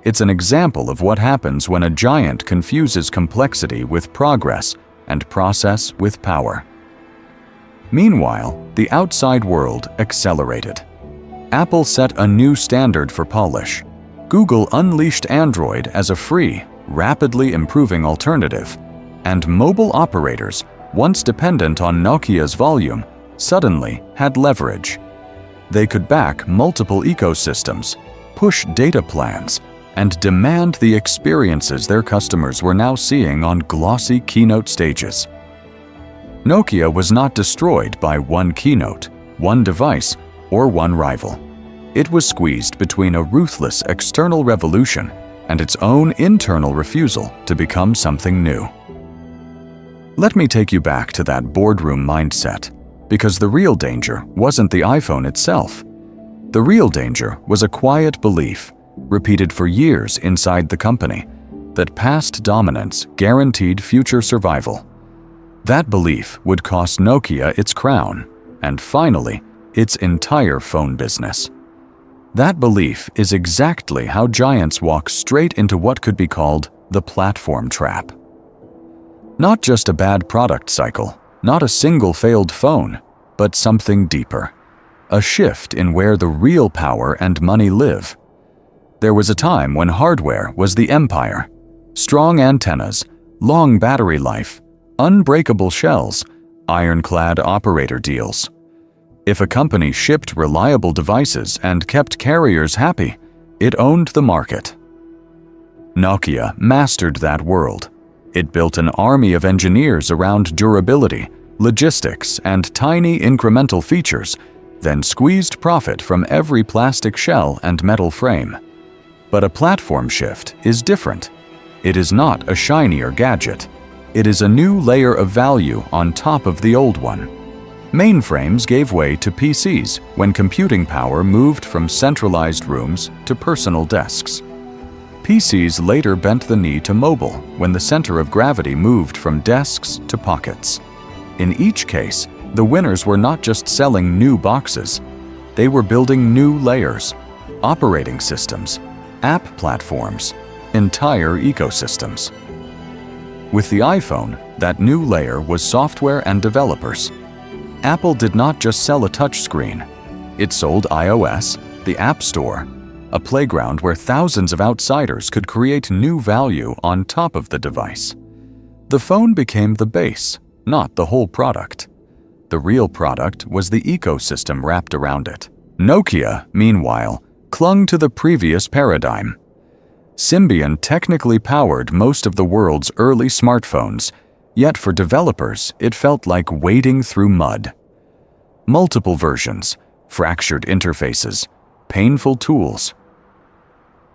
A: It's an example of what happens when a giant confuses complexity with progress and process with power. Meanwhile, the outside world accelerated. Apple set a new standard for polish. Google unleashed Android as a free, rapidly improving alternative, and mobile operators, once dependent on Nokia's volume, suddenly had leverage. They could back multiple ecosystems, push data plans, and demand the experiences their customers were now seeing on glossy keynote stages. Nokia was not destroyed by one keynote, one device, or one rival. It was squeezed between a ruthless external revolution and its own internal refusal to become something new. Let me take you back to that boardroom mindset, because the real danger wasn't the iPhone itself. The real danger was a quiet belief, repeated for years inside the company, that past dominance guaranteed future survival. That belief would cost Nokia its crown, and finally, its entire phone business. That belief is exactly how giants walk straight into what could be called the platform trap. Not just a bad product cycle, not a single failed phone, but something deeper. A shift in where the real power and money live. There was a time when hardware was the empire. Strong antennas, long battery life, unbreakable shells, ironclad operator deals. If a company shipped reliable devices and kept carriers happy, it owned the market. Nokia mastered that world. It built an army of engineers around durability, logistics, and tiny incremental features, then squeezed profit from every plastic shell and metal frame. But a platform shift is different. It is not a shinier gadget. It is a new layer of value on top of the old one. Mainframes gave way to PCs when computing power moved from centralized rooms to personal desks. PCs later bent the knee to mobile when the center of gravity moved from desks to pockets. In each case, the winners were not just selling new boxes. They were building new layers, operating systems, app platforms, entire ecosystems. With the iPhone, that new layer was software and developers. Apple did not just sell a touchscreen. It sold iOS, the App Store, a playground where thousands of outsiders could create new value on top of the device. The phone became the base, not the whole product. The real product was the ecosystem wrapped around it. Nokia, meanwhile, clung to the previous paradigm. Symbian technically powered most of the world's early smartphones, yet for developers it felt like wading through mud. Multiple versions, fractured interfaces, painful tools.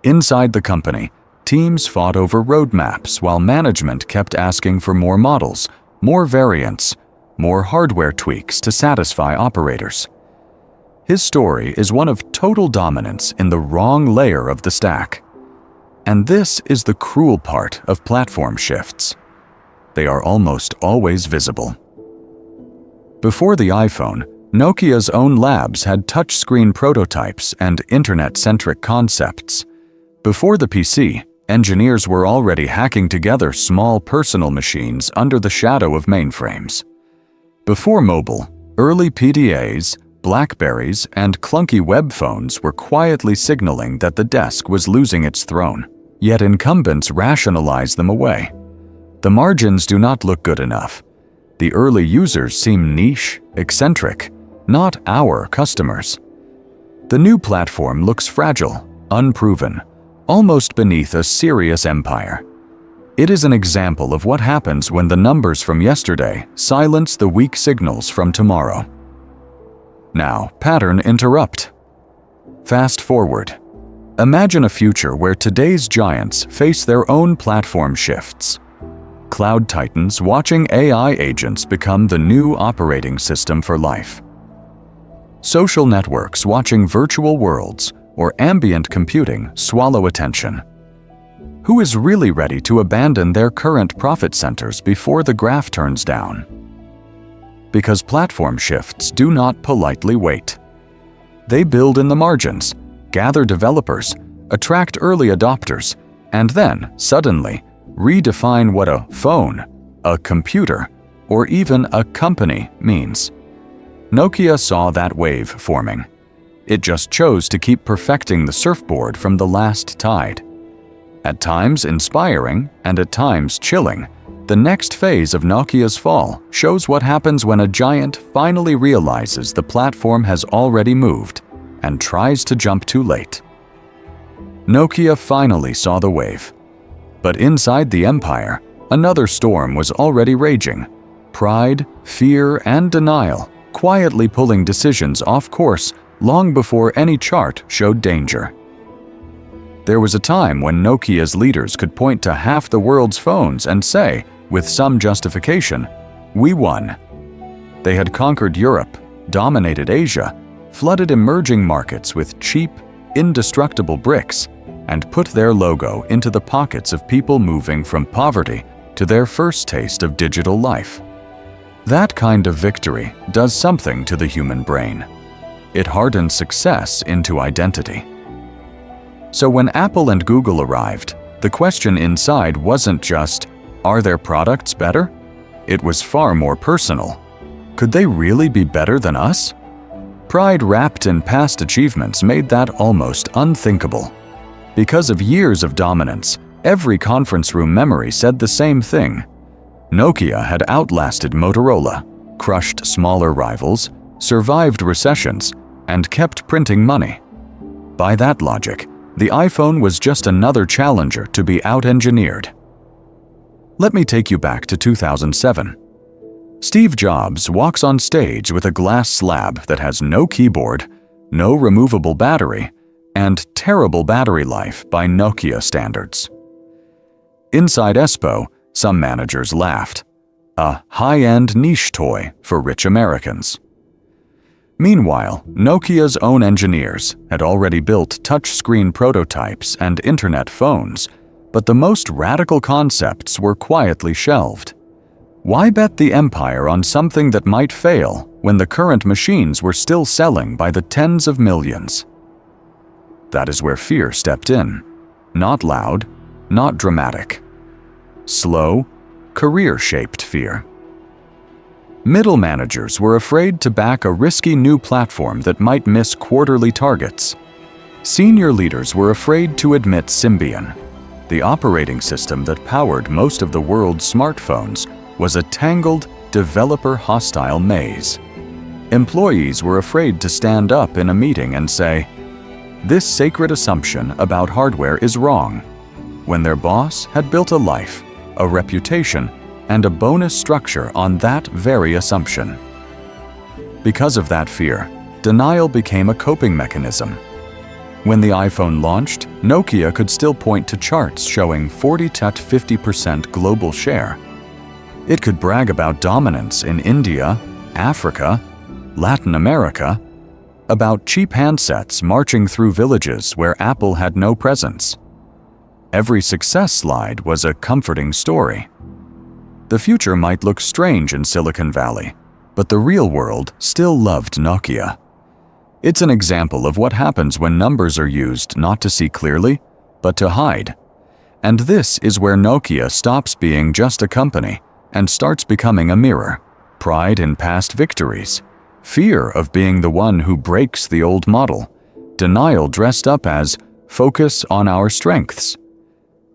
A: Inside the company, teams fought over roadmaps while management kept asking for more models, more variants, more hardware tweaks to satisfy operators. His story is one of total dominance in the wrong layer of the stack. And this is the cruel part of platform shifts. They are almost always visible. Before the iPhone, Nokia's own labs had touchscreen prototypes and internet-centric concepts. Before the PC, engineers were already hacking together small personal machines under the shadow of mainframes. Before mobile, early PDAs, Blackberries, and clunky web phones were quietly signaling that the desk was losing its throne, yet incumbents rationalize them away. The margins do not look good enough. The early users seem niche, eccentric, not our customers. The new platform looks fragile, unproven, almost beneath a serious empire. It is an example of what happens when the numbers from yesterday silence the weak signals from tomorrow. Now, pattern interrupt. Fast forward. Imagine a future where today's giants face their own platform shifts. Cloud titans watching AI agents become the new operating system for life. Social networks watching virtual worlds or ambient computing swallow attention. Who is really ready to abandon their current profit centers before the graph turns down? Because platform shifts do not politely wait. They build in the margins, gather developers, attract early adopters, and then, suddenly, redefine what a phone, a computer, or even a company means. Nokia saw that wave forming. It just chose to keep perfecting the surfboard from the last tide. At times inspiring and at times chilling, the next phase of Nokia's fall shows what happens when a giant finally realizes the platform has already moved and tries to jump too late. Nokia finally saw the wave. But inside the empire, another storm was already raging. Pride, fear, and denial quietly pulling decisions off course long before any chart showed danger. There was a time when Nokia's leaders could point to half the world's phones and say, with some justification, "We won." They had conquered Europe, dominated Asia, flooded emerging markets with cheap, indestructible bricks, and put their logo into the pockets of people moving from poverty to their first taste of digital life. That kind of victory does something to the human brain. It hardens success into identity. So when Apple and Google arrived, the question inside wasn't just, are their products better? It was far more personal. Could they really be better than us? Pride wrapped in past achievements made that almost unthinkable. Because of years of dominance, every conference room memory said the same thing. Nokia had outlasted Motorola, crushed smaller rivals, survived recessions, and kept printing money. By that logic, the iPhone was just another challenger to be out-engineered. Let me take you back to 2007. Steve Jobs walks on stage with a glass slab that has no keyboard, no removable battery, and terrible battery life by Nokia standards. Inside Expo, some managers laughed. A high-end niche toy for rich Americans. Meanwhile, Nokia's own engineers had already built touchscreen prototypes and internet phones, but the most radical concepts were quietly shelved. Why bet the empire on something that might fail when the current machines were still selling by the tens of millions? That is where fear stepped in. Not loud, not dramatic. Slow, career-shaped fear. Middle managers were afraid to back a risky new platform that might miss quarterly targets. Senior leaders were afraid to admit Symbian. The operating system that powered most of the world's smartphones was a tangled, developer-hostile maze. Employees were afraid to stand up in a meeting and say, This sacred assumption about hardware is wrong, when their boss had built a life, a reputation, and a bonus structure on that very assumption. Because of that fear, denial became a coping mechanism. When the iPhone launched, Nokia could still point to charts showing 40–50% global share. It could brag about dominance in India, Africa, Latin America, about cheap handsets marching through villages where Apple had no presence. Every success slide was a comforting story. The future might look strange in Silicon Valley, but the real world still loved Nokia. It's an example of what happens when numbers are used not to see clearly, but to hide. And this is where Nokia stops being just a company and starts becoming a mirror. Pride in past victories, fear of being the one who breaks the old model, denial dressed up as focus on our strengths.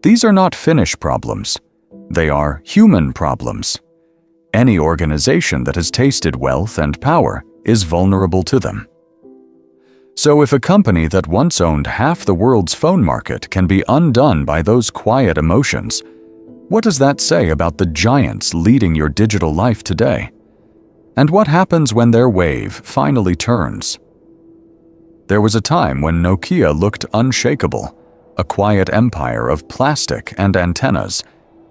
A: These are not Finnish problems. They are human problems. Any organization that has tasted wealth and power is vulnerable to them. So if a company that once owned half the world's phone market can be undone by those quiet emotions, what does that say about the giants leading your digital life today? And what happens when their wave finally turns? There was a time when Nokia looked unshakable, a quiet empire of plastic and antennas,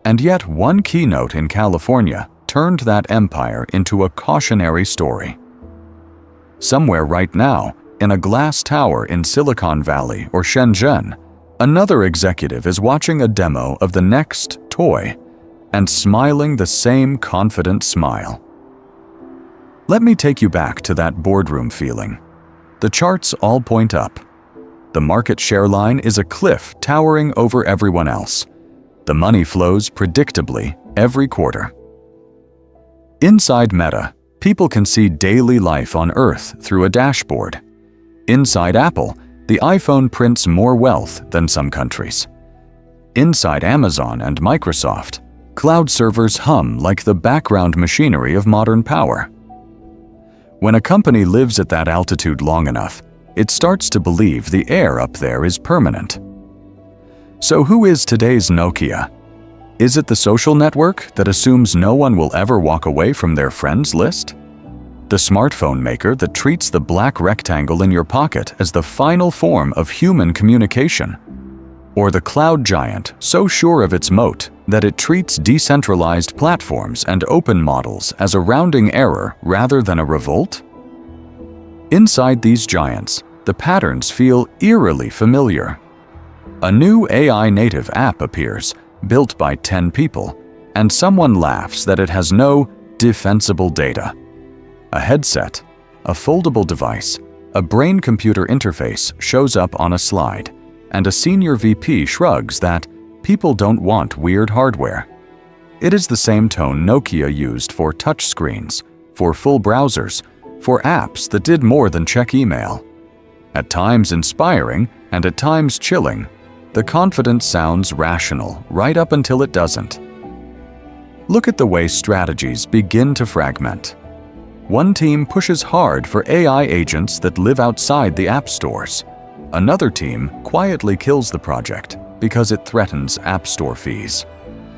A: and yet one keynote in California turned that empire into a cautionary story. Somewhere right now, in a glass tower in Silicon Valley or Shenzhen, another executive is watching a demo of the next toy and smiling the same confident smile. Let me take you back to that boardroom feeling. The charts all point up. The market share line is a cliff towering over everyone else. The money flows predictably every quarter. Inside Meta, people can see daily life on Earth through a dashboard. Inside Apple, the iPhone prints more wealth than some countries. Inside Amazon and Microsoft, cloud servers hum like the background machinery of modern power. When a company lives at that altitude long enough, it starts to believe the air up there is permanent. So who is today's Nokia? Is it the social network that assumes no one will ever walk away from their friends list? The smartphone maker that treats the black rectangle in your pocket as the final form of human communication? Or the cloud giant so sure of its moat that it treats decentralized platforms and open models as a rounding error rather than a revolt? Inside these giants, the patterns feel eerily familiar. A new AI-native app appears, built by 10 people, and someone laughs that it has no defensible data. A headset, a foldable device, a brain-computer interface shows up on a slide, and a senior VP shrugs that people don't want weird hardware. It is the same tone Nokia used for touchscreens, for full browsers, for apps that did more than check email. At times inspiring and at times chilling, the confidence sounds rational right up until it doesn't. Look at the way strategies begin to fragment. One team pushes hard for AI agents that live outside the app stores. Another team quietly kills the project because it threatens app store fees.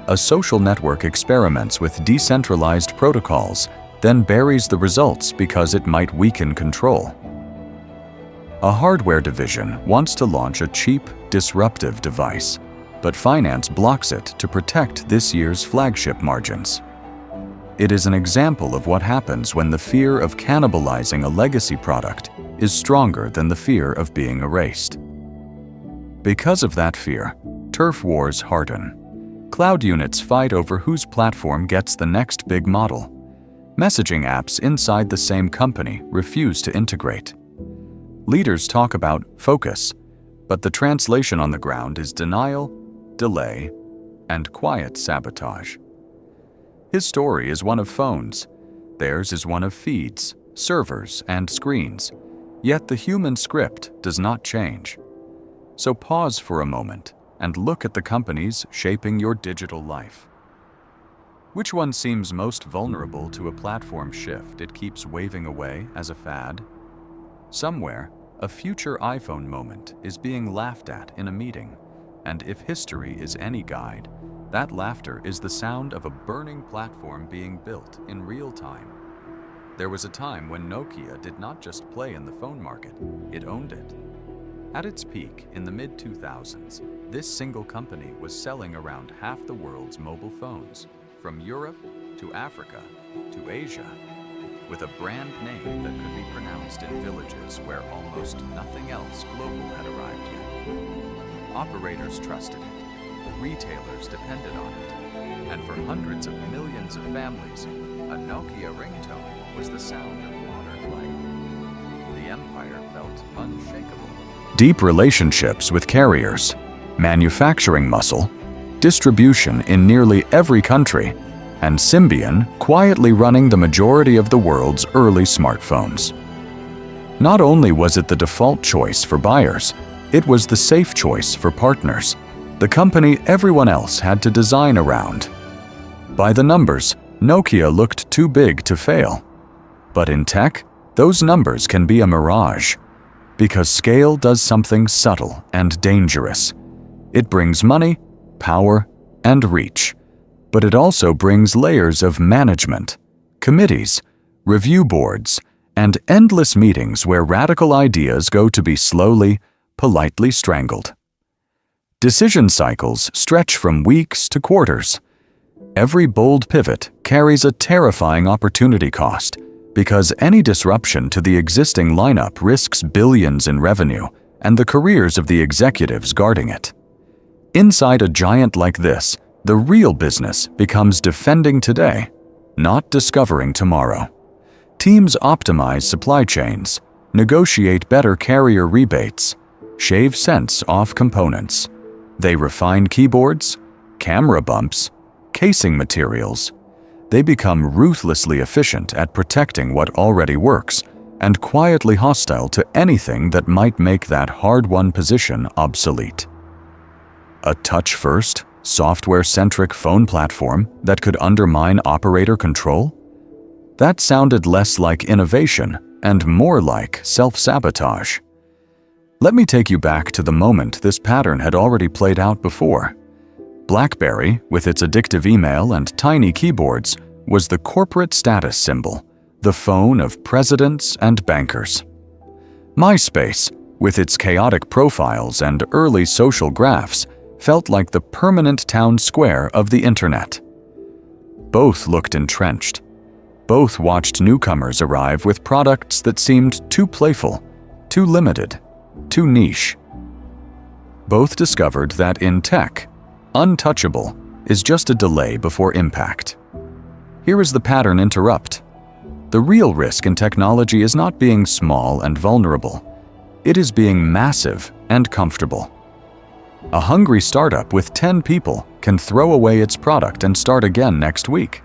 A: A social network experiments with decentralized protocols, then buries the results because it might weaken control. A hardware division wants to launch a cheap, disruptive device, but finance blocks it to protect this year's flagship margins. It is an example of what happens when the fear of cannibalizing a legacy product is stronger than the fear of being erased. Because of that fear, turf wars harden. Cloud units fight over whose platform gets the next big model. Messaging apps inside the same company refuse to integrate. Leaders talk about focus, but the translation on the ground is denial, delay, and quiet sabotage. His story is one of phones. Theirs is one of feeds, servers, and screens. Yet the human script does not change. So pause for a moment and look at the companies shaping your digital life. Which one seems most vulnerable to a platform shift it keeps waving away as a fad? Somewhere, A future iPhone moment is being laughed at in a meeting, and if history is any guide, that laughter is the sound of a burning platform being built in real time. There was a time when Nokia did not just play in the phone market, it owned it. At its peak in the mid-2000s, this single company was selling around half the world's mobile phones, from Europe to Africa to Asia, with a brand name that could be pronounced in villages where almost nothing else global had arrived yet. Operators trusted it, retailers depended on it, and for hundreds of millions of families, a Nokia ringtone was the sound of modern life. The empire felt unshakable. Deep relationships with carriers, manufacturing muscle, distribution in nearly every country, and Symbian quietly running the majority of the world's early smartphones. Not only was it the default choice for buyers, it was the safe choice for partners, the company everyone else had to design around. By the numbers, Nokia looked too big to fail. But in tech, those numbers can be a mirage, because scale does something subtle and dangerous. It brings money, power, and reach. But it also brings layers of management, committees, review boards, and endless meetings where radical ideas go to be slowly, politely strangled. Decision cycles stretch from weeks to quarters. Every bold pivot carries a terrifying opportunity cost because any disruption to the existing lineup risks billions in revenue and the careers of the executives guarding it. Inside a giant like this, the real business becomes defending today, not discovering tomorrow. Teams optimize supply chains, negotiate better carrier rebates, shave cents off components. They refine keyboards, camera bumps, casing materials. They become ruthlessly efficient at protecting what already works and quietly hostile to anything that might make that hard-won position obsolete. A touch-first, software-centric phone platform that could undermine operator control? That sounded less like innovation and more like self-sabotage. Let me take you back to the moment this pattern had already played out before. BlackBerry, with its addictive email and tiny keyboards, was the corporate status symbol, the phone of presidents and bankers. MySpace, with its chaotic profiles and early social graphs, felt like the permanent town square of the internet. Both looked entrenched. Both watched newcomers arrive with products that seemed too playful, too limited, too niche. Both discovered that in tech, untouchable is just a delay before impact. Here is the pattern interrupt. The real risk in technology is not being small and vulnerable. It is being massive and comfortable. A hungry startup with 10 people can throw away its product and start again next week.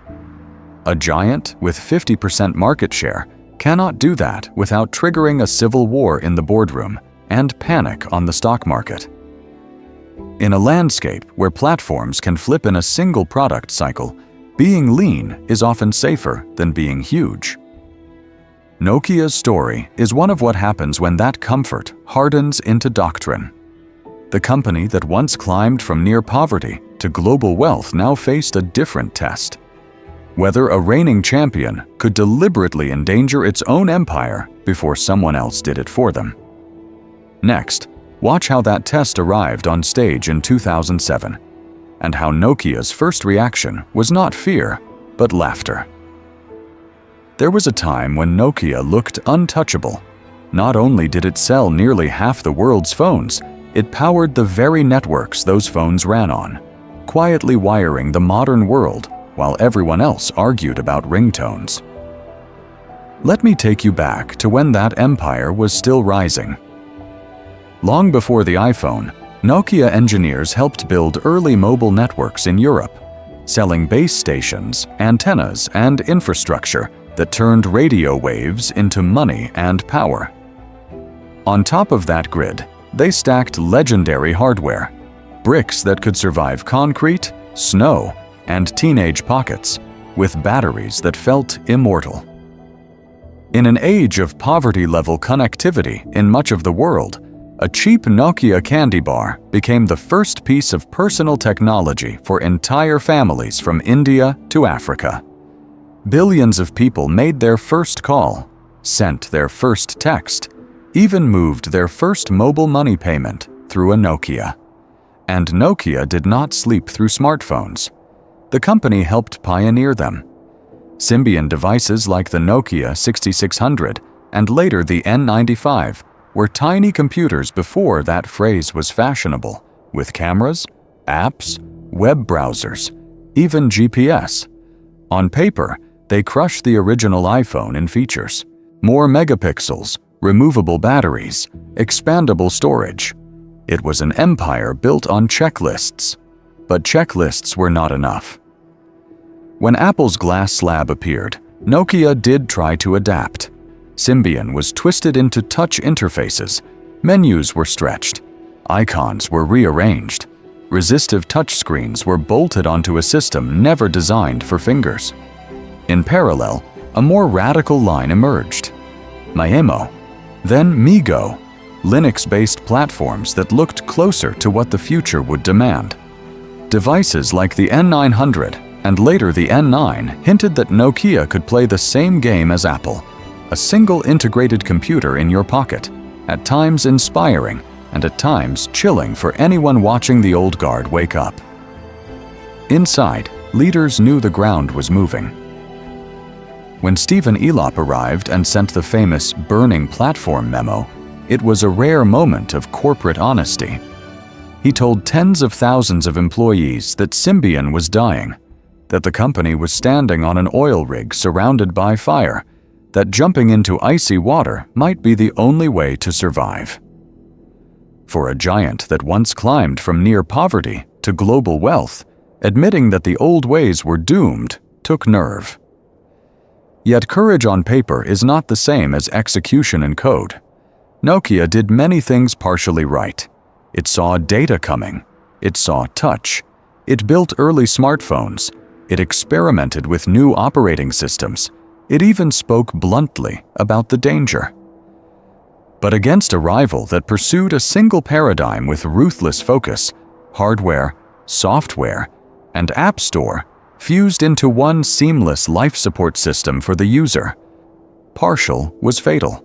A: A giant with 50% market share cannot do that without triggering a civil war in the boardroom and panic on the stock market. In a landscape where platforms can flip in a single product cycle, being lean is often safer than being huge. Nokia's story is one of what happens when that comfort hardens into doctrine. The company that once climbed from near poverty to global wealth now faced a different test. Whether a reigning champion could deliberately endanger its own empire before someone else did it for them. Next, watch how that test arrived on stage in 2007, and how Nokia's first reaction was not fear, but laughter. There was a time when Nokia looked untouchable. Not only did it sell nearly half the world's phones, it powered the very networks those phones ran on, quietly wiring the modern world while everyone else argued about ringtones. Let me take you back to when that empire was still rising. Long before the iPhone, Nokia engineers helped build early mobile networks in Europe, selling base stations, antennas, and infrastructure that turned radio waves into money and power. On top of that grid, they stacked legendary hardware, bricks that could survive concrete, snow, and teenage pockets, with batteries that felt immortal. In an age of poverty-level connectivity in much of the world, a cheap Nokia candy bar became the first piece of personal technology for entire families from India to Africa. Billions of people made their first call, sent their first text, even moved their first mobile money payment through a Nokia. And Nokia did not sleep through smartphones. The company helped pioneer them. Symbian devices like the Nokia 6600 and later the N95 were tiny computers before that phrase was fashionable, with cameras, apps, web browsers, even GPS. On paper, they crushed the original iPhone in features: more megapixels, removable batteries, expandable storage. It was an empire built on checklists. But checklists were not enough. When Apple's glass slab appeared, Nokia did try to adapt. Symbian was twisted into touch interfaces, menus were stretched, icons were rearranged, resistive touchscreens were bolted onto a system never designed for fingers. In parallel, a more radical line emerged: memo, then MeGo, Linux-based platforms that looked closer to what the future would demand. Devices like the N900 and later the N9 hinted that Nokia could play the same game as Apple: a single integrated computer in your pocket, at times inspiring and at times chilling for anyone watching the old guard wake up. Inside, leaders knew the ground was moving. When Stephen Elop arrived and sent the famous burning platform memo, it was a rare moment of corporate honesty. He told tens of thousands of employees that Symbian was dying, that the company was standing on an oil rig surrounded by fire, that jumping into icy water might be the only way to survive. For a giant that once climbed from near poverty to global wealth, admitting that the old ways were doomed took nerve. Yet courage on paper is not the same as execution in code. Nokia did many things partially right. It saw data coming. It saw touch. It built early smartphones. It experimented with new operating systems. It even spoke bluntly about the danger. But against a rival that pursued a single paradigm with ruthless focus, hardware, software, and app store fused into one seamless life support system for the user, partial was fatal.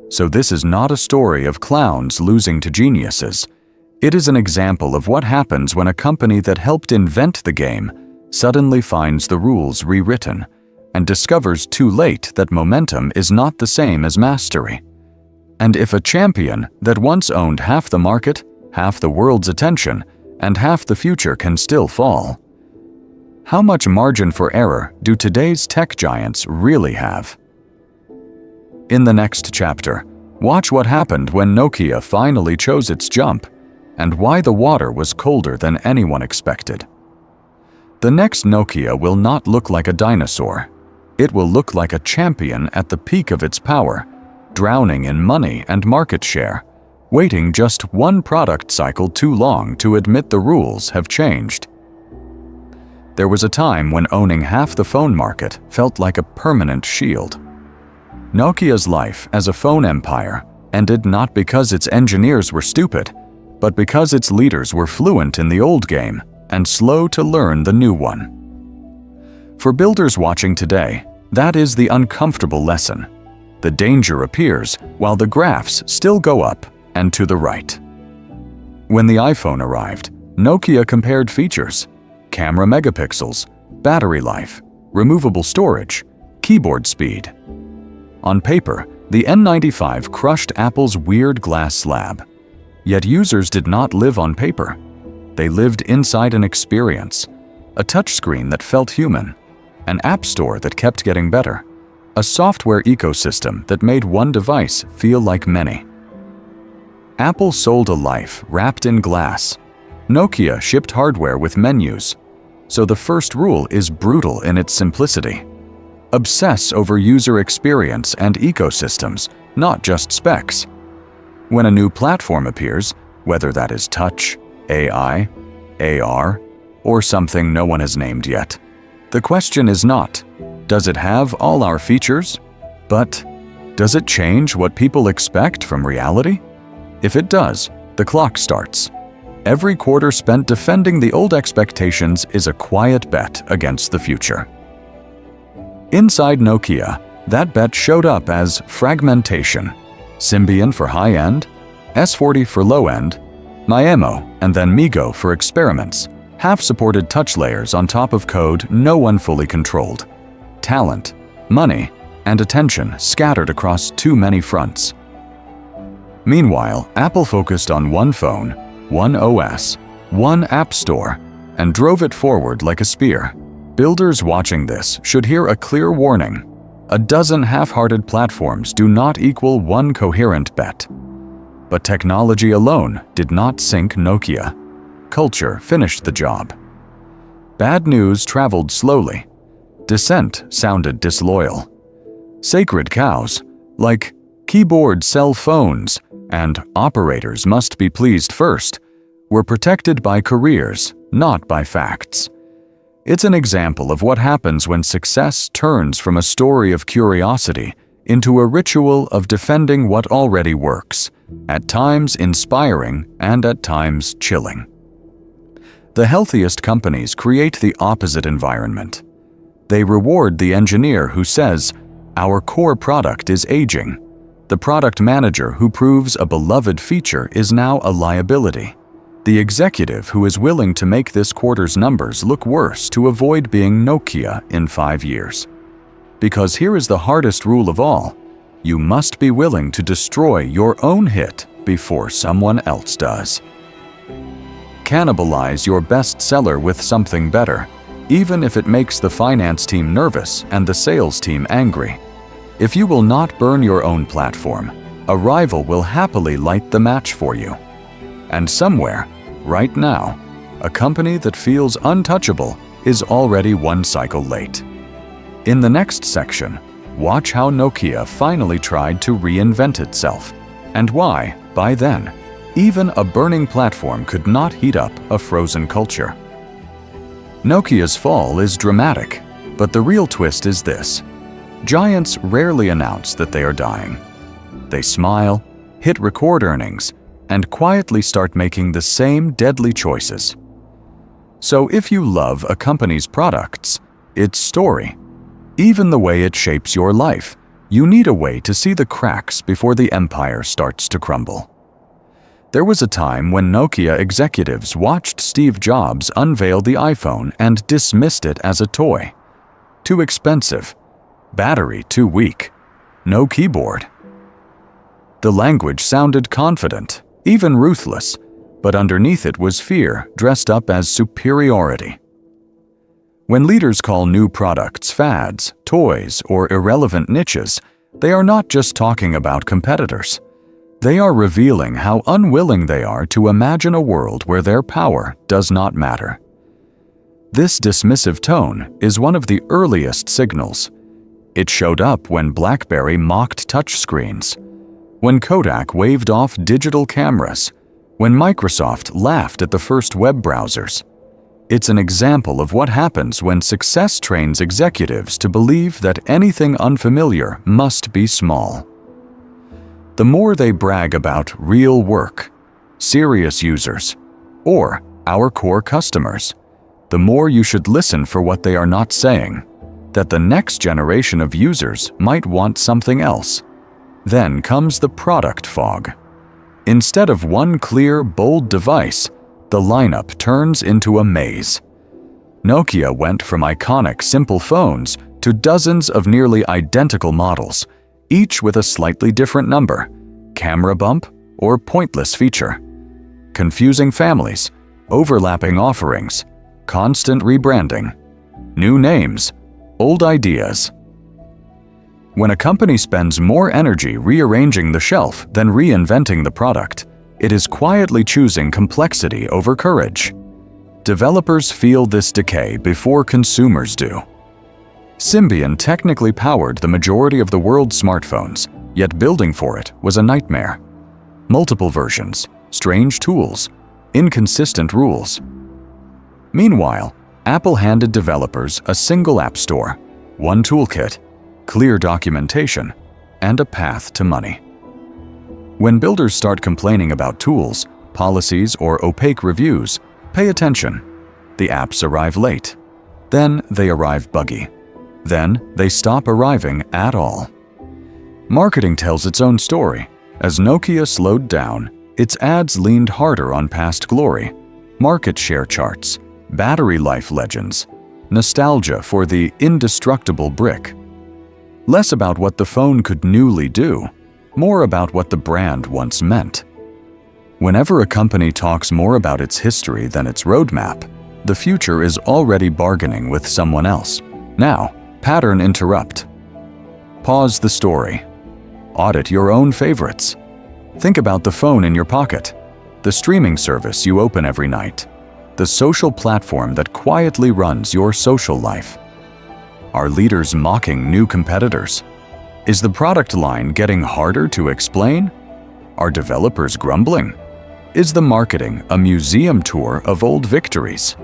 A: So this is not a story of clowns losing to geniuses. It is an example of what happens when a company that helped invent the game suddenly finds the rules rewritten and discovers too late that momentum is not the same as mastery. And if a champion that once owned half the market, half the world's attention, and half the future can still fall, how much margin for error do today's tech giants really have? In the next chapter, watch what happened when Nokia finally chose its jump and why the water was colder than anyone expected. The next Nokia will not look like a dinosaur. It will look like a champion at the peak of its power, drowning in money and market share, waiting just one product cycle too long to admit the rules have changed. There was a time when owning half the phone market felt like a permanent shield. Nokia's life as a phone empire ended not because its engineers were stupid, but because its leaders were fluent in the old game and slow to learn the new one. For builders watching today, that is the uncomfortable lesson. The danger appears while the graphs still go up and to the right. When the iPhone arrived, Nokia compared features: camera megapixels, battery life, removable storage, keyboard speed. On paper, the N95 crushed Apple's weird glass slab. Yet users did not live on paper. They lived inside an experience, a touchscreen that felt human, an app store that kept getting better, a software ecosystem that made one device feel like many. Apple sold a life wrapped in glass. Nokia shipped hardware with menus. So the first rule is brutal in its simplicity. Obsess over user experience and ecosystems, not just specs. When a new platform appears, whether that is touch, AI, AR, or something no one has named yet, the question is not, does it have all our features? But does it change what people expect from reality? If it does, the clock starts. Every quarter spent defending the old expectations is a quiet bet against the future. Inside Nokia, that bet showed up as fragmentation, Symbian for high-end, S40 for low-end, memo, and then MeGo for experiments, half-supported touch layers on top of code no one fully controlled. Talent, money, and attention scattered across too many fronts. Meanwhile, Apple focused on one phone, one OS, one app store, and drove it forward like a spear. Builders watching this should hear a clear warning. A dozen half-hearted platforms do not equal one coherent bet. But technology alone did not sink Nokia. Culture finished the job. Bad news traveled slowly. Dissent sounded disloyal. Sacred cows, like keyboards sell phones and operators must be pleased first, were protected by careers, not by facts. It's an example of what happens when success turns from a story of curiosity into a ritual of defending what already works, at times inspiring and at times chilling. The healthiest companies create the opposite environment. They reward the engineer who says, "Our core product is aging." The product manager who proves a beloved feature is now a liability. The executive who is willing to make this quarter's numbers look worse to avoid being Nokia in 5 years. Because here is the hardest rule of all: you must be willing to destroy your own hit before someone else does. Cannibalize your bestseller with something better, even if it makes the finance team nervous and the sales team angry. If you will not burn your own platform, a rival will happily light the match for you. And somewhere, right now, a company that feels untouchable is already one cycle late. In the next section, watch how Nokia finally tried to reinvent itself, and why, by then, even a burning platform could not heat up a frozen culture. Nokia's fall is dramatic, but the real twist is this. Giants rarely announce that they are dying. They smile, hit record earnings, and quietly start making the same deadly choices. So if you love a company's products, its story, even the way it shapes your life, you need a way to see the cracks before the empire starts to crumble. There was a time when Nokia executives watched Steve Jobs unveil the iPhone and dismissed it as a toy. Too expensive. Battery too weak. No keyboard. The language sounded confident, even ruthless, but underneath it was fear dressed up as superiority. When leaders call new products fads, toys, or irrelevant niches, they are not just talking about competitors. They are revealing how unwilling they are to imagine a world where their power does not matter. This dismissive tone is one of the earliest signals. It showed up when BlackBerry mocked touchscreens, when Kodak waved off digital cameras, when Microsoft laughed at the first web browsers. It's an example of what happens when success trains executives to believe that anything unfamiliar must be small. The more they brag about real work, serious users, or our core customers, the more you should listen for what they are not saying, that the next generation of users might want something else. Then comes the product fog. Instead of one clear, bold device, the lineup turns into a maze. Nokia went from iconic simple phones to dozens of nearly identical models, each with a slightly different number, camera bump, or pointless feature. Confusing families, overlapping offerings, constant rebranding, new names, old ideas. When a company spends more energy rearranging the shelf than reinventing the product, it is quietly choosing complexity over courage. Developers feel this decay before consumers do. Symbian technically powered the majority of the world's smartphones, yet building for it was a nightmare. Multiple versions, strange tools, inconsistent rules. Meanwhile, Apple handed developers a single app store, one toolkit, clear documentation, and a path to money. When builders start complaining about tools, policies, or opaque reviews, pay attention. The apps arrive late. Then they arrive buggy. Then they stop arriving at all. Marketing tells its own story. As Nokia slowed down, its ads leaned harder on past glory, market share charts, battery life legends, nostalgia for the indestructible brick. Less about what the phone could newly do, more about what the brand once meant. Whenever a company talks more about its history than its roadmap, the future is already bargaining with someone else. Now, pattern interrupt. Pause the story. Audit your own favorites. Think about the phone in your pocket, the streaming service you open every night, the social platform that quietly runs your social life. Are leaders mocking new competitors? Is the product line getting harder to explain? Are developers grumbling? Is the marketing a museum tour of old victories?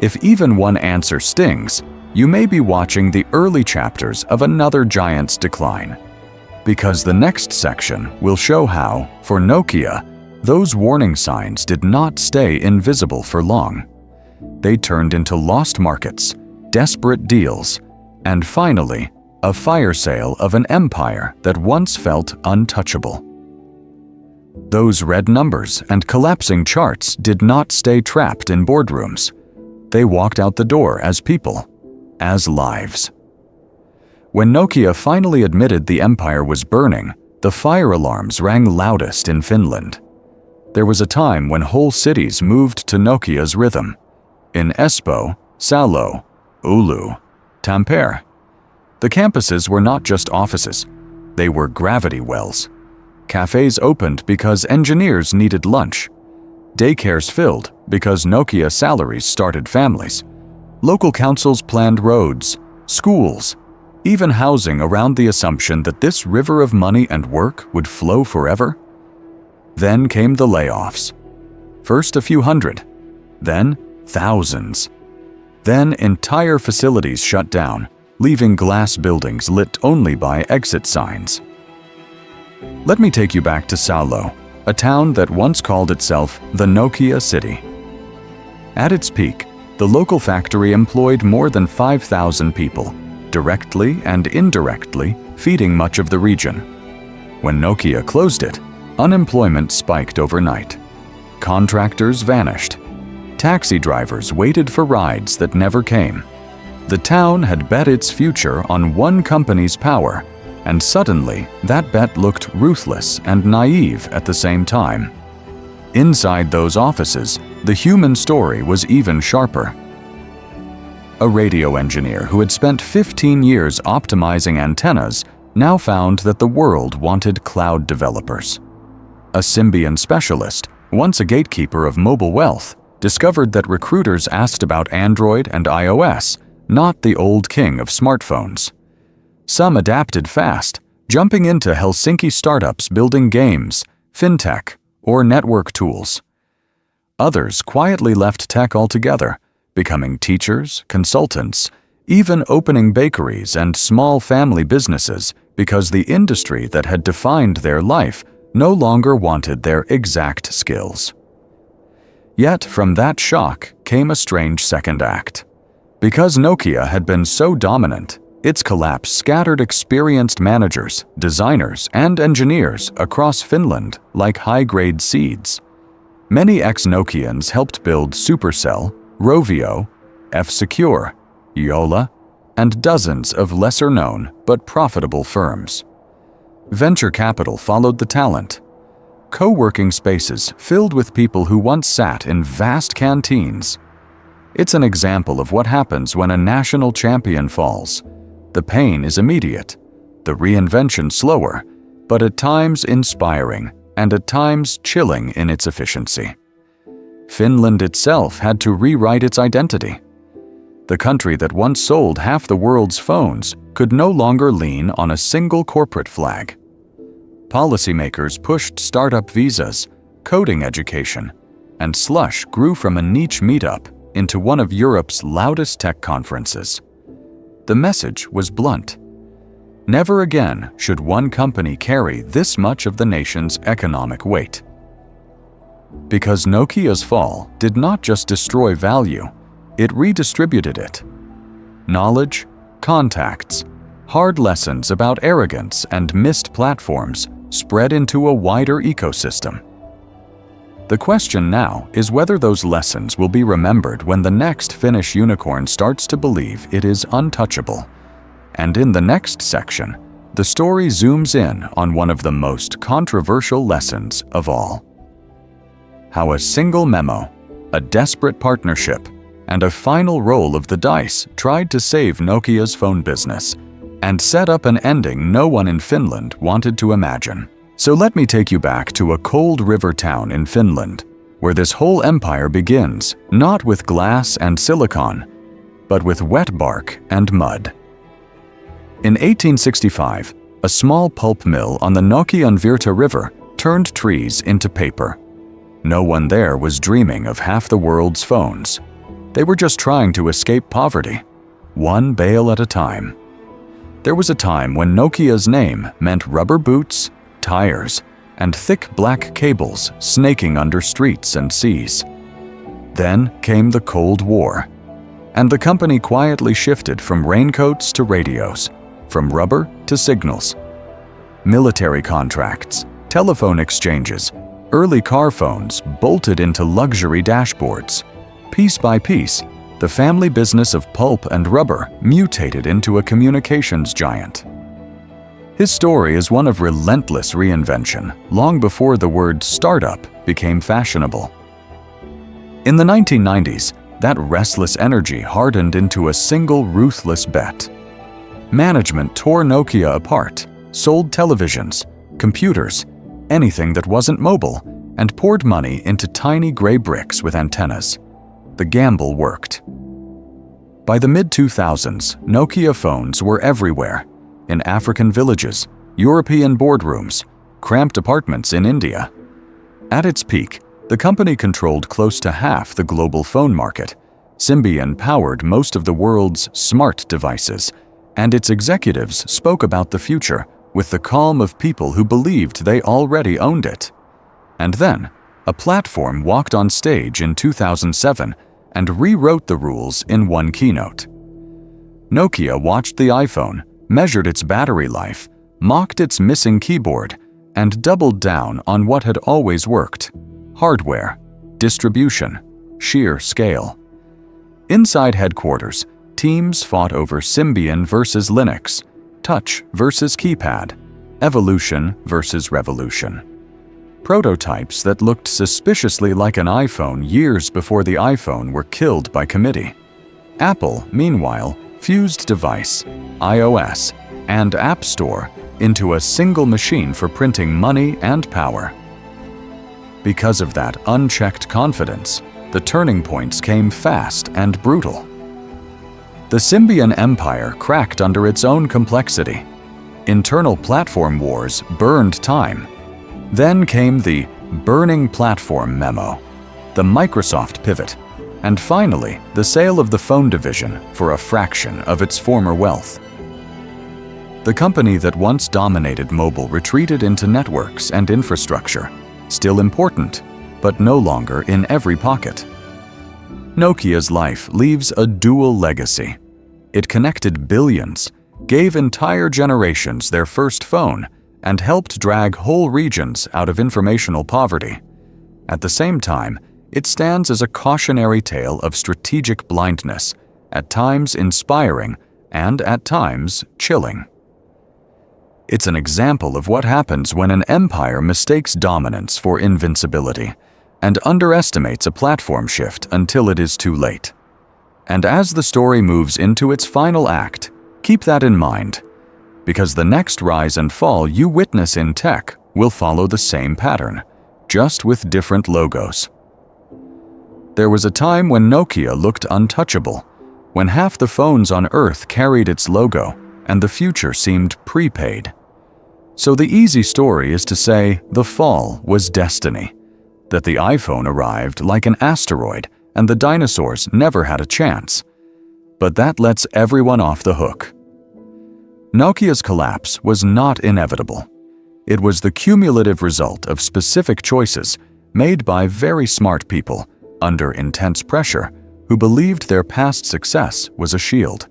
A: If even one answer stings, you may be watching the early chapters of another giant's decline. Because the next section will show how, for Nokia, those warning signs did not stay invisible for long. They turned into lost markets, desperate deals, and finally, a fire sale of an empire that once felt untouchable. Those red numbers and collapsing charts did not stay trapped in boardrooms. They walked out the door as people, as lives. When Nokia finally admitted the empire was burning, the fire alarms rang loudest in Finland. There was a time when whole cities moved to Nokia's rhythm. In Espoo, Salo, Oulu, Tampere. The campuses were not just offices. They were gravity wells. Cafes opened because engineers needed lunch. Daycares filled because Nokia salaries started families. Local councils planned roads, schools, even housing around the assumption that this river of money and work would flow forever. Then came the layoffs. First a few hundred, then thousands. Then entire facilities shut down, leaving glass buildings lit only by exit signs. Let me take you back to Salo, a town that once called itself the Nokia City. At its peak, the local factory employed more than 5,000 people, directly and indirectly feeding much of the region. When Nokia closed it, unemployment spiked overnight. Contractors vanished. Taxi drivers waited for rides that never came. The town had bet its future on one company's power, and suddenly that bet looked ruthless and naive at the same time. Inside those offices, the human story was even sharper. A radio engineer who had spent 15 years optimizing antennas now found that the world wanted cloud developers. A Symbian specialist, once a gatekeeper of mobile wealth, discovered that recruiters asked about Android and iOS, not the old king of smartphones. Some adapted fast, jumping into Helsinki startups building games, fintech, or network tools. Others quietly left tech altogether, becoming teachers, consultants, even opening bakeries and small family businesses because the industry that had defined their life no longer wanted their exact skills. Yet from that shock came a strange second act. Because Nokia had been so dominant, its collapse scattered experienced managers, designers, and engineers across Finland like high-grade seeds. Many ex-Nokians helped build Supercell, Rovio, F-Secure, Yola, and dozens of lesser-known but profitable firms. Venture capital followed the talent. Co-working spaces filled with people who once sat in vast canteens. It's an example of what happens when a national champion falls. The pain is immediate, the reinvention slower, but at times inspiring and at times chilling in its efficiency. Finland itself had to rewrite its identity. The country that once sold half the world's phones could no longer lean on a single corporate flag. Policymakers pushed startup visas, coding education, and Slush grew from a niche meetup into one of Europe's loudest tech conferences. The message was blunt. Never again should one company carry this much of the nation's economic weight. Because Nokia's fall did not just destroy value, it redistributed it. Knowledge, contacts, hard lessons about arrogance and missed platforms spread into a wider ecosystem. The question now is whether those lessons will be remembered when the next Finnish unicorn starts to believe it is untouchable. And in the next section, the story zooms in on one of the most controversial lessons of all. How a single memo, a desperate partnership, and a final roll of the dice tried to save Nokia's phone business and set up an ending no one in Finland wanted to imagine. So let me take you back to a cold river town in Finland, where this whole empire begins, not with glass and silicon, but with wet bark and mud. In 1865, a small pulp mill on the Nokian River turned trees into paper. No one there was dreaming of half the world's phones. They were just trying to escape poverty, one bale at a time. There was a time when Nokia's name meant rubber boots, tires, and thick black cables snaking under streets and seas. Then came the Cold War, and the company quietly shifted from raincoats to radios, from rubber to signals. Military contracts, telephone exchanges, early car phones bolted into luxury dashboards. Piece by piece, the family business of pulp and rubber mutated into a communications giant. His story is one of relentless reinvention, long before the word startup became fashionable. In the 1990s, that restless energy hardened into a single ruthless bet. Management tore Nokia apart, sold televisions, computers, anything that wasn't mobile, and poured money into tiny gray bricks with antennas. The gamble worked. By the mid-2000s, Nokia phones were everywhere, in African villages, European boardrooms, cramped apartments in India. At its peak, the company controlled close to half the global phone market. Symbian powered most of the world's smart devices, and its executives spoke about the future with the calm of people who believed they already owned it. And then, a platform walked on stage in 2007 and rewrote the rules in one keynote. Nokia watched the iPhone, measured its battery life, mocked its missing keyboard, and doubled down on what had always worked: hardware, distribution, sheer scale. Inside headquarters, teams fought over Symbian versus Linux, touch versus keypad, evolution versus revolution. Prototypes that looked suspiciously like an iPhone years before the iPhone were killed by committee. Apple, meanwhile, fused device, iOS, and App Store into a single machine for printing money and power. Because of that unchecked confidence, the turning points came fast and brutal. The Symbian empire cracked under its own complexity. Internal platform wars burned time. Then came the burning platform memo, the Microsoft pivot, and finally the sale of the phone division for a fraction of its former wealth. The company that once dominated mobile retreated into networks and infrastructure, still important, but no longer in every pocket. Nokia's life leaves a dual legacy. It connected billions, gave entire generations their first phone, and helped drag whole regions out of informational poverty. At the same time, it stands as a cautionary tale of strategic blindness, at times inspiring and at times chilling. It's an example of what happens when an empire mistakes dominance for invincibility and underestimates a platform shift until it is too late. And as the story moves into its final act, keep that in mind, because the next rise and fall you witness in tech will follow the same pattern, just with different logos. There was a time when Nokia looked untouchable, when half the phones on Earth carried its logo and the future seemed prepaid. So the easy story is to say the fall was destiny, that the iPhone arrived like an asteroid and the dinosaurs never had a chance. But that lets everyone off the hook. Nokia's collapse was not inevitable. It was the cumulative result of specific choices made by very smart people under intense pressure who believed their past success was a shield.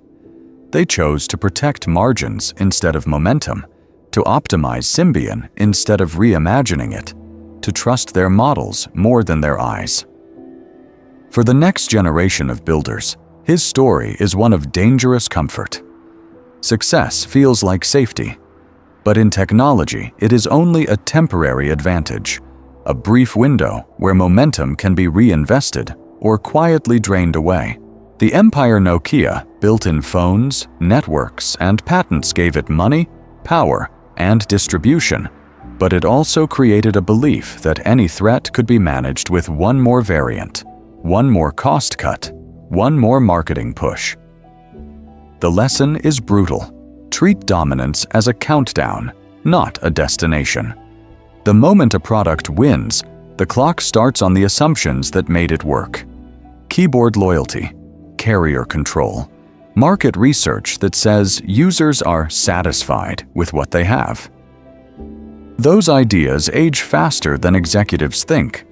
A: They chose to protect margins instead of momentum, to optimize Symbian instead of reimagining it, to trust their models more than their eyes. For the next generation of builders, his story is one of dangerous comfort. Success feels like safety, but in technology it is only a temporary advantage, a brief window where momentum can be reinvested or quietly drained away. The empire Nokia, built in phones, networks, and patents, gave it money, power, and distribution, but it also created a belief that any threat could be managed with one more variant, one more cost cut, one more marketing push. The lesson is brutal. Treat dominance as a countdown, not a destination. The moment a product wins, the clock starts on the assumptions that made it work. Keyboard loyalty, carrier control, market research that says users are satisfied with what they have. Those ideas age faster than executives think.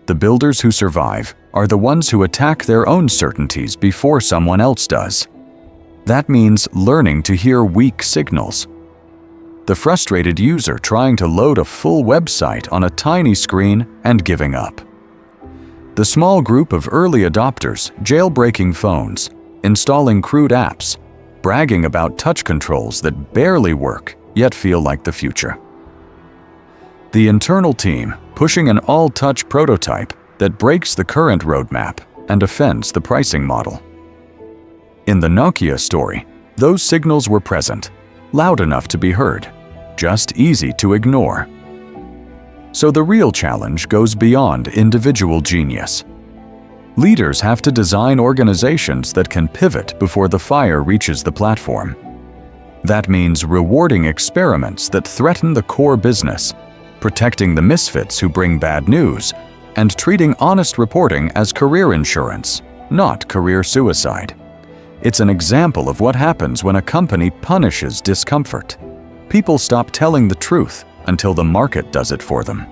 A: The builders who survive are the ones who attack their own certainties before someone else does. That means learning to hear weak signals. The frustrated user trying to load a full website on a tiny screen and giving up. The small group of early adopters jailbreaking phones, installing crude apps, bragging about touch controls that barely work yet feel like the future. The internal team pushing an all-touch prototype that breaks the current roadmap and offends the pricing model. In the Nokia story, those signals were present, loud enough to be heard, just easy to ignore. So the real challenge goes beyond individual genius. Leaders have to design organizations that can pivot before the fire reaches the platform. That means rewarding experiments that threaten the core business, protecting the misfits who bring bad news, and treating honest reporting as career insurance, not career suicide. It's an example of what happens when a company punishes discomfort. People stop telling the truth until the market does it for them.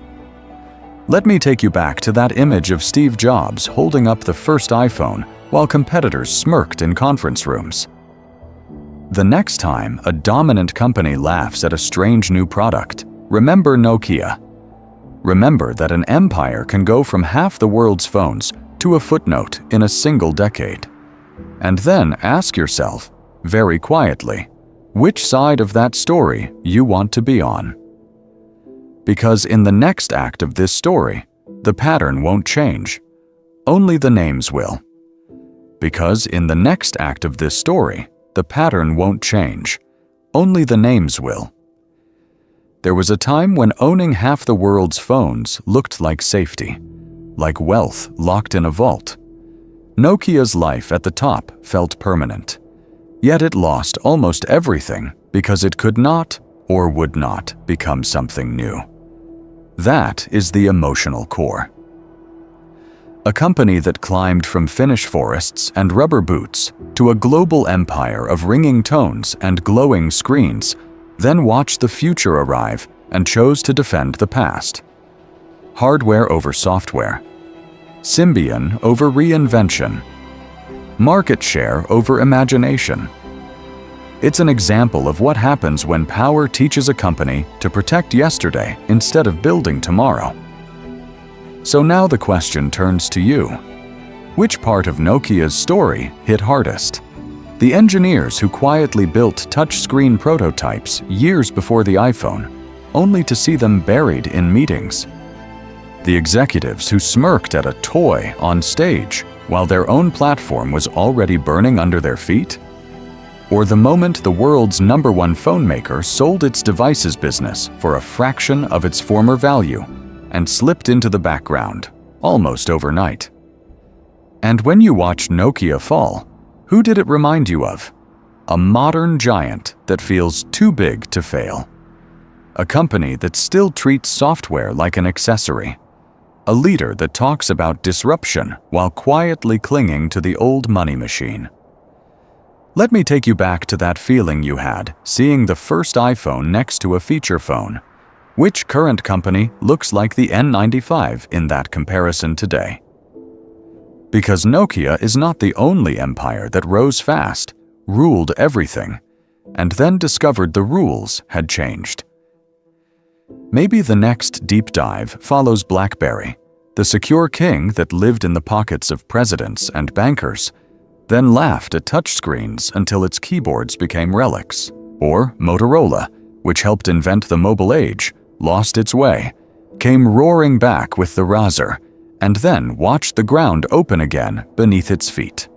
A: Let me take you back to that image of Steve Jobs holding up the first iPhone while competitors smirked in conference rooms. The next time a dominant company laughs at a strange new product, remember Nokia. Remember that an empire can go from half the world's phones to a footnote in a single decade. And then ask yourself, very quietly, which side of that story you want to be on. Because in the next act of this story, the pattern won't change. Only the names will. Because in the next act of this story, the pattern won't change. Only the names will. There was a time when owning half the world's phones looked like safety, like wealth locked in a vault. Nokia's life at the top felt permanent. Yet it lost almost everything because it could not or would not become something new. That is the emotional core. A company that climbed from Finnish forests and rubber boots to a global empire of ringing tones and glowing screens, then watched the future arrive and chose to defend the past. Hardware over software. Symbian over reinvention. Market share over imagination. It's an example of what happens when power teaches a company to protect yesterday instead of building tomorrow. So now the question turns to you. Which part of Nokia's story hit hardest? The engineers who quietly built touchscreen prototypes years before the iPhone, only to see them buried in meetings. The executives who smirked at a toy on stage while their own platform was already burning under their feet? Or the moment the world's #1 phone maker sold its devices business for a fraction of its former value and slipped into the background, almost overnight? And when you watch Nokia fall, who did it remind you of? A modern giant that feels too big to fail. A company that still treats software like an accessory. A leader that talks about disruption while quietly clinging to the old money machine. Let me take you back to that feeling you had seeing the first iPhone next to a feature phone. Which current company looks like the N95 in that comparison today? Because Nokia is not the only empire that rose fast, ruled everything, and then discovered the rules had changed. Maybe the next deep dive follows BlackBerry, the secure king that lived in the pockets of presidents and bankers, then laughed at touchscreens until its keyboards became relics. Or Motorola, which helped invent the mobile age, lost its way, came roaring back with the Razr, and then watched the ground open again beneath its feet.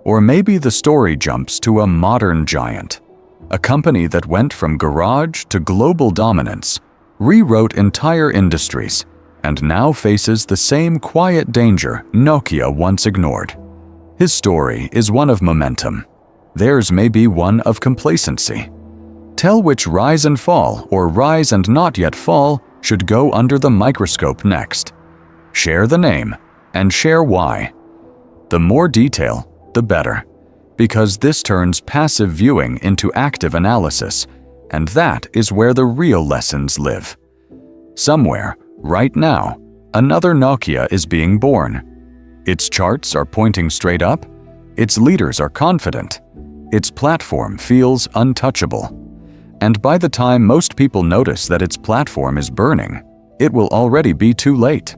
A: Or maybe the story jumps to a modern giant, a company that went from garage to global dominance, rewrote entire industries, and now faces the same quiet danger Nokia once ignored. His story is one of momentum. Theirs may be one of complacency. Tell which rise and fall or rise and not yet fall should go under the microscope next. Share the name and share why. The more detail, the better, because this turns passive viewing into active analysis, and that is where the real lessons live. Somewhere, right now, another Nokia is being born. Its charts are pointing straight up, its leaders are confident, its platform feels untouchable. And by the time most people notice that its platform is burning, it will already be too late.